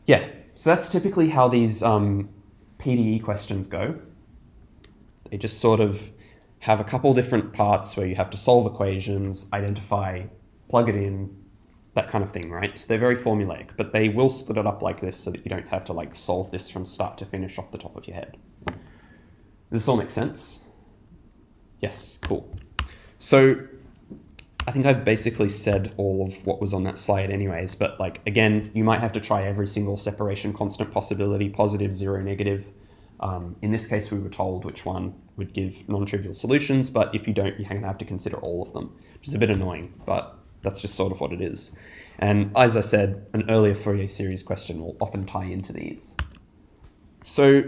[SPEAKER 2] Yeah, so that's typically how these PDE questions go. They just sort of have a couple different parts where you have to solve equations, identify, plug it in, that kind of thing, right? So they're very formulaic, but they will split it up like this so that you don't have to like solve this from start to finish off the top of your head. Does this all make sense? Yes, cool. So I think I've basically said all of what was on that slide anyways, but like, again, you might have to try every single separation constant possibility, positive, 0, negative. In this case, we were told which one would give non-trivial solutions, but if you don't, you're going to have to consider all of them, which is a bit annoying, but that's just sort of what it is. And as I said, an earlier Fourier series question will often tie into these. So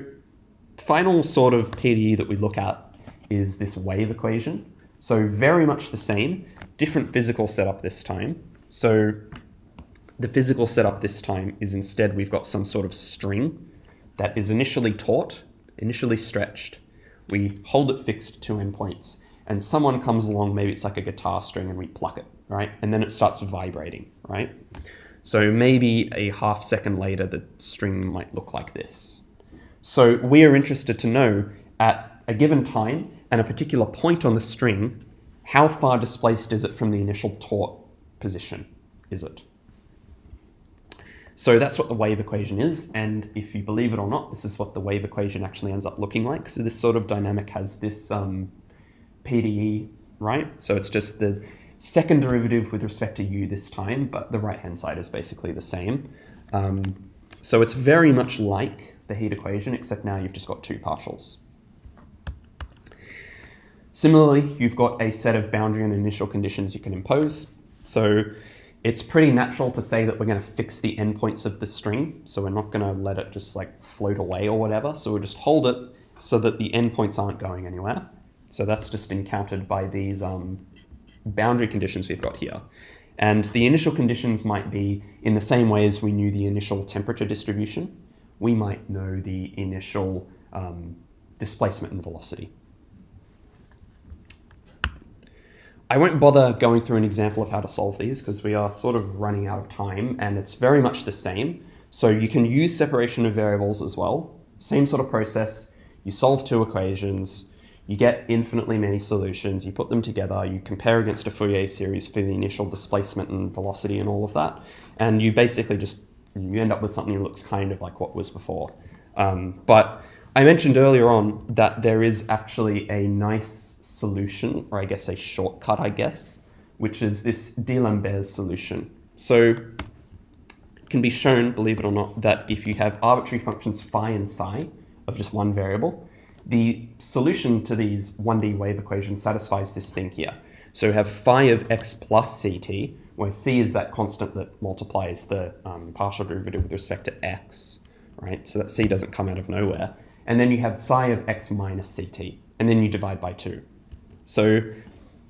[SPEAKER 2] final sort of PDE that we look at is this wave equation. So very much the same, different physical setup this time. So the physical setup this time is instead we've got some sort of string that is initially taut, initially stretched. We hold it fixed to endpoints, and someone comes along, maybe it's like a guitar string, and we pluck it, right? And then it starts vibrating, right? So maybe a half second later, the string might look like this. So we are interested to know at a given time and a particular point on the string, how far displaced is it from the initial taut position? Is it? So that's what the wave equation is, and if you believe it or not, this is what the wave equation actually ends up looking like. So this sort of dynamic has this PDE, right? So it's just the second derivative with respect to u this time, but the right-hand side is basically the same. So it's very much like the heat equation, except now you've just got two partials. Similarly, you've got a set of boundary and initial conditions you can impose. So it's pretty natural to say that we're going to fix the endpoints of the string. So we're not going to let it just like float away or whatever. So we'll just hold it so that the endpoints aren't going anywhere. So that's just encountered by these boundary conditions we've got here. And the initial conditions might be in the same way as we knew the initial temperature distribution. We might know the initial displacement and velocity. I won't bother going through an example of how to solve these because we are sort of running out of time, and it's very much the same. So you can use separation of variables as well. Same sort of process. You solve two equations. You get infinitely many solutions, you put them together, you compare against a Fourier series for the initial displacement and velocity and all of that, and you basically you end up with something that looks kind of like what was before. But I mentioned earlier on that there is actually a nice solution, or I guess a shortcut, which is this D'Alembert's solution. So it can be shown, believe it or not, that if you have arbitrary functions phi and psi of just one variable, the solution to these 1D wave equations satisfies this thing here. So you have phi of x plus ct, where c is that constant that multiplies the partial derivative with respect to x, right? So that c doesn't come out of nowhere. And then you have psi of x minus ct, and then you divide by 2. So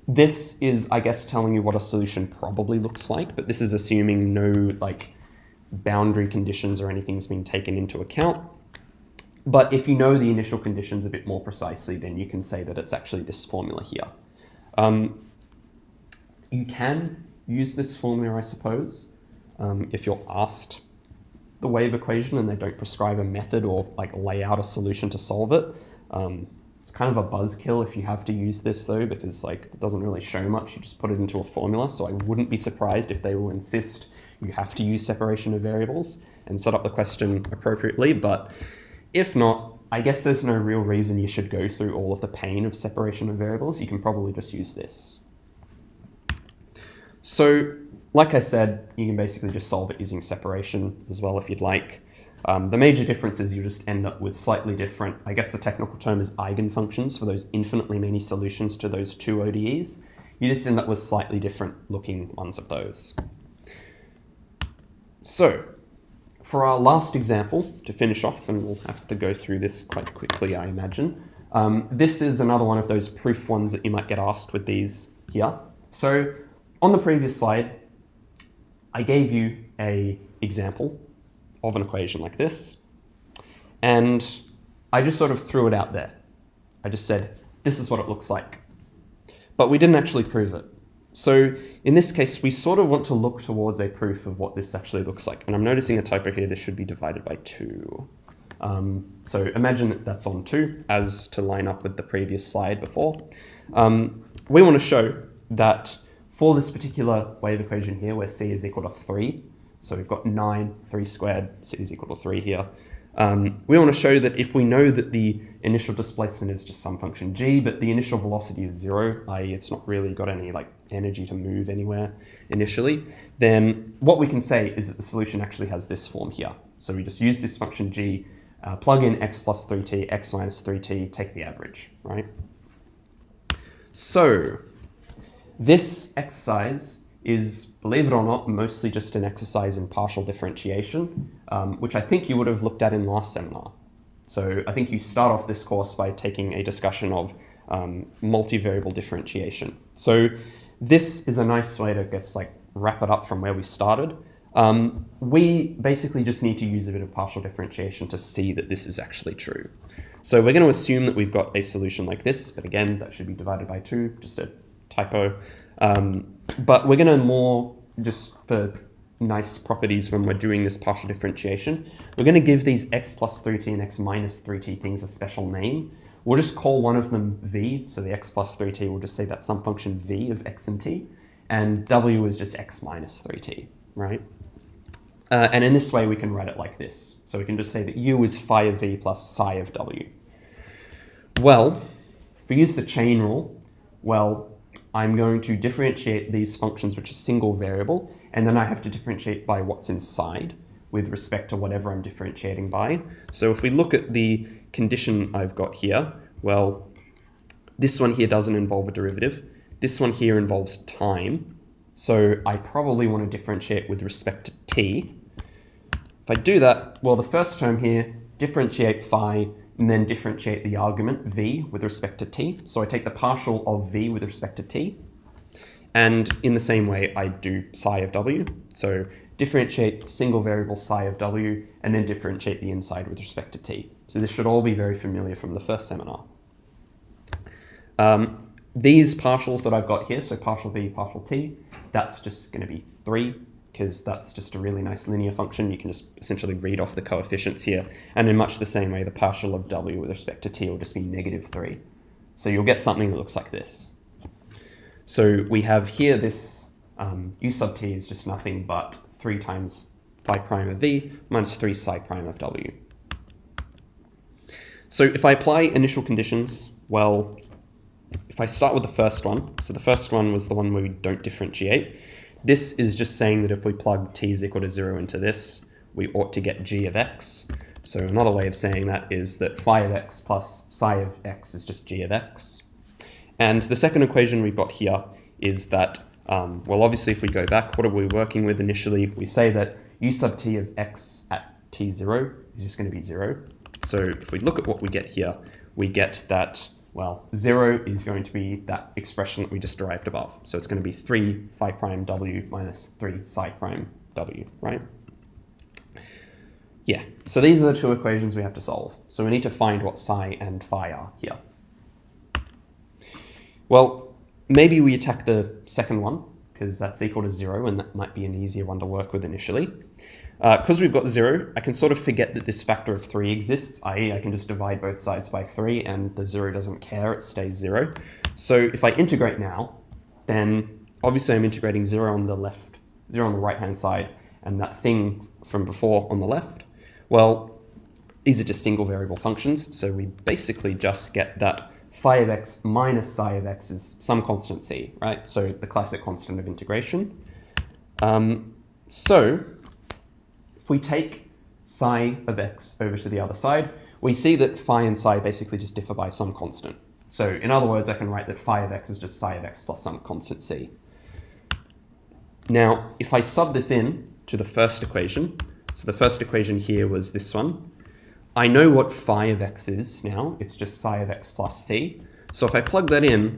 [SPEAKER 2] this is, I guess, telling you what a solution probably looks like, but this is assuming no boundary conditions or anything's been taken into account. But if you know the initial conditions a bit more precisely, then you can say that it's actually this formula here. You can use this formula, I suppose, if you're asked the wave equation and they don't prescribe a method or lay out a solution to solve it. It's kind of a buzzkill if you have to use this though, because it doesn't really show much. You just put it into a formula. So I wouldn't be surprised if they will insist you have to use separation of variables and set up the question appropriately. But if not, I guess there's no real reason you should go through all of the pain of separation of variables. You can probably just use this. So, like I said, you can basically just solve it using separation as well if you'd like. The major difference is you just end up with slightly different, I guess the technical term is eigenfunctions for those infinitely many solutions to those two ODEs. You just end up with slightly different looking ones of those. So, for our last example, to finish off, and we'll have to go through this quite quickly, I imagine, this is another one of those proof ones that you might get asked with these here. So, on the previous slide, I gave you an example of an equation like this, and I just sort of threw it out there. I just said, this is what it looks like. But we didn't actually prove it. So in this case, we sort of want to look towards a proof of what this actually looks like. And I'm noticing a typo here, this should be divided by 2. So imagine that that's on 2, as to line up with the previous slide before. We want to show that for this particular wave equation here, where c is equal to 3, so we've got 9, 3 squared, c is equal to 3 here. We want to show that if we know that the initial displacement is just some function g, but the initial velocity is 0, i.e. it's not really got any energy to move anywhere initially, then what we can say is that the solution actually has this form here. So we just use this function g, plug in x plus 3t, x minus 3t, take the average, right? So this exercise is, believe it or not, mostly just an exercise in partial differentiation, which I think you would have looked at in last seminar. So I think you start off this course by taking a discussion of multivariable differentiation. So this is a nice way to, I guess, wrap it up from where we started. We basically just need to use a bit of partial differentiation to see that this is actually true. So we're going to assume that we've got a solution like this, but again, that should be divided by 2, just a typo. But we're going to more, just for nice properties when we're doing this partial differentiation, we're going to give these x plus 3t and x minus 3t things a special name. We'll just call one of them v, so the x plus 3t, we'll just say that's some function v of x and t, and w is just x minus 3t, right? And in this way we can write it like this. So we can just say that u is phi of v plus psi of w. Well, if we use the chain rule, well, I'm going to differentiate these functions which are single variable, and then I have to differentiate by what's inside with respect to whatever I'm differentiating by. So if we look at the condition I've got here, well, this one here doesn't involve a derivative. This one here involves time. So I probably want to differentiate with respect to t. If I do that, well, the first term here, differentiate phi, and then differentiate the argument v with respect to t. So I take the partial of v with respect to t. And in the same way, I do psi of w. So differentiate single variable psi of w, and then differentiate the inside with respect to t. So this should all be very familiar from the first seminar. These partials that I've got here, so partial v, partial t, that's just going to be 3, because that's just a really nice linear function. You can just essentially read off the coefficients here. And in much the same way, the partial of w with respect to t will just be -3. So you'll get something that looks like this. So we have here this u sub t is just nothing but 3 times phi prime of v minus 3 psi prime of w. So if I apply initial conditions, well, if I start with the first one, so the first one was the one where we don't differentiate. This is just saying that if we plug t is equal to 0 into this, we ought to get g of x. So another way of saying that is that phi of x plus psi of x is just g of x. And the second equation we've got here is that, well, obviously if we go back, what are we working with initially? We say that u sub t of x at t0 is just going to be 0. So if we look at what we get here, we get that, well, 0 is going to be that expression that we just derived above. So it's going to be 3 phi prime w minus 3 psi prime w, right? Yeah, so these are the two equations we have to solve. So we need to find what psi and phi are here. Well, maybe we attack the second one, because that's equal to 0, and that might be an easier one to work with initially. Because we've got 0, I can sort of forget that this factor of 3 exists, i.e. I can just divide both sides by 3, and the 0 doesn't care, it stays 0. So if I integrate now, then obviously I'm integrating 0 on the left, 0 on the right-hand side, and that thing from before on the left. Well, these are just single variable functions, so we basically just get that phi of x minus psi of x is some constant c, right? So the classic constant of integration. So if we take psi of x over to the other side, we see that phi and psi basically just differ by some constant. So in other words, I can write that phi of x is just psi of x plus some constant c. Now, if I sub this in to the first equation, so the first equation here was this one, I know what phi of x is now. It's just psi of x plus c. So if I plug that in,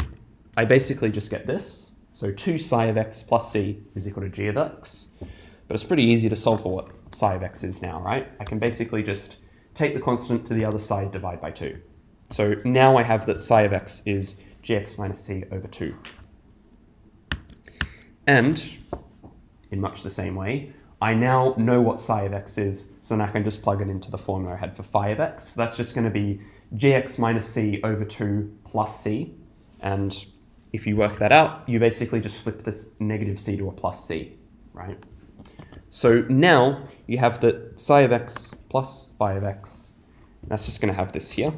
[SPEAKER 2] I basically just get this. So 2 psi of x plus c is equal to g of x. But it's pretty easy to solve for what psi of x is now, right? I can basically just take the constant to the other side, divide by 2. So now I have that psi of x is gx minus c over 2. And in much the same way, I now know what psi of x is, so now I can just plug it into the formula I had for phi of x. So that's just going to be gx minus c over 2 plus c. And if you work that out, you basically just flip this negative c to a plus c, right? So now you have that psi of x plus phi of x. That's just going to have this here.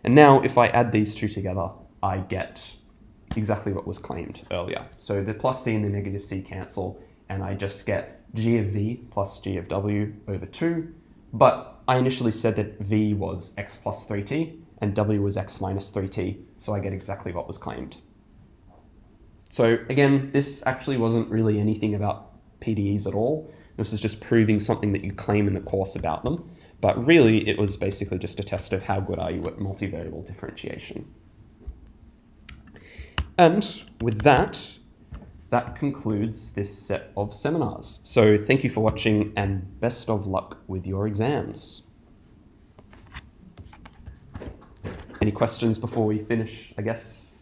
[SPEAKER 2] And now if I add these two together, I get exactly what was claimed earlier. So the plus c and the negative c cancel, and I just get g of v plus g of w over 2, but I initially said that v was x plus 3t and w was x minus 3t, so I get exactly what was claimed. So again, this actually wasn't really anything about PDEs at all. This is just proving something that you claim in the course about them, but really it was basically just a test of how good are you at multivariable differentiation. And with that, that concludes this set of seminars. So thank you for watching and best of luck with your exams. Any questions before we finish, I guess?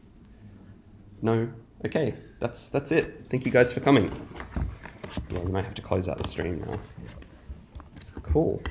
[SPEAKER 2] No? Okay, that's it. Thank you guys for coming. Yeah, we might have to close out the stream now. Cool.